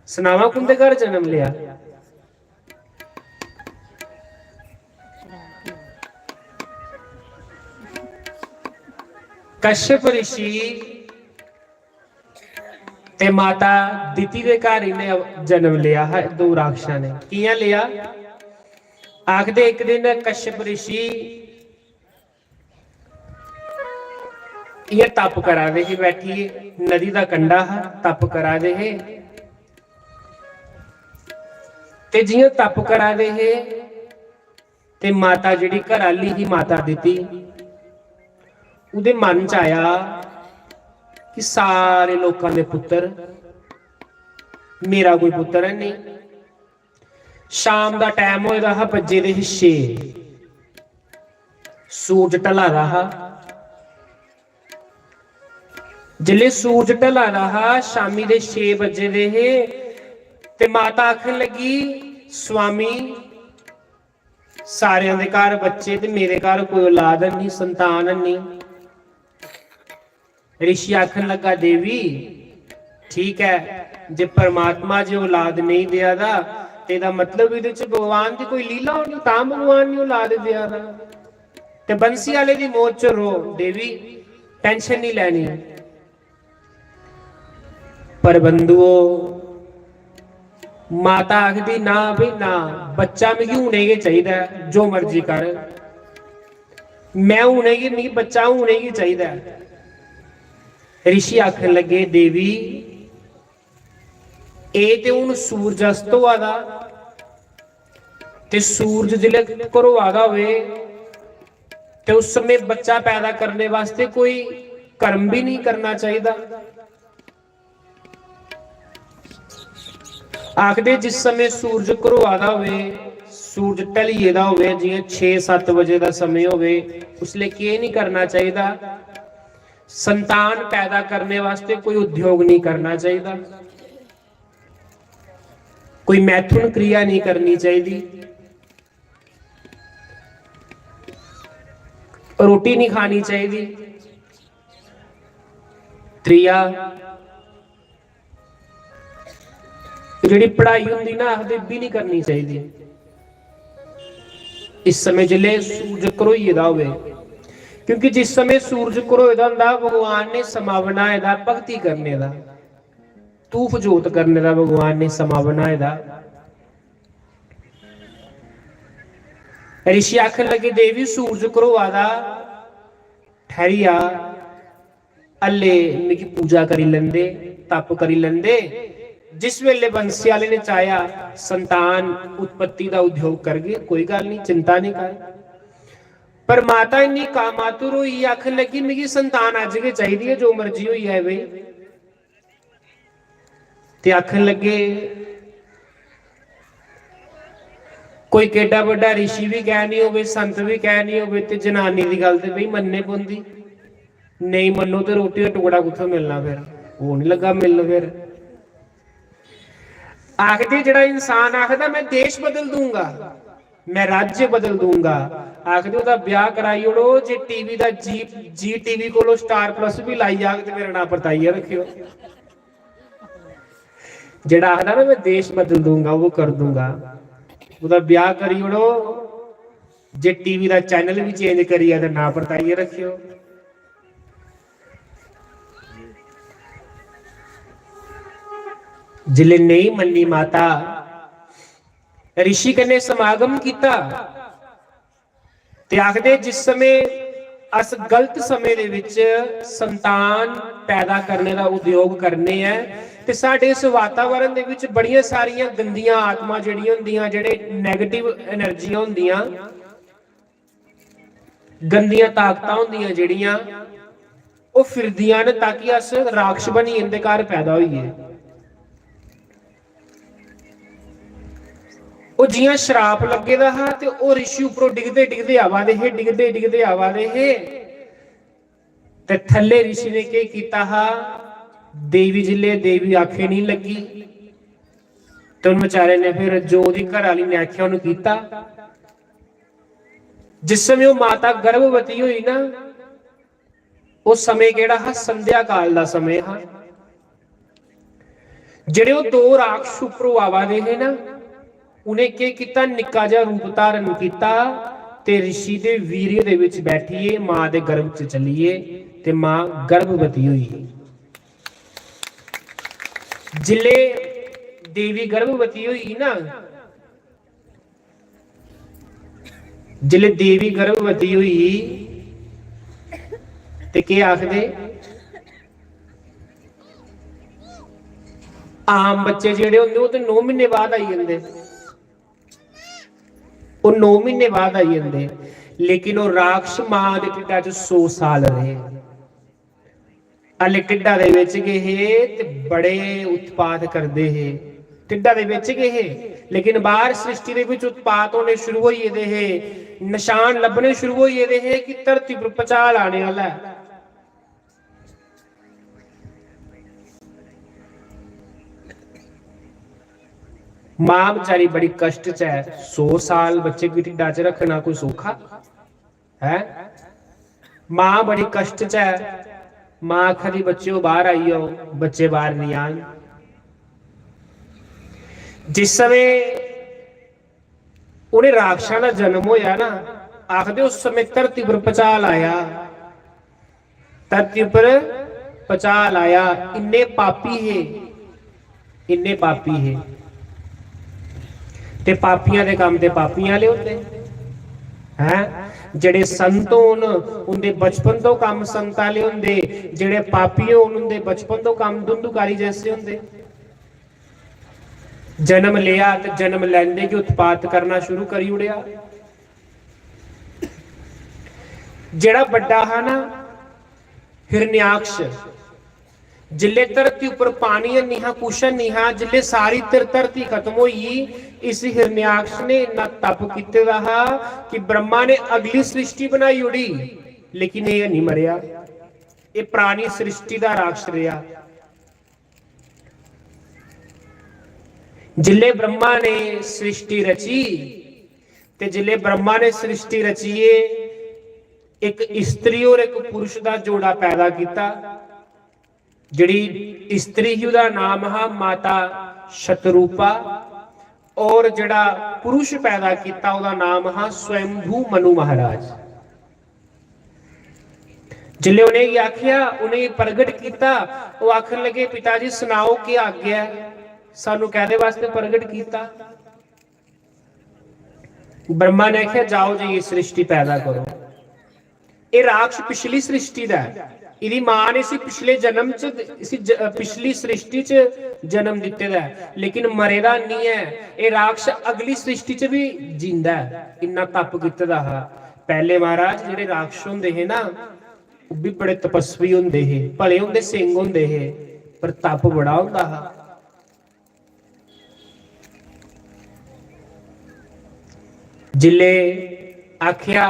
A: सुनावा कुंदे घर जन्म लिया। कश्यप ऋषि ते माता दिति दे घर इन्हें जन्म लिया है। दो राक्षसा ने कियां लिया? आखदे एक दिन कश्यप ऋषि ये तप करा दे ही, बैठी नदी का कंडा है, तप करा दे है, ते जियां तप करा दे है ते माता जिहड़ी घराली ही माता दिति, उहदे मन च आया कि सारे लोगों के पुत्र, मेरा कोई पुत्र है नहीं। शाम का टाइम होएगा हा, बजे दे 6, सूरज ढला रहा। जिले सूरज ढला रहा, शामी दे 6 बजे दे हे, ते माता आखन लगी स्वामी सारे दे घर बच्चे ते मेरे घर कोई औलाद नहीं, संतान नहीं। ऋषि आखन लगा देवी ठीक है, जे परमात्मा जे औलाद नहीं दिया दा तेरा मतलब इहदे च भगवान की कोई लीला होनी, तां भगवान ने औलाद दिया दा। ते बंसी वाले दी मौत च रो देवी, टेंशन नहीं लेनी। पर बंधुओ माता आखदी ना भी ना, बच्चा मिगी हुणे ही चाहिदा, जो मर्जी कर, मैं हुणे ही नहीं, बच्चा हुणे ही चाहिदा। ऋषि आखन लगे देवी ए ते हुण सूरज अस्त होआ दा, ਤੇ ਸੂਰਜ ਜਿਲੇ ਘਰੋਂ ਆਦਾ ਹੋਵੇ ਤੇ ਉਸ ਸਮੇਂ ਬੱਚਾ ਪੈਦਾ ਕਰਨੇ ਵਾਸਤੇ ਕੋਈ ਕਰਮ ਵੀ ਨਹੀਂ ਕਰਨਾ ਚਾਹੀਦਾ। ਆਖਦੇ ਜਿਸ ਸਮੇਂ ਸੂਰਜ ਘਰੋਂ ਆਦਾ ਹੋਵੇ, ਸੂਰਜ ਢਲੀਏ ਦਾ ਹੋਵੇ, ਜਿਵੇਂ 6-7 ਵਜੇ ਦਾ ਸਮੇਂ ਹੋਵੇ, ਉਸ ਲਈ ਕੀ ਨਹੀਂ ਕਰਨਾ ਚਾਹੀਦਾ, ਸੰਤਾਨ ਪੈਦਾ करने वास्ते कोई उद्योग नहीं करना चाहिए, कोई मैथुन क्रिया नहीं करनी चाहिए, रोटी नहीं खानी चाहिए, त्रिया जिहड़ी पढ़ाई होंदी ना आखदे भी नहीं करनी चाहिए इस समय जिले सूरज घरोईए दा होवे, क्योंकि जिस समय सूरज घरोए दा हुंदा भगवान ने समा बनाए दा भगती करने दा, धूफ जोत करने दा भगवान ने समा बनाए दा। ऋषि आखन लगे देवी सूरज घरोआ दा ठहरिया अल्ले मिगी पूजा करी लेंदे, तप करी लेंदे, जिस वेले बंसी वाले ने चाया संतान उत्पत्ति का उद्योग कर गए, कोई गल नहीं, चिंता नहीं कर। पर माता इन्नी कामातुर हुई, आखन लगी मिगी संतान अज के चाहिए है, जो मर्जी हुई है बई। ते आखन लगे कोई केडा बड़ा ऋषि भी कह नहीं होवे, संत भी कह नहीं होवे, ते जनानी की गल ते बई मन्ने पौंदी, नहीं मनो तो रोटी का टुकड़ा कित्थों मिलना, फिर वो नहीं लगा मिलन। फिर आखदे जिहड़ा इंसान आखदा मैं देश बदल दूंगा, मैं राज्य बदल दूंगा, आखदे ओहदा ब्याह कराई ओड़ो, जे टीवी दा जी टीवी कोलों स्टार प्लस भी लाई जाग ते मेरा नाम परताइया रखियो। जिहड़ा आखदा ना मैं देश बदल दूंगा वो कर दूंगा, ओहदा ब्याह करी ओड़ो, जे टीवी दा चैनल भी चेंज करिया ते नाम परताइया रखियो। जिले नहीं मन्नी माता, ऋषि कन्ने समागम किया ते आखदे जिस समय अस गलत समय दे विच संतान पैदा करने का उद्योग करने हैं ते साडे इस वातावरण दे विच बड़ियां सारियां गंदियां आत्मा जिहड़ियां हुंदियां, जिहड़े नेगेटिव एनर्जियां हुंदियां, गंदियां ताकतां हुंदियां जिहड़ियां वो फिरदियां ने ताकि अस राक्षस बनी इनदे घर पैदा होइए। वो जियां श्राप लगे दा हा ते ओ ऋषि उपरों डिगदे डिगदे आवा दे हे, डिगदे डिगदे आवा दे हे ते थल्ले ऋषि ने के कीता हा, देवी जिले देवी आखे नहीं लगी तो उन बेचारे ने फिर जो दी घर वाली ने आख्या उन्होंने कीता। जिस समय वो माता गर्भवती हुई ना, उस समय केड़ा हा, संध्या काल दा समय हा। जेड़े वो दो राक्षस उपरों आवा दे है ना, उन्हें के किता, निक्का जिहा रूप धारण किया ते ऋषि दे वीर्य दे विच बैठिए मां दे गर्भ च चलिए ते मां गर्भवती हुई। जिले देवी गर्भवती हुई ना, जिले देवी गर्भवती हुई ते के आखदे, आम बच्चे जेड़े होंदे वो तो 9 महीने बाद आई जांदे, वो 9 महीने बाद आई जाते, लेकिन वो राक्षस मां के ढिड्डा च 100 साल रहे, हले ढिड्डा दे विच गए हे ते बड़े उत्पात करते हे, ढिड्डा दे विच गए हे, लेकिन बाहर सृष्टि दे विच उत्पात होने शुरू हो जाते हे, निशान लभने शुरू हो जाते हे कि धरती पर भूचाल आने वाला है। मां बेचारी बड़ी कष्ट च है, 100 साल बच्चे की ढिड्डा च रखना कोई सौखा है? मां बड़ी कष्ट च है, मां आखदी बच्चे बाहर आई जाओ, बच्चे बाहर नहीं आन। जिस समय उन्हें राक्षसां दा जन्म होया ना, आखदे उस समय धरती पर भूचाल आया, धरती पर भूचाल आया, इन्ने पापी है, इन्ने पापी है ते पापियां दे काम ते पापियां वाले होंदे हैं, जेड़े संत होन उनके बचपन तो काम संत वाले होंदे, जेड़े पापी होन उनके बचपन तो काम धुंधुकारी जैसे होंदे। जन्म लिया तो जन्म लैंदे की उत्पात करना शुरू करी उड़िया। जेड़ा बड़ा है ना हिरण्याक्ष, जिले धरती उपर पानी नहीं हा, कुछ नहीं हा, जिले सारी धरती खत्म हुई, इस हिरण्याक्ष ने इन्ना तप किते दा हा कि ब्रह्मा ने अगली सृष्टि बनाई उड़ी, लेकिन ये नहीं मरिया, ये पुरानी सृष्टि का राक्ष रहा। जिले ब्रह्मा ने सृष्टि रची ते जिले ब्रह्मा ने सृष्टि रचीए एक स्त्री और एक पुरुष का जोड़ा पैदा किया। जिहड़ी स्त्री ही उहदा नाम हा माता शतरूपा और जिहड़ा पुरुष पैदा किया उहदा नाम हा स्वयंभू मनु महाराज। जिले उन्हें आखिया, उन्हें प्रगट किया, वो आखन लगे पिता जी सुनाओ कि आज्ञा है, सानू कहने वास्ते प्रगट किया। ब्रह्मा ने आख्या जाओ जी ये सृष्टि पैदा करो। ये राक्ष पिछली सृष्टि का है, इहदी मां ने इसी पिछले जन्म पिछली सृष्टि च जन्म दिते दा है, लेकिन मरेदा नहीं है। ये राक्ष अगली सृष्टि च भी जींदा है, इन्ना तप कीते दा हा। पहले महाराज जिहड़े राक्ष हुंदे हे ना वो भी बड़े तपस्वी हुंदे हे, भले हुंदे सिंह हुंदे हे, पर तप बड़ा हुंदा हा। जिले आख्या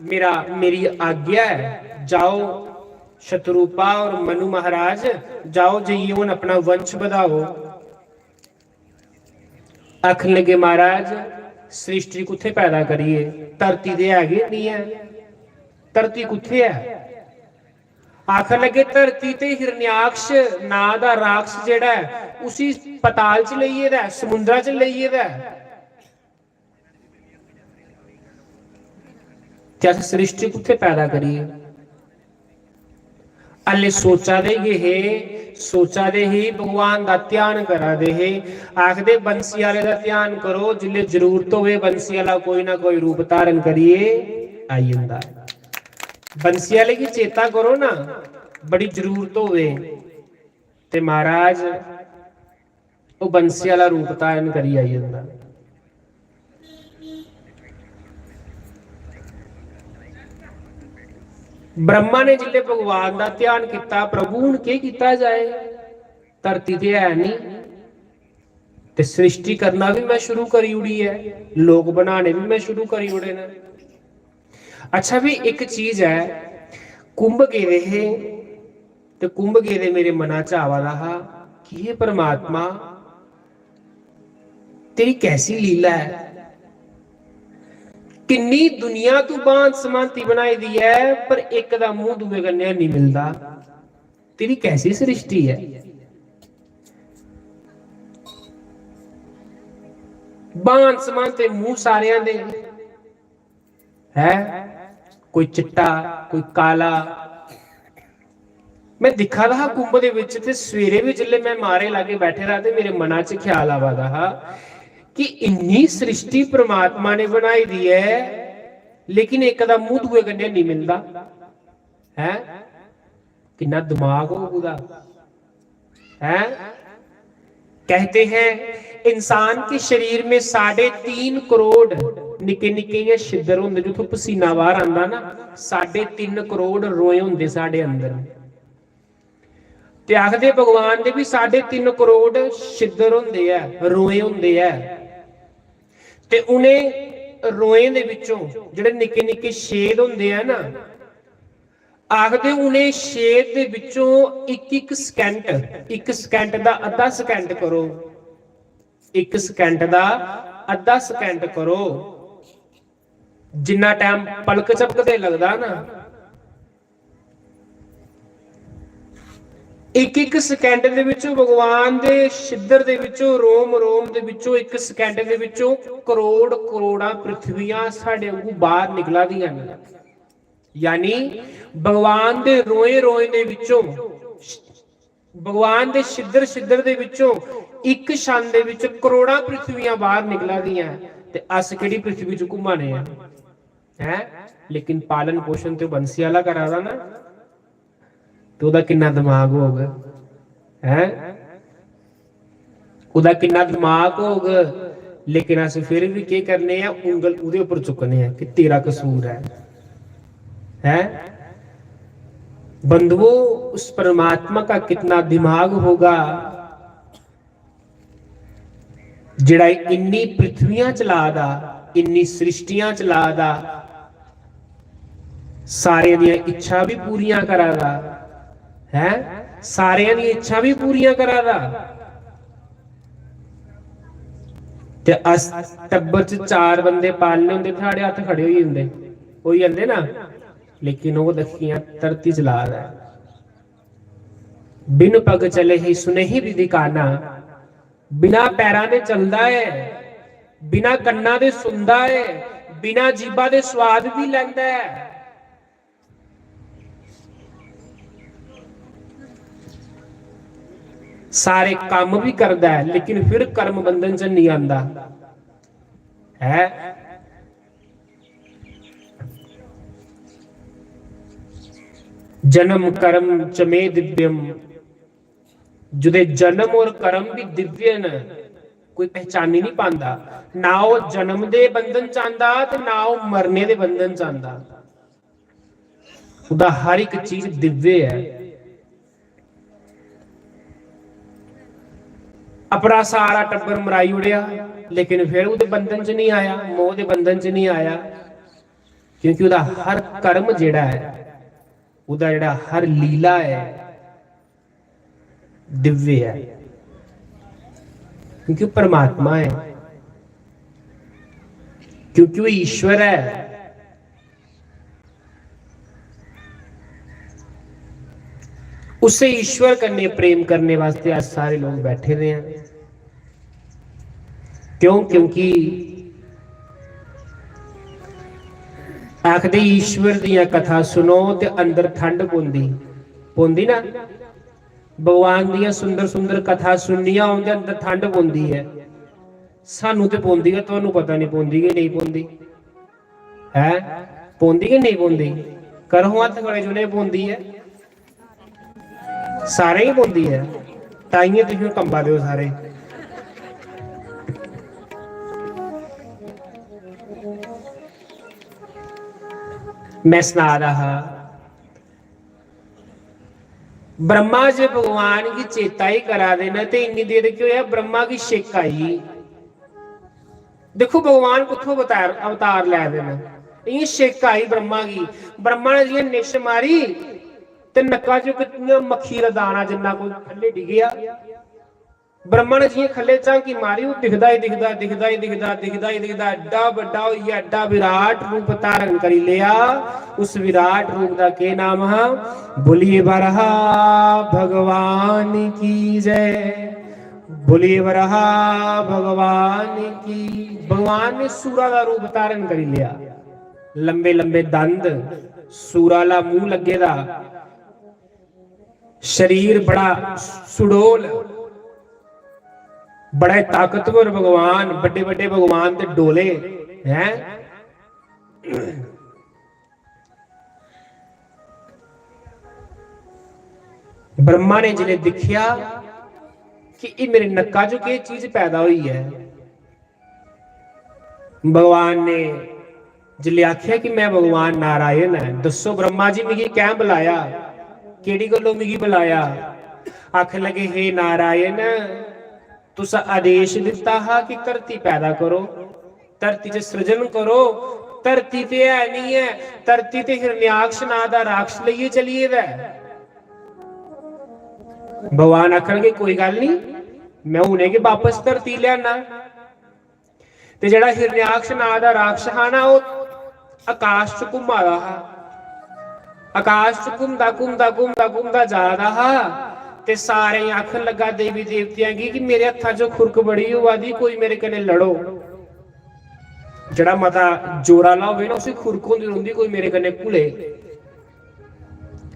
A: मेरी आज्ञा है, जाओ शतरूपा और मनु महाराज जाओ जाइए हुण अपना वंश बढ़ाओ। आखन लगे महाराज सृष्टि कुत्थे पैदा करिए, धरती दे हैगे नहीं है, धरती कुत्थे है। आखन लगे धरती ते हिरण्याक्ष ना दा राक्ष जेड़ा है उसी पताल च लईए दा, समुद्रा च लईए दा, क्या सृष्टि कुत्थे पैदा करिए। अल्ले सोचा दे हे, सोचा दे ही भगवान दा ध्यान करा दे हे। आखदे बंसी वाले दा ध्यान करो, जिले जरूरत होवे बंसी वाला कोई ना कोई रूप धारण करिए आई जंदा। बंसी वाले की चेता करो ना, बड़ी जरूरत होवे ते महाराज वो बंसी वाला रूप धारण करी आई जंदा। ब्रह्मा ने जिले भगवान का ध्यान किया, प्रभु हुण के किया जाए, धरती ते है नहीं ते सृष्टि करना भी मैं शुरू करी उड़ी है, लोग बनाने भी मैं शुरू करी उड़े ने। अच्छा भी एक चीज है, कुंभ गेदे हे ते कुंभ गेदे मेरे मना च आवा दा हा कि ये परमात्मा तेरी कैसी लीला है, किन्नी दुनिया तू बांध समांति बनाई दी है पर एक दा मुंह दूए कन्ने नहीं मिलता, तेरी कैसी सृष्टि है। बांध समांते मुंह सारियां दे है, कोई चिट्टा कोई काला। मैं दिखा रहा कुंभ दे विच ते सवेरे भी जिले मैं मारे लागे बैठे रहा ते मेरे मना च ख्याल आवा दा हा कि इन्नी सृष्टि परमात्मा ने बनाई दी है लेकिन एक दा मुंह दूए कन्ने नहीं मिलता है। कितना दिमाग होगा है। कहते हैं इंसान के शरीर में 3.5 करोड़ निके निके छिद्र होंगे, जिथों पसीना बाहर आंदा ना 3.5 करोड़ रोए होंगे साडे अंदर। ते आखदे भगवान दे भी 3.5 करोड़ छिद्र होंगे है, रोए होंगे है। ते उन्हें रोए दे विचों जिहड़े निके निके छेद होंगे है ना, आखदे उन्हें छेद दे विचों एक सेकंड दा अद्धा सेकंड करो, 1 सेकंड दा अद्धा सेकंड करो, जिन्ना टाइम पलक झपकदे लगदा ना, एक सेकंड दे विचों भगवान दे छिद्र दे विचों रोम रोम दे विचों 1 सेकंड दे विचों करोड़ करोड़ा पृथ्वियां साडे वांगू बाहर निकला दियां ने। यानी भगवान दे रोए रोए दे विचों, भगवान दे छिद्र छिद्र दे विचों एक क्षण दे विच करोड़ां पृथ्वियां बाहर निकला दियां ते अस किहड़ी पृथ्वी च घुमाने हैं। लेकिन पालन पोषण ते बंसी वाला करा दा ना, तो ओदा कितना दिमाग होगा है। ਉਹਦਾ ਕਿੰਨਾ ਦਿਮਾਗ ਹੋਊਗਾ, लेकिन ਅਸੀਂ फिर भी क्या करने हैं, ਉਂਗਲ ਉਹਦੇ ਉੱਪਰ ਚੁੱਕਨੇ हैं कि तेरा कसूर है। बंधुओं, उस परमात्मा का कितना दिमाग होगा जिहड़ा इन्नी पृथ्वियां चलादा, इन्नी सृष्टियां चलादा, सारे दी इच्छा भी पूरियां करादा है, सारे दी इच्छा भी पूरियां करादा। ते अस टब्बर च 4 बंदे पालने होंदे, साढ़े हाथ खड़े होई हुंदे, होई जांदे ना, लेकिन वो दखियां धरती चला रहा है। बिन पग चले ही सुनेही विधि काना, बिना पैरां दे चलदा है, बिना कन्ना दे सुनदा है, बिना जीभा दे स्वाद भी लैंदा है। सारे काम भी करता है, लेकिन फिर कर्म बंधन च नहीं आंदा है। जन्म कर्म चमे दिव्यम, जुदे जन्म और कर्म भी दिव्य न, कोई पहचान ही नहीं पांदा, ना वो जन्म दे बंधन च आंदा ते ना वो मरने दे बंधन च आंदा। उदा हर एक चीज दिव्य है। अपना सारा टब्बर मराई उड़िया, लेकिन फिर वो बंधन च नहीं आया, मोह के बंधन च नहीं आया, क्योंकि उदा हर कर्म जिहड़ा है, उदा जिहड़ा हर लीला है दिव्य है, क्योंकि परमात्मा है, क्योंकि वो ईश्वर है। उसे ईश्वर करने प्रेम करने वास्ते आज सारे लोग बैठे हुए हैं। क्यों? क्योंकि आखदे ईश्वर दियां कथा सुनो ते अंदर ठंड पौंदी ना। भगवान दियां सुंदर सुंदर कथा सुननियां होंदे अंदर ठंड पौंदी है। सानू ते पौंदी है, तुहानू पता नहीं पौंदी कि नहीं पौंदी है, पौंदी कि नहीं पौंदी? करो हत्थ खड़े जुने पौंदी है, सारे ही पौंदी है, ताइये तुसीं कंबा दिओ सारे। मैं सुना रहा, ब्रह्मा जी भगवान की चेता ही करा देना, तो इन्नी देर क्यों है, ब्रह्मा की शिक आई। देखो भगवान कुत्थों अवतार लै देना, ये शिक आई ब्रह्मा की। ब्रह्मा ने जी निश मारी ते नक्का चो कितनी मक्खी का दाना जिन्ना कोई थल्ले डिगया। ब्रह्मा ने जी खले झांकी मारी, वो दिखदा ही दिखदा दिखदा ही दिखदा दिखदा ही दिखदा एडा बड़ा होइया, एडा विराट रूप धारण करी लिया। उस विराट रूप का के नाम है, बोलिए बरहा भगवान की जय, बोलिए बरहा भगवान की। भगवान ने सूरा का रूप धारण करी लिया, लंबे लंबे दंद, सूराला मुंह लगेदा, शरीर बड़ा सुडोल, बड़े ताकतवर भगवान, बड़े बड़े भगवान के डोले हैं। ब्रह्मा ने जिले दिखिया कि ये मेरे नक्का जो के चीज पैदा हुई है, भगवान ने जिले आख्या कि मैं भगवान नारायण है, दसो ब्रह्मा जी मिगी क्या बुलाया, केड़ी गल्लों मिगी बुलाया? आख लगे हे नारायण, तुसा आदेश दिता हा कि धरती पैदा करो, धरती च सृजन करो। धरती ते है नहीं है, धरती ते हिरण्याक्ष नां दा राक्षस लइए चलिए दा। भगवान आखणगे कोई गल नहीं, मैं हुणे के वापस धरती लियाना। ते जेड़ा हिरण्याक्ष नां दा राक्षस हा ना, वो आकाश च घुमा दा हा, आकाश च घूमदा घूमदा घूमदा घूमदा जा रहा हा। ते सारे आखन लगा देवी देवतियां की कि मेरे हत्था चो खुरक बड़ी हुआ दी, कोई मेरे कन्ने लड़ो। जड़ा मता जोराला होवे ना, उसे खुरक होंदी रहिंदी, कोई मेरे कन्ने घुले।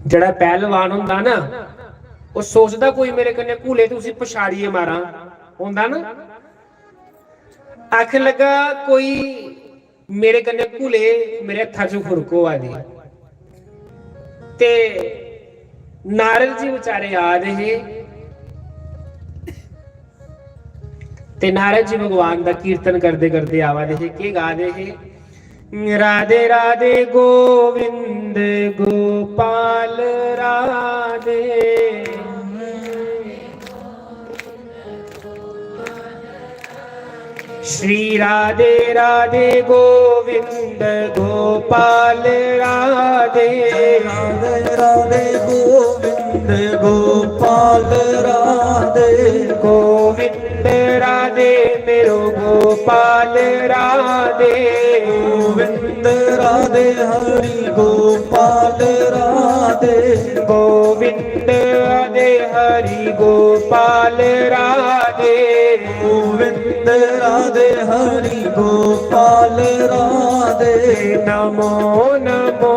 A: जड़ा पहलवान हुंदा ना, वो सोचदा कोई मेरे कन्ने घुले तो उसे पछाड़िए मारा, हुंदा ना। आखन लगा कोई मेरे कन्ने घुले, मेरे हत्था चो खुरक होआ दी। ते नारद जी बेचारे आ रहे, ते नारद जी भगवान का कीर्तन करते करते आवादे है के गा दे है राधे राधे गोविंद गोपाल राधे श्री राधे राधे गोविंद गोपाल राधे
C: राधे राधे गोविंद गोपाल राधे
A: गोविंद राधे मेरो गोपाल राधे
C: गोविंद राधे हरि गोपाल राधे
A: गोविंद राधे हरि गोपाल राधे
C: गोविंद राधे हरि गोपाल राधे
A: नमो नमो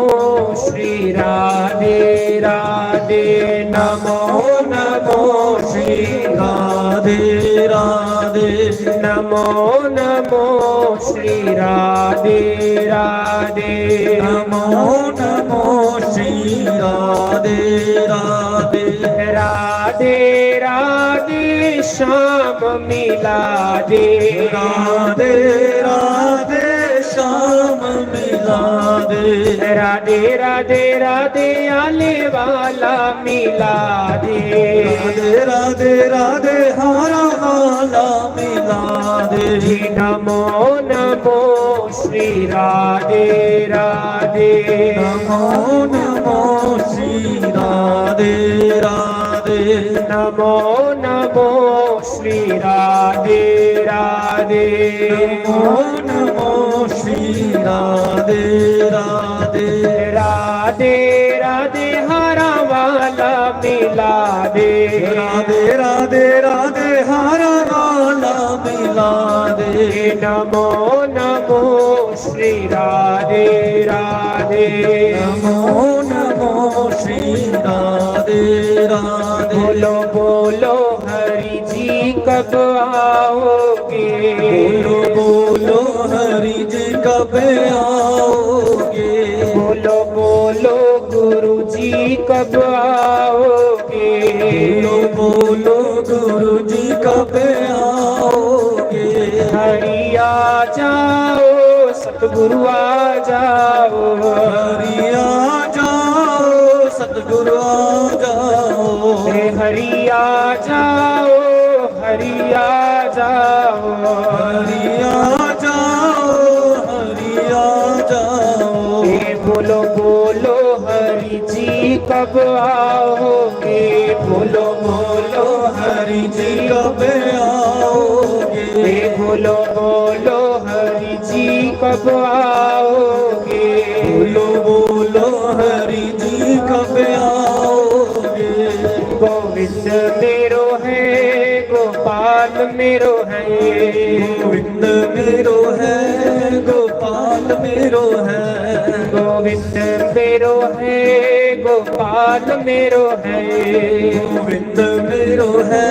A: श्री राधे राधे नमो नमो श्री
C: राधे राधे
A: नमो नमो श्री राधे राधे
C: नमो नमो श्री राधे राधे
A: राधे राधे श्याम मिला दे
C: राधे राधे श्याम मिला दे
A: राधे राधे राधे आले वाला मिला दे
C: राधे राधे राधे हारा वाला मिला दे
A: नमो नमो श्री राधे राधे
C: नमो नमो श्री राधे राधे
A: नमो नमो श्री राधे राधे
C: नमो नमो श्री राधे राधे
A: राधे राधे हरा वाला मिला दे
C: राधे राधे राधे हारा वाला मिला दे
A: नमो नमो श्री राधे राधे
C: नमो नमो श्री राधे राधे
A: बोलो बोलो हरि जी कब आओगे
C: बोलो बोलो हरि जी कब आओगे
A: बोलो बोलो गुरु जी कब आओगे
C: बोलो बोलो गुरु जी कब आओगे
A: हरि आ जाओ सतगुरु आ जाओ
C: हरि आ जाओ सतगुरु आ जाओ
A: हरि आ जाओ हरि आ जाओ
C: हरि आ जाओ हरि आ जाओ
A: बोलो बोलो हरि जी कब आओगे बोलो बोलो
C: हरि जी कब आओगे
A: बोलो बोलो हरि जी कब आओगे
C: बोलो बोलो हरि जी कब आओगे
A: गोविंद मेरो है गोपाल मेरो है
C: गोविंद मेरो है गोपाल मेरो है
A: गोविंद मेरो है गोपाल मेरो है
C: गोविंद मेरो है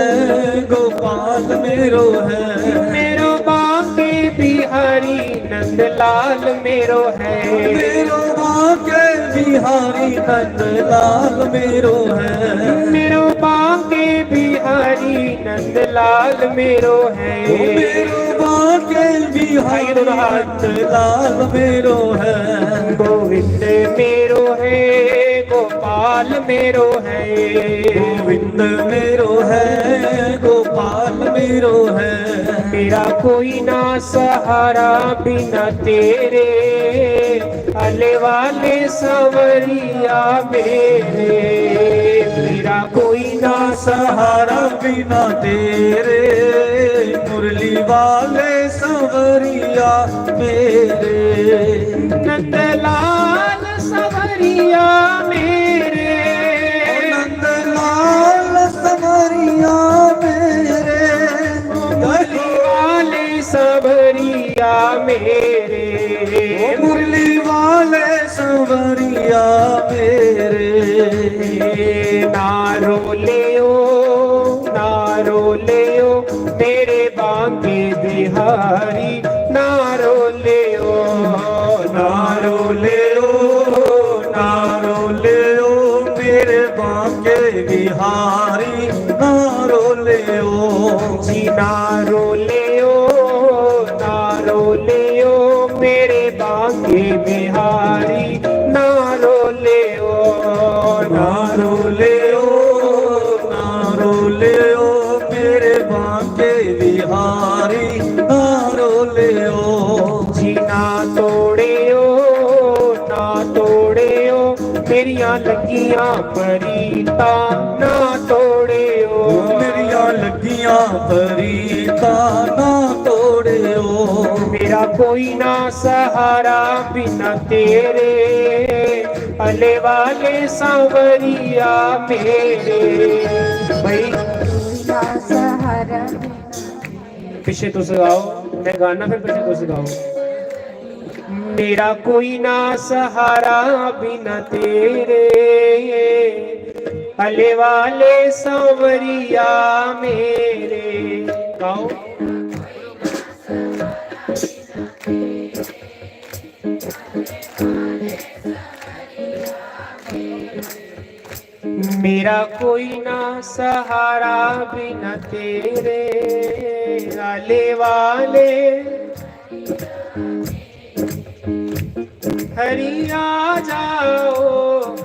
C: गोपाल मेरो है
A: मेरो बांके बिहारी नंदलाल मेरो है
C: मेरो बांके बिहारी नंदलाल मेरो है
A: मेरो बांके बिहारी नंदलाल मेरो है
C: मेरो बांके बिहारी नंदलाल मेरो है
A: गोविंद मेरो है गोपाल मेरो है
C: गोविंद मेरो है गोपाल मेरो है
A: मेरा कोई ना सहारा बिना तेरे अले वाले संवरिया मेरे मेरा कोई ना
C: सहारा बिना तेरे मुरली वाले संवरिया मेरे
A: नंदलाल संवरिया मेरे
C: नंदलाल संवरिया मेरे
A: मुरली वाले संवरिया मेरे
C: मुरली वाले संवरिया मेरे
A: नारो ले मेरे बांके बिहारी नारो ले
C: नारो ले मेरे बांके बिहारी नारो ले
A: जी नारो ले हे बिहारी ना रोले ओ,
C: ना रोले ओ, ना रोले ओ मेरे बांके बिहारी, ना रोले ओ।
A: जी ना तोड़े ओ, ना तोड़े ओ मेरियां लगियां परीता, ना तोड़े ओ
C: मेरिया लगियां परीता, ना तोड़े ओ।
A: मेरा कोई ना सहारा बिना तेरे, अले वाले सांवरिया मेरे। भाई
B: सहारा
A: पीछे तो गाओ, मैं गाना फिर पीछे तो गाओ। मेरा कोई ना सहारा बिना तेरे, अले वाले सांवरिया मेरे। गाओ। मेरा कोई ना सहारा बिना तेरे, आले वाले हरि आ जाओ,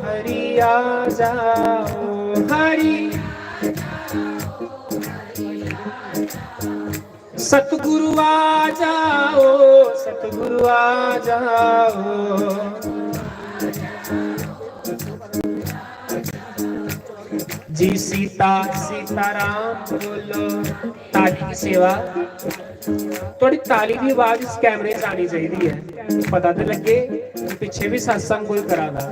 A: हरि आ जाओ, हरि सतगुरु आ जाओ, सतगुरु आ जाओ। जी सीता सीताराम बोलो। ताली की सेवा, थोड़ी ताली की आवाज इस कैमरे से आनी चाहिए है, पता तो लगे पिछे भी सत्संग कोई करा था।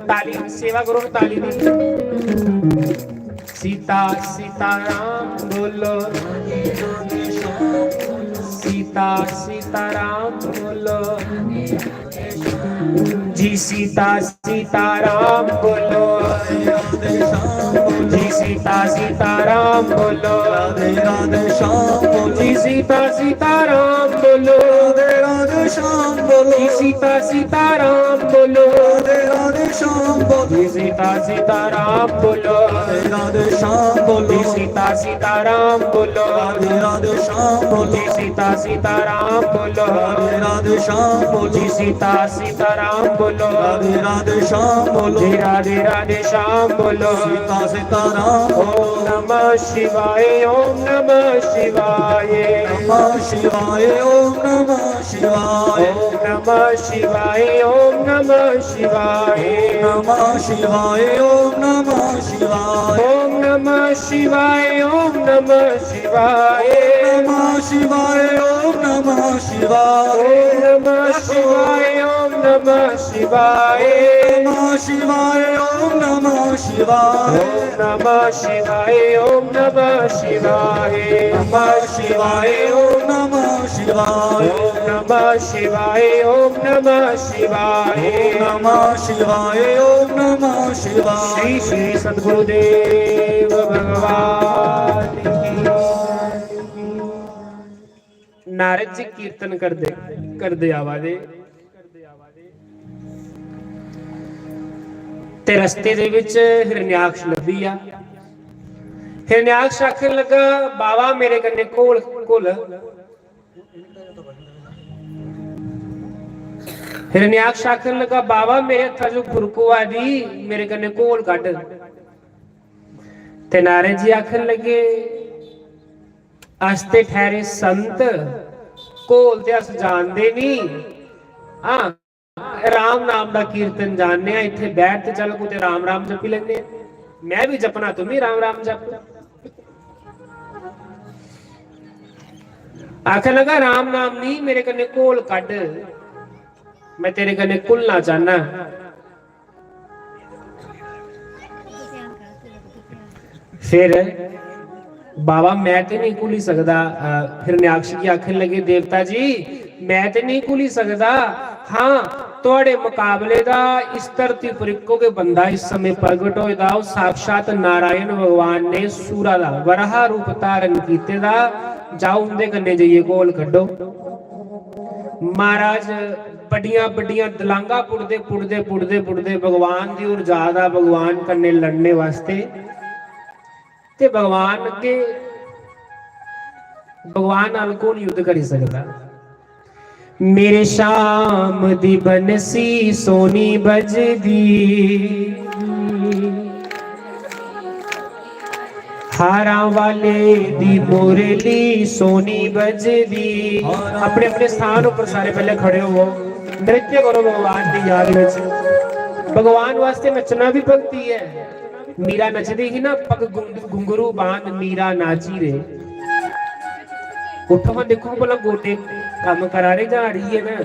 A: ताली सेवा करो, ताली दी। सीता सीताराम बोलो, सीता सीताराम बोलो। जी सीता सीताराम बोलो, जी सीता सीताराम बोलो,
C: राधे राधे श्याम बोलो,
A: जी सीता सीताराम बोलो,
C: राधे राधे श्याम बोलो,
A: जी सीता सीताराम बोलो,
C: राधे राधे श्याम बोलो,
A: जी सीता सीताराम बोलो,
C: राधे राधे श्याम बोलो,
A: जी सीता सीताराम बोलो,
C: राधे राधे श्याम बोलो,
A: जी सीता सीताराम बोलो,
C: राधे राधे श्याम बोलो,
A: जी सीता सीताराम बोलो,
C: राधे राधे श्याम बोलो,
A: जी राधे राधे श्याम बोलो।
C: सीता सीताराम
A: ओम नमः शिवाय, ओम नमः शिवाय,
C: नमः शिवाय, ओम नमः शिवाय,
A: ओम नमः शिवाय, ओम नमः शिवाय,
C: नमः शिवाय, ओम नमः शिवाय,
A: ओम नमः शिवाय, ओम नमः शिवाय,
C: नमः शिवाय, ओम नमः शिवाय,
A: ओम नमः शिवाय, ओम नमः शिवाय,
C: नमः शिवाय, ओम नमः शिवाय,
A: ओम नमः शिवाय, ओम नमः शिवाय,
C: नमः शिवाय, ओम नमः शिवाय,
A: ओम नमः शिवाय, ओम नमः शिवाय,
C: नमः शिवाय, ओम नमः शिवाय।
A: श्री श्री सद्गुरुदेव भगवान की। नारद जी कीर्तन कर दे आवाजे ते रस्ते दे विच हिरण्याक्ष लभी आ। हिरण्याक्ष आखन लगा, बाबा मेरे कन्ने कोल कोल। हिरण्याक्ष आखन लगा, बाबा मेरे हत्था जो खुरकुआ दी मेरे कन्ने कोल कट। ते नारद जी आखन लगे, अस्ते ठहरे संत कोल ते अस जानदे नहीं, हां राम नाम दा कीर्तन जानने, इत्थे बैठ ते चल कुते राम राम जपी लेने, मैं भी जपना, तुम भी राम राम जप। आखन लगा, राम नाम नहीं, मेरे कन्ने कोल कड, मैं तेरे कन्ने कुलना चाहना। फिर बाबा मैं ते नहीं कुली सकदा। हिरण्याक्ष की आखन लगे, देवता जी मैं ते नहीं कुली सकदा, हाँ तोड़े मुकाबले दा इस धरती पर इको के बंदा इस समय प्रगट होए दा, साक्षात नारायण भगवान ने सूरा दा वराह रूप धारण कीते दा, जाओ उनदे कन्ने जाइए कोल कड्डो। महाराज बड़ियां बड़ियां दलांगा पुड़दे पुड़दे पुड़दे पुड़दे भगवान दी ओर जादा, भगवान कन्ने लड़ने वास्ते। ते भगवान अगे, भगवान नाल कौन युद्ध करी सकदा। मेरे शाम दी बनसी सोनी बजदी हारा वाले दी मुरली सोनी बजदी। अपने अपने स्थान पर सारे पहले खड़े हो, नृत्य करो भगवान की याद में। भगवान वास्ते नचना भी भक्ति है। मीरा नचदी ही ना, पग घुंघरू बांध मीरा नाची रे। उठो हाँ, देखो बोला गोटे काम करा रहे जा रही है ना।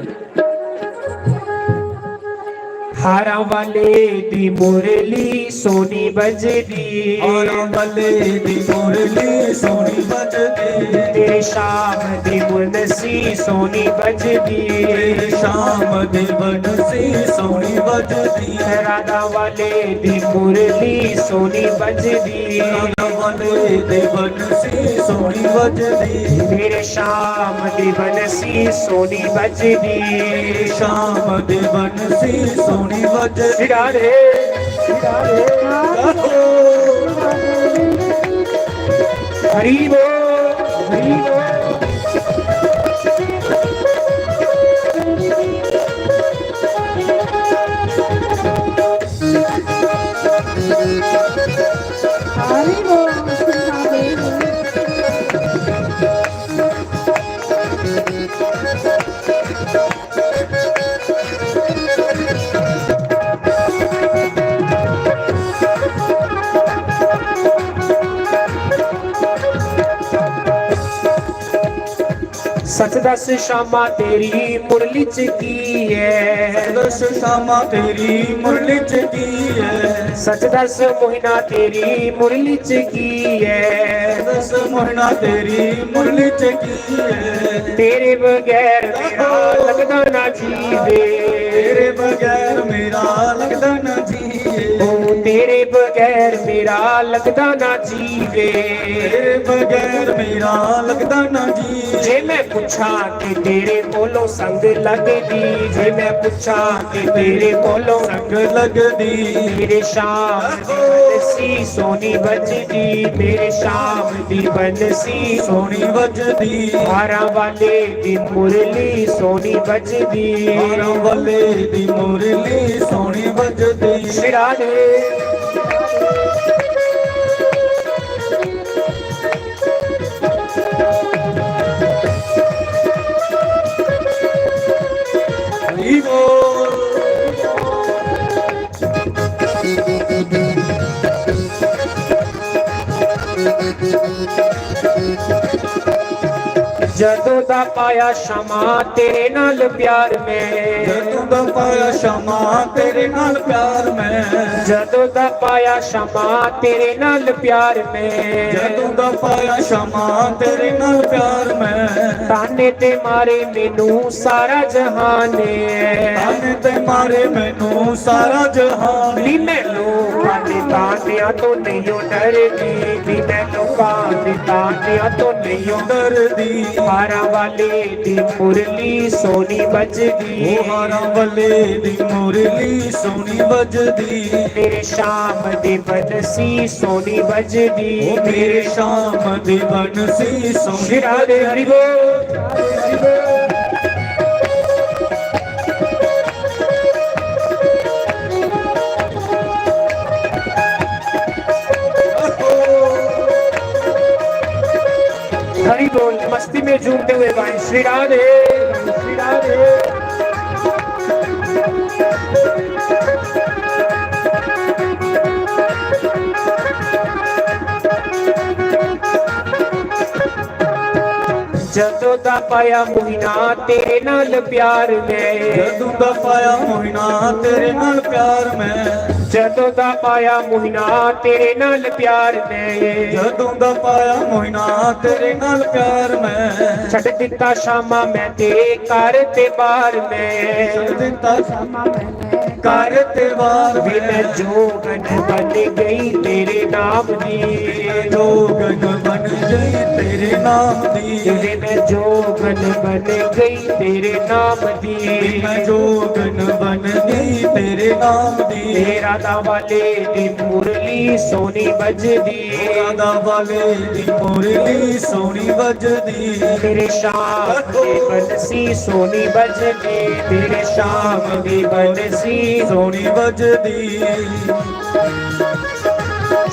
A: हारा वाले दी मुरली सोनी बजदी,
C: हारा वाले दी मुरली सोनी बजदी,
A: तेरे शाम दी मुनसी सोनी बजदी,
C: तेरे शाम दी बनसी सोनी बजदी,
A: राधा वाले दी मुरली सोनी बजदी,
C: राधा वाले दी बनसी सोनी बजदी,
A: मेरे शाम दी बनसी सोनी बजदी,
C: शाम दी बनसी सोनी बजदी।
A: सिरारे सिरारे हरी बोल हरी बोल।
B: हरि बोल महादेव।
A: सच दस शामा तेरी मुरली च की है,
C: दस शामा तेरी मुरली च की है,
A: सच दस मोहिना तेरी मुरली च की है,
C: दस मोहना तेरी मुरली च की है,
A: तेरे बगैर मेरा लगदा ना जीवे,
C: तेरे बगैर मेरा लगदा ना जीए,
A: ओ तेरे बगैर मेरा लगदा ना जीवे।
C: तेरे बगैर मेरा लगदा ना जीए।
A: जे मैं पूछा कि तेरे कोलों संग लगदी, जे मैं पूछा कि तेरे कोलों
C: संग लगदी,
A: मेरे शाम दी बनसी सोनी बजदी, मेरे शाम दी बनसी
C: सोनी बजदी,
A: हारा वाले दी मुरली सोनी बजदी,
C: हारा वाले दी मुरली सोनी बजदी।
A: सिराने
C: हरि बोल।
A: जदों दा पाया शमा तेरे नाल प्यार में,
C: जदों दा पाया शमा तेरे नाल प्यार में,
A: जदों दा पाया शमा तेरे नाल प्यार में,
C: जदों दा पाया शमा तेरे नाल प्यार में,
A: ताने ते मारे मैनू सारा जहान
C: ताने ते मारे मैनू सारा जहान,
A: नी मैनू काने तानिया तो नहीं डरदी, नी मैनू काने तानिया तो नहीं
C: दर्दी।
A: हारा वाले दी मुरली सोनी बजदी,
C: ओ हारा वाले दी मुरली सोनी बजदी,
A: मेरे शाम दी बनसी सोनी बजदी,
C: ओ मेरे शाम दी बनसी सोनी
A: शिरा दे हरि बोल हरि बोल। हरि बोल मस्ती में झूमते हुए गाएं श्री राधे श्री राधे। जदों दा पाया मोहिना तेरे नाल प्यार में,
C: जदों दा पाया मोहिना तेरे नाल प्यार में,
A: जदों दा पाया मोहिना तेरे नाल प्यार में,
C: जदों दा पाया मोहिना तेरे नाल प्यार में,
A: छड़ दिता शामा मैं ते घर ते बाहर में,
C: छड़ दिता
B: क्षमा मैंने
C: कर ते वार
A: भी मैं
C: में,
A: जोगन बन गई तेरे नाम दी,
C: जोगन बन गई तेरे नाम दी,
A: तेरे मैं जोगन बन गई तेरे नाम दी,
C: मैं जोगन बन गई तेरे नाम दी
A: तेरा दा वाले दी मुरली सोनी बजदी
C: राधा वाले दी मुरली सोनी बजदी
A: तेरे श्याम दी बंसी सोनी बजदी तेरे श्याम दी बंसी
C: सोनी बजदी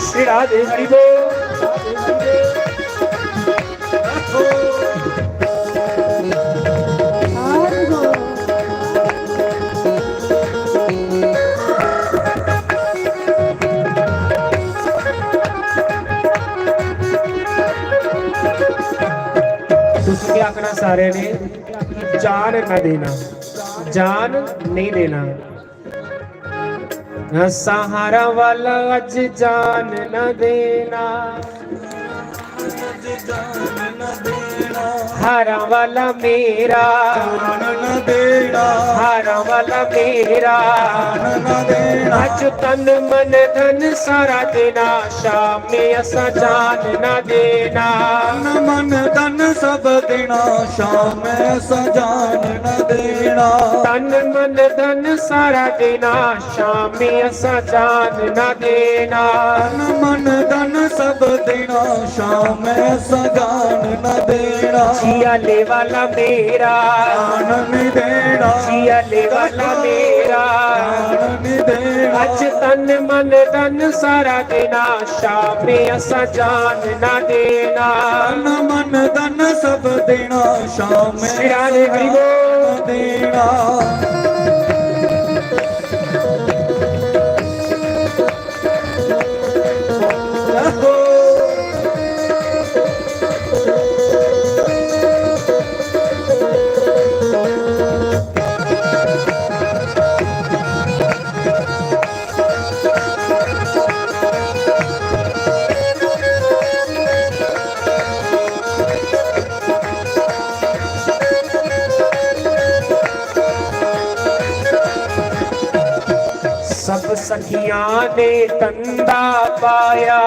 A: श्री राधे हरि बोल। ਤੁਸੀਂ ਕੀ ਆਖਣਾ ਸਾਰਿਆਂ ਨੇ ਜਾਨ ਨਾ ਦੇਣਾ ਜਾਨ नहीं देना सहारा वाला अज जान न देना हारा वाला मेरा
C: न देना
A: हारा वाला मेरा
C: न देना
A: अज तन मन धन सारा देना शाम में असा जान न देना
C: न मन धन सब देना शाम सजान न देना
A: तन मन धन सारा देना शाम में असा जान न देना
C: न मन धन सब देना शाम सजान न देना
A: जिया ले वाला मेरा
C: जान नहीं देना
A: जिया ले वाला मेरा
C: जान नहीं देना
A: अज तन मन धन सारा देना शाम में असा जान न देना
C: न मन धन सब देना शाम
A: श्री राधे हरि बोल।
C: देना
A: सब सखियां ने तंदा पाया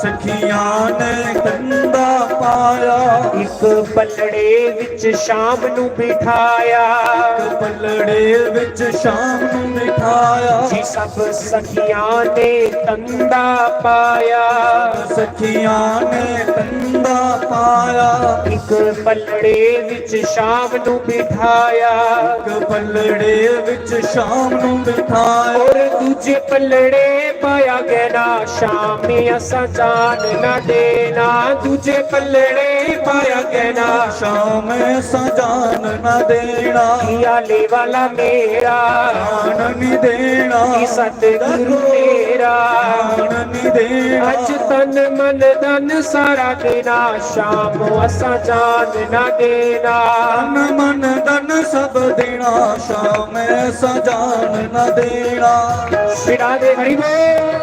C: सखियां ने कंदा पाया
A: एक पलड़े विच शाम नू बिठाया
C: पलड़े विच शाम नूं बिठाया
A: जी सब सखियां ने तंदा पाया
C: सखियां ने कंदा पाया
A: एक पलड़े विच शाम नू बिठाया
C: पलड़े विच शाम नूं बिठाया
A: और दूजे पलड़े पाया गहना शाम में असा जान न देना दूजे पलड़े पाया गहना
C: शाम सजान न देना
A: किया ले वाला मेरा
C: जान नहीं देना
A: सतगुरु मेरा
C: जान नहीं देना
A: अज तन मन धन सारा देना शाम असा जान न देना
C: न मन धन सब देना शाम सजान न देना
A: श्री राधे हरि बोल।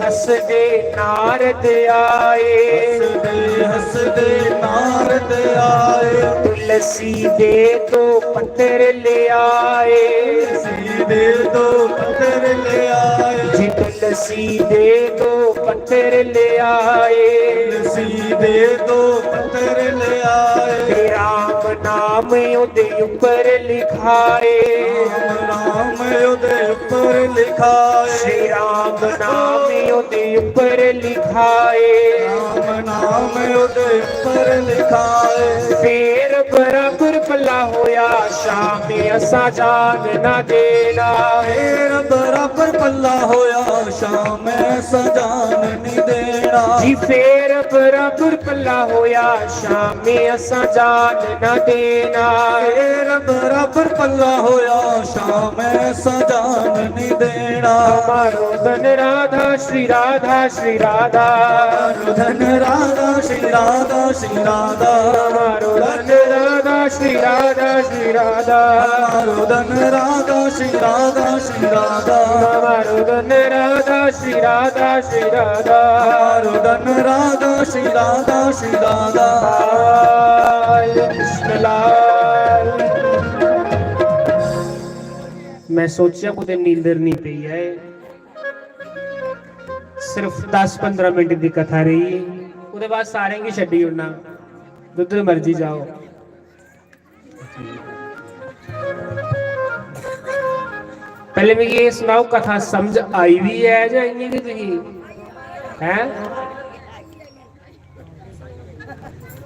A: हसदे नारद आए
C: हसदे नारद आए
A: तुलसी दे तो पत्थर ले आए
C: सीधे दो पत्थर ले आए
A: जी तुलसी दे तो पत्थर ले आए
C: सीधे दो पत्थर ले आए
A: राम नाम उदे ऊपर लिखाए
C: राम उदे ऊपर लिखाए
A: श्री राम नाम उदे ऊपर लिखाए
C: राम नाम उदे ऊपर लिखाए
A: फेर बराबर पला होया शाम असा जान न देना
C: फेर बराबर पल्ला होया शाम सजान नहीं देना
A: जी फेर बराबर पला होया शाम असा जान न देना
C: फेर बराबर पल्ला होया शाम सजान नहीं देना
A: हमारो धन राधा श्री राधा श्री राधा
C: धन राधा श्री राधा श्री राधा
A: हमारो धन राधा श्री राधा श्री राधा
C: हमारो धन राधा श्री राधा श्री राधा
A: हमारो धन राधा श्री राधा श्री राधा
C: रुदन राधा श्री राधा श्री राधा
A: लाल कृष्ण लाल। मैं सोचा कुछ नींदर नहीं पई है, सिर्फ 10-15 मिनट की कथा रही, उसके बाद सारे की छड्डी उड़ना, जिधर मर्जी जाओ। पहले मैं ये सुनाओ, कथा समझ आई भी है या नहीं कि तुझी हैं?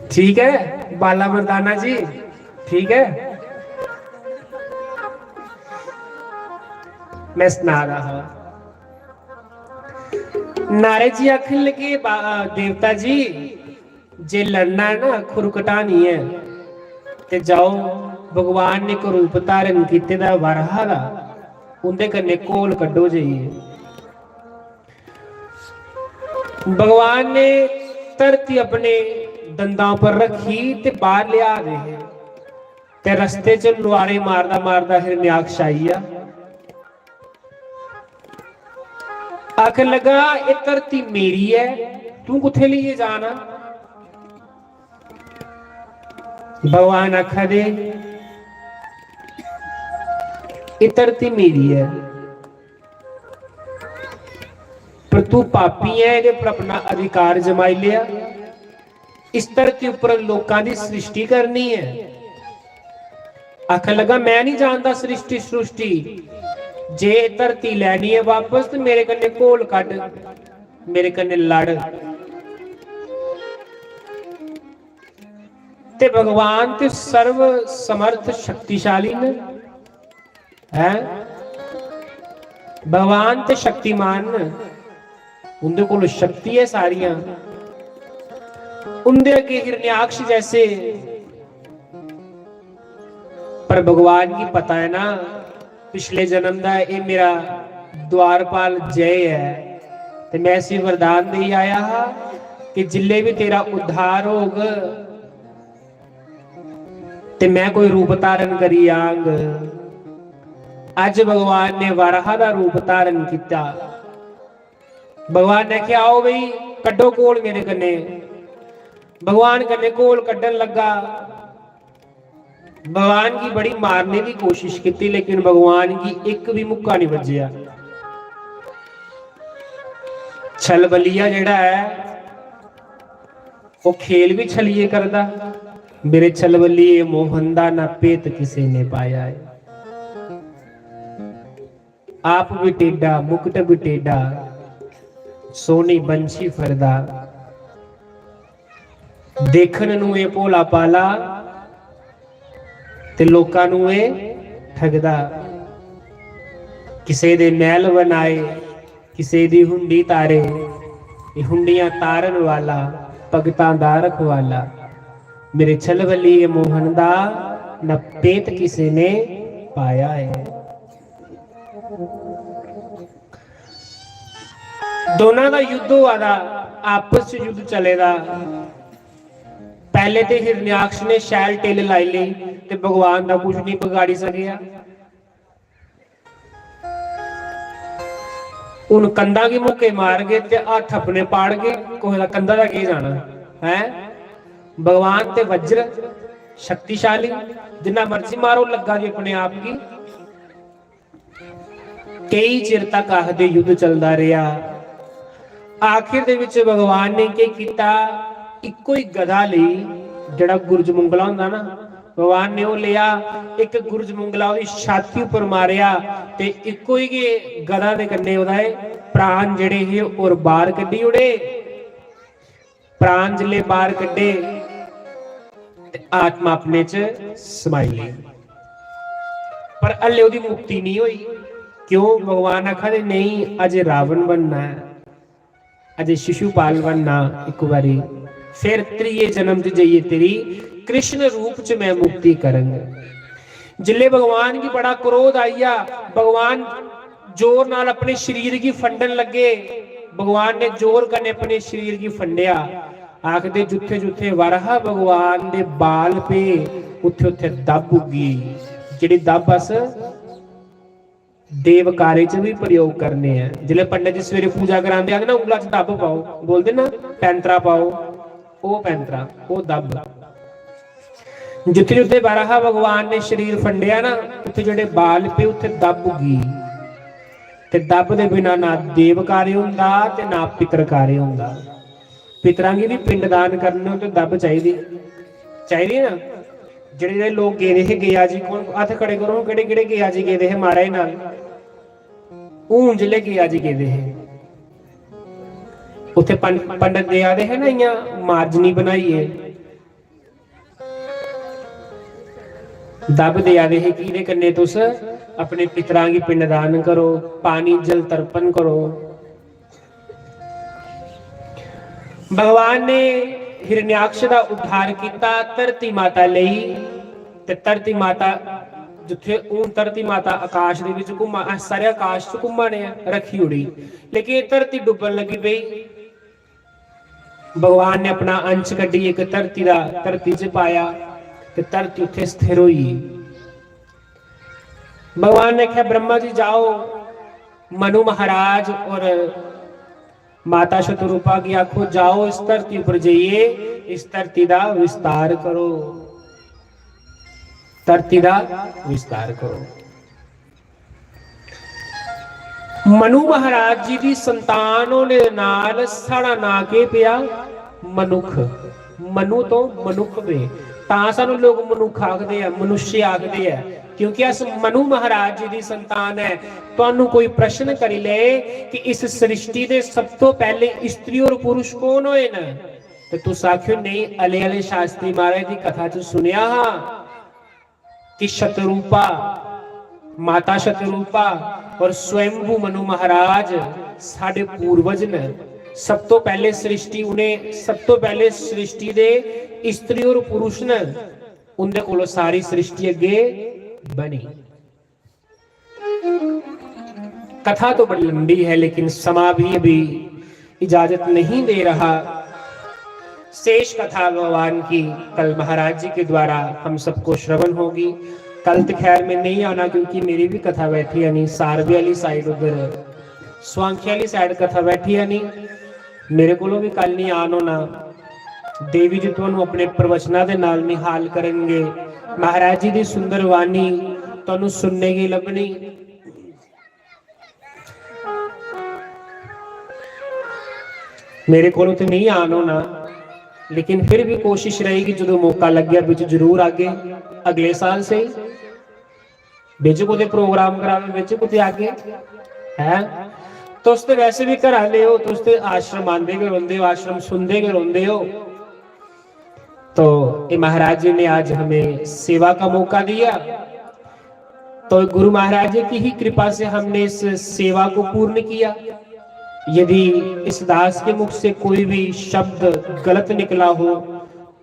A: ठीक है बाला मर्दाना जी, ठीक है। मैं सुना रहा, नारद जी आखन लगे देवता जी जे लड़ना है ना, खुर कटानी है ते जाओ भगवान ने को रूप धारण किते दा वरहा दा, उनदे कन्ने कोल कड्डो जाइए। भगवान ने धरती अपने दंदां पर रखी ते बाहर लिया रहे ते रस्ते च लुआरे मारदा मारदा हिरण्याक्ष आईया। आखन लगा ये धरती मेरी है, तू कुत्थे लिए जाना? भगवान आखा दे ये धरती मेरी है, पर तू पापी है, ये पर अपना अधिकार जमाई लिया। इस धरती ऊपर लोकां दी सृष्टि करनी है। आखन लगा मैं नहीं जानता सृष्टि सृष्टि, जे धरती लैनी है वापस तो मेरे कन्ने कोल कड, मेरे कन्ने लड़। ते भगवान ते सर्व समर्थ शक्तिशाली ने है, भगवान ते शक्तिमान ने, उनके कोल शक्ति है सारियां। उनके अगे हिरण्याक्ष जैसे, पर भगवान की पता है ना पिछले जन्म का ये मेरा द्वारपाल जय है, ते मैं इसी वरदान दे आया हा कि जिले भी तेरा उद्धार होग ते मैं कोई रूप धारण करी आंग। अज भगवान ने वराह का रूप धारण किया। भगवान ने कहा आओ बई कड्डो कोल मेरे कन्ने। भगवान कन्ने कोल कड्डन लगा। भगवान की बड़ी मारने की कोशिश की, लेकिन भगवान की एक भी मुक्का नहीं बजया। छल बलिया जेड़ा है वो खेल भी छलिए करदा। मेरे छल बलिए मोहन दा ना पेत किसी ने पाया है। आप भी टेढ़ा मुकुट भी टेढ़ा, सोनी बंशी फरदा। देखन नूं ये भोला पाला ते लोकां नूं ये ठगदा। किसे दे महल बनाए, किसे दी हुंडी तारे, ये हुंडियां तारन वाला भगतां दा रखवाला। मेरे छल वली मोहन दा न पेत किसी ने पाया है। दोनों का युद्ध हुआ था, आपस च युद्ध चलेगा। पहले तो हिरण्याक्ष ने शैल टिल लाई ली ते भगवान का कुछ नहीं बिगाड़ी सकिया। उन कंधा के मुक्के मार गए ते हथ अपने पाड़ गए। कोई दा कंधा का की जाना है। भगवान ते वज्र शक्तिशाली, जिन्ना मर्जी मारो लगा जी अपने आप की। कई चिर तक आखदे युद्ध चलता रहा। आखिर दे विच भगवान ने क्या किया, इको ही गधा ली जड़ा गुरज मुंगला हुंदा ना, भगवान ने वो लिया। एक गुरज मुंगला उसकी छाती उपर मारिया ते इको ही गधा दे कन्ने ओहदा प्राण जेड़े हे और बाहर कड्डी उड़े। प्राण जिले बाहर कड्डे ते आत्मा अपने च समाई ली, पर हल्ले ओहदी मुक्ति नहीं हुई। क्यों? भगवान आखा दे नहीं, अजे रावण बनना है, अजे शिशुपाल बनना। एक बारी फिर त्रीए जन्म च जाइए तेरी कृष्ण रूप च मैं मुक्ति करूंगा। जिले भगवान की बड़ा क्रोध आईया, भगवान जोर नाल अपने शरीर की फंडन लगे। भगवान ने जोर करने अपने शरीर की फंडिया। आखदे जुथे जुथे वरहा भगवान दे बाल पे उथे उथे दब उगी। जिहड़ी दब बस देवकारे च भी प्रयोग करने हैं। जिले पंडित जी सवेरे पूजा कराते हैं ना उंगला च दब पाओ, बोलते ना पैंतरा पाओ, वो पैंतरा वो दब। जिथे जिथे बारहा भगवान ने शरीर फंडिया ना उत्थे जेडे बाल पे उत्थे दब उगी, ते दब दे बिना ना देव कार्य हुंदा ते ना पितर कार्य हुंदा। पितरां गी भी पिंडदान करने ते दब चाहिदी चाहिदी ना। जेडे जेडे लोग गए थे गया जी, कौन हत्थ खड़े करो केड़े केड़े गया जी गए थे महाराज नाल, हूं जिले गया जी गए थे उत्थे पंडित दे आदे है ना इयां मार्जनी बनाइए दब दे आदे है कि इहदे कन्ने तुस अपने पितरां गी पिंडदान करो, पानी जल तर्पण करो। भगवान ने हिरण्याक्ष दा उद्धार किया धरती माता लई, ते धरती माता जिथे हूं धरती माता आकाश दे विच घुमा, सारे आकाश च घुमाने रखी उड़ी, लेकिन धरती डुबन लगी पई। भगवान ने अपना अंश कड्डी एक धरती दा धरती च पाया ते धरती उत्थे स्थिर हुई। भगवान ने कहा ब्रह्मा जी जाओ मनु महाराज और माता शतरूपा की आखो जाओ इस धरती पर जाइए, इस धरती का विस्तार करो, धरती का विस्तार करो। मनु महाराज जी की संतान होने नाल साड़ा ना के पिया मनुख, मनु तो मनुख वे, तां सानू लोग मनुख आखदे आ, मनुष्य आखदे आ, क्योंकि अस मनु महाराज जी की संतान है। तुहानू कोई प्रश्न करी ले कि इस सृष्टि दे सब तो पहले स्त्री और पुरुष कौन होए न, ते तुस आखियो नहीं अले अले शास्त्री महाराज की कथा च सुनिया हा कि शतरूपा माता शतरूपा और स्वयंभू मनु महाराज साडे पूर्वज ने। सब तो पहले सृष्टि उन्हें सब तो पहले सृष्टि दे स्त्री और पुरुष ने, उनके कोलों सारी सृष्टि अगे बनी। कथा तो बड़ी लंबी है लेकिन समा भी अभी इजाजत नहीं दे रहा। शेष कथा भगवान की कल महाराज जी के द्वारा हम सबको श्रवण होगी। कल तो खैर मैं नहीं आना क्योंकि मेरी भी कथा बैठी है नहीं, सारबी वाली साइड उधर स्वांख्या वाली साइड कथा बैठी है नहीं, मेरे को भी कल नहीं आन होना। देवी जी तुहानू अपने प्रवचना दे नाल निहाल करेंगे, महाराज जी की सुंदर वाणी तुहानू सुनने की लभनी। मेरे को तो नहीं आन होना लेकिन फिर भी कोशिश रहेगी जो मौका लग गया बिच जरूर आगे अगले साल से बिच को प्रोग्राम करावे बिच कुछ आगे है। तुस तो वैसे भी घर आते हो, तुस तो आश्रम आंदे गए रोंदे हो, आश्रम सुनते गए रोंदे हो। तो ये महाराज जी ने आज हमें सेवा का मौका दिया, तो गुरु महाराज जी की ही कृपा से हमने इस सेवा को पूर्ण किया। यदि इस दास के मुख से कोई भी शब्द गलत निकला हो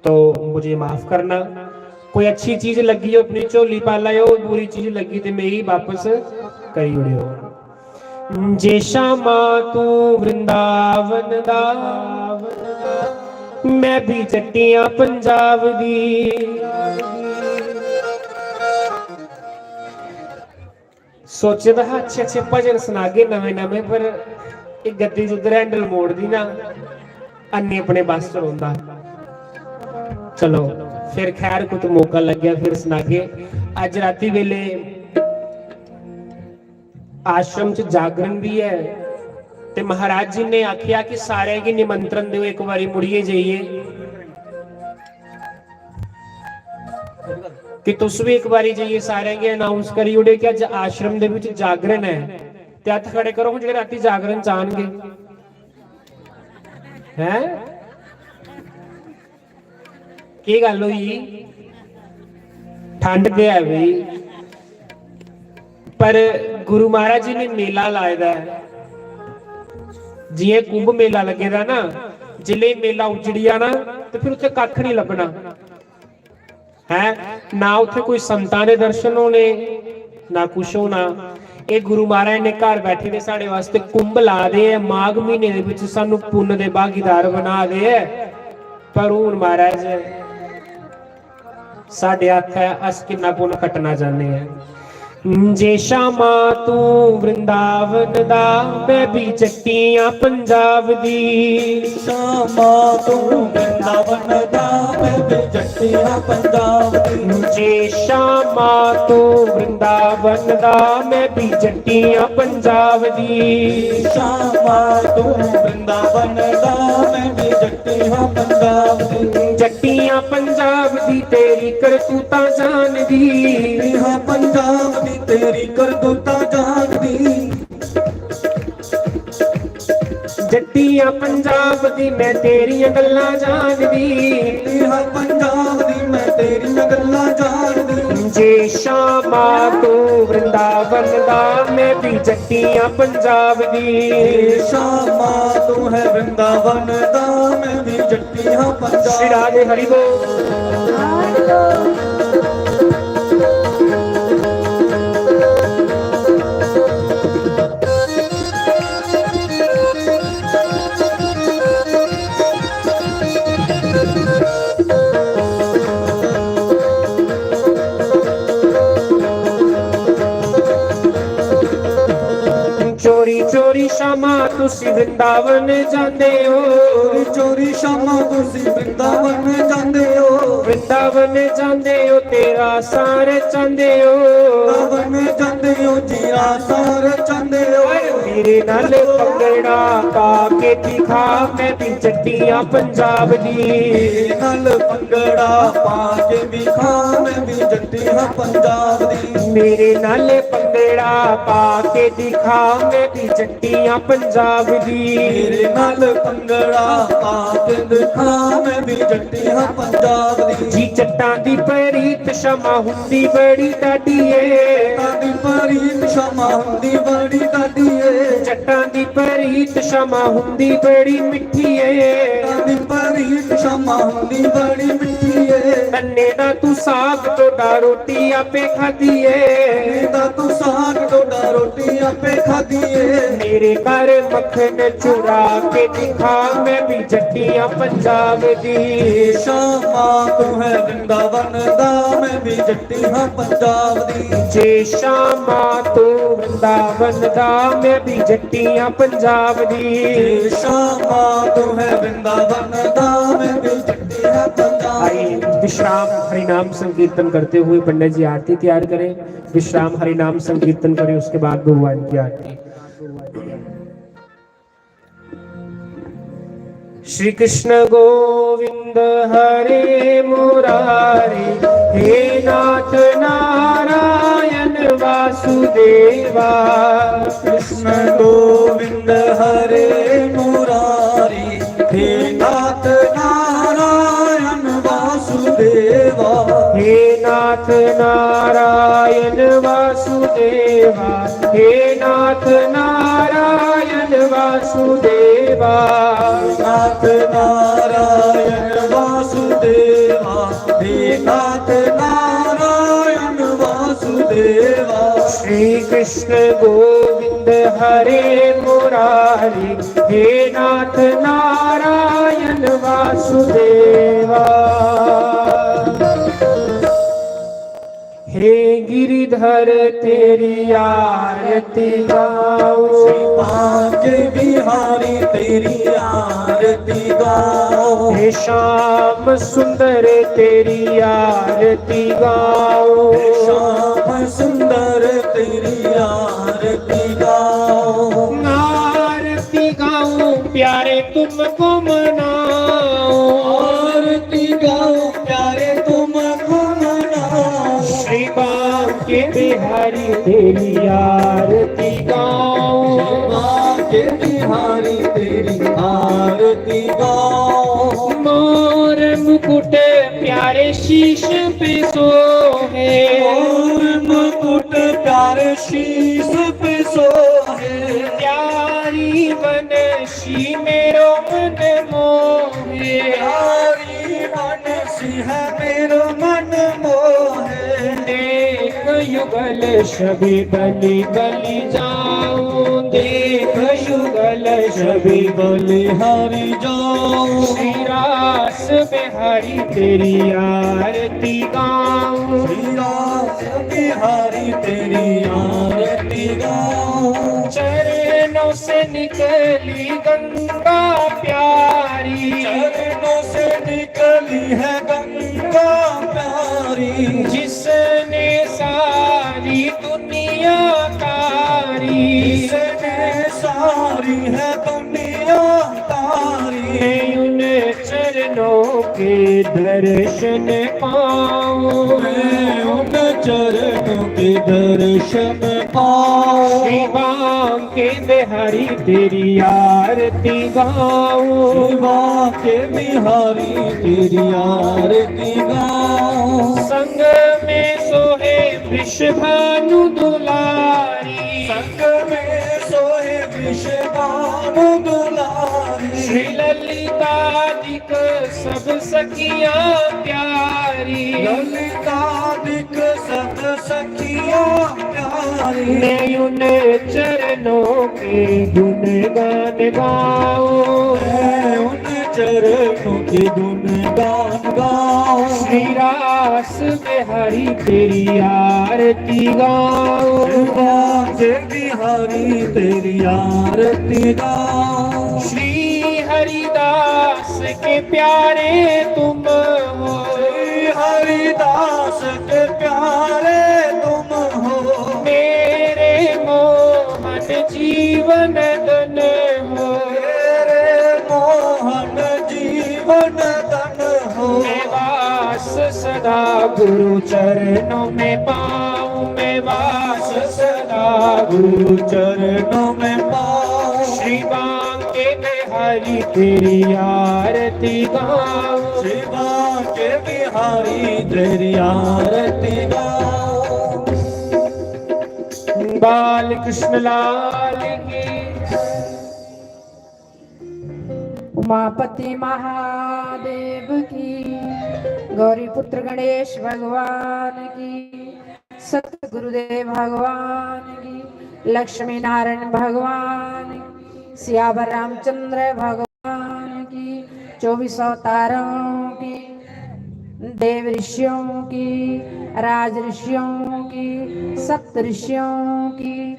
A: तो मुझे माफ करना। कोई अच्छी चीज लगी हो अपनी झोली पा लाओ, बुरी चीज लगी तो मेरी वापस करी उड़ियो। जे श्यामा तू वृंदावन दा, मैं भी चट्टियां पंजाब दी। सोचदा अच्छे अच्छे भजन सुनागे नवे नवे, पर एक गद्दी उधर हैंडल मोड़ दी ना अन्नी अपने बस चलाਉਂਦਾ। चलो फिर खैर कुछ मौका लग गया फिर सुनागे। अज राती वेले आश्रम च जागरण भी है, ते महाराज जी ने आखिया कि सारे की निमंत्रण दो, एक बारी मुड़िए जाइए कि तुस भी एक बारी जाइए, सारे के अनाउंस करी उड़े कि अज आश्रम दे विच जागरण है। ते हत्थ खड़े करो जो राती जागरण चाहणगे हैं। की गल हुई? ठंड ते है बई, पर गुरु महाराज जी ने मेला लाया है। जिए कुंभ मेला लगेगा ना, जिले मेला उजड़िया ना तो फिर उत्थे कख नहीं लभना है ना, उत्थे कोई संतां दे दर्शन होने ना कुछ होना। ये गुरु महाराज ने घर बैठे ने साढ़े वास्ते कुंभ ला दे, माघ महीने दे विच सानू पुण्य दे भागीदार बना दे। पर हुण महाराज साढ़े हथ है, अस कितना पुण्य कटना चाहते हैं। जे शामा तू वृंदावन दा मैं भी जट्टियां पंजाब दी
C: शामा तू वृंदावन दा मैं भी जट्टियां पंजाब दी
A: जे शामा तू वृंदावन दा मैं भी जट्टियां पंजाब दी
C: शामा तू वृंदावन दा मैं भी जट्टियां पंजाब दी
A: जट्टियां पंजाब दी तेरी करतूता जान दी
C: हाँ पंजाब दी तेरी करतूता जान दी
A: जट्टियां पंजाब दी मैं तेरियां गल्लां जान दी
C: हाँ पंजाब दी मैं तेरियां गल्लां जान दी
A: जे शामा तू वृंदावन दा मैं भी जट्टियां पंजाब दी
C: शामा तू है वृंदावन दा मैं भी जट्टियां पंजाब
A: श्री राधे हरि बोल चोरी चोरी शामा तुसी वृंदावन जांदे हो
C: चोरी शामा तुसी वृंदावन जांदे हो
A: वृंदावन जांदे हो तेरा सारे चांदे हो
C: वृंदावन जांदे हो जीरा सारे चांदे हो
A: मेरे नाल पंगड़ा पा के दिखा मैं भी जट्टियां पंजाब दी
C: नाल पंगड़ा पा के दिखा मैं भी जट्टियां पंजाब दी
A: मेरे नाल पंगड़ा पा के दिखा मैं भी जट्टियां पंजाब दी
C: मेरे नाल पंगड़ा पा के दिखा मैं भी जट्टियां पंजाब दी
A: जी जट्टां दी परीत शमा हुंदी बड़ी डाडी ए
C: तादी परीत शमा हुंदी बड़ी डाडी ए
A: जट्टां दी परीत शमा हुंदी बड़ी मिठी ए
C: तादी परीत शमा हुंदी बड़ी मिठी ए
A: तन्ने दा तू साग टोडा रोटी आपे खादी ए
C: दा तू साग टोडा रोटी आपे खादी ए
A: मेरे घर मक्खन चुरा के दिखा मैं भी जट्टियां पंजाब दी
C: शामा तू है वृंदावन दा मैं भी जट्टियां पंजाब दी
A: जे शामा तू वृंदावन दा मैं भी जट्टियां पंजाब दी
C: शामा तू है वृंदावन दा मैं भी जट्टियां पंजाब
A: आइए विश्राम हरिनाम संकीर्तन करते हुए पंडित जी आरती तैयार करें विश्राम हरिनाम संकीर्तन करें उसके बाद भगवान की आरती श्री कृष्ण गोविंद हरे मुरारे हे नाथ नारायण वासुदेवा
C: कृष्ण गोविंद हरे मुरारी हे नाथ नारायण वासुदेवा
A: हे नाथ नारायण वासुदेवा हे नाथ नारायण वासुदेवा
C: नाथ नारायण वासुदेवा हे नाथ नारायण वासुदेवा
A: श्री कृष्ण गोविंद हरे मुरारी हे नाथ नारायण वासुदेवा हे गिरिधर तेरी आरती गाओ
C: पाके बिहारी तेरी आरती गाओ
A: हे श्याम सुंदर तेरी आरती गाओ
C: श्याम सुंदर तेरी आरती गाओ
A: आरती गाओ प्यारे तुमको मनाओ
C: आरती गाओ प्यारे तुमको मनाओ
A: श्री बांके बिहारी तेरी आरती गाओ
C: बांके बिहारी तेरी आरती गाओ
A: मोर मुकुट प्यारे शीश पे सोहे
C: और मुकुट प्यारे शीश पे सोहे
A: प्यारी बनशी मेरो मन मोहे
C: प्यारी मनसी है मेरो मन मोहे
A: देख युगल सभी बलि बलि जाऊं देख युगल सभी
C: बलिहारी जाओ
A: श्री रास बिहारी तेरी आरती गाऊं
C: श्री रास बिहारी तेरी आरती गाऊं।
A: चरणों से निकली गंगा प्यारी,
C: चरणों से निकली है गंगा प्यारी,
A: जिसने सारी दुनिया तारी,
C: जिसने सारी है दुनिया तारी।
A: मैं उन चरणों के दर्शन पाऊं,
C: मैं उन चरणों के दर्शन पाऊं।
A: श्री बांके बिहारी तेरी आरती गाऊं,
C: शिवा के बिहारी तेरी आरती गाऊं।
A: संग में सोहे वृषभानु दुलारी,
C: संग में सोहे वृषभानु दुलारी,
A: श्री ललितादिक सब सखियां प्यारी,
C: ललितादिक सब सखियां प्यारी।
A: मैं उन चरणों के गुणगान गाऊं,
C: मैं उन चरणों के गुणगान गाऊं।
A: श्री रास बिहारी तेरी आरती गाऊं,
C: शिवा के बिहारी तेरी आरती गाऊं।
A: श्री हरिदास के प्यारे तुम हो,
C: श्री हरिदास के प्यारे तुम हो।
A: मेरे मोहन जीवन धन हो,
C: मेरे मोहन जीवन धन हो।
A: मैं वास सदा गुरु चरणों में पाऊं, मैं वास सदा
C: गुरु चरणों में पाऊं।
A: श्री बांके बिहारी तेरी आरती गाऊं,
C: शिवा के बिहारी तेरी आरती गाऊं।
A: बाल कृष्ण लाल की,
B: उमापति महादेव की, गौरी पुत्र गणेश भगवान की, सतगुरुदेव भगवान की, लक्ष्मी नारायण भगवान की, सियावर रामचंद्र भगवान की, 24 अवतारों की, देव ऋषियों की, राज ऋषियों की, सप्त ऋषियों की,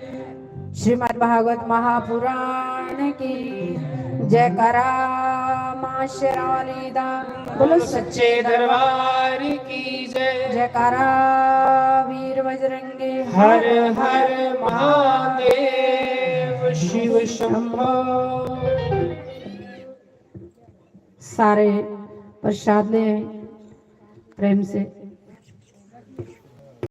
B: श्रीमद् भागवत महापुराण की जयकारा मां शेरावाली दा, बोलो
A: सच्चे दरबार की जय,
B: जयकारा वीर बजरंगी
A: हर हर महादेव शिव शंभो।
B: सारे प्रसाद ले प्रेम से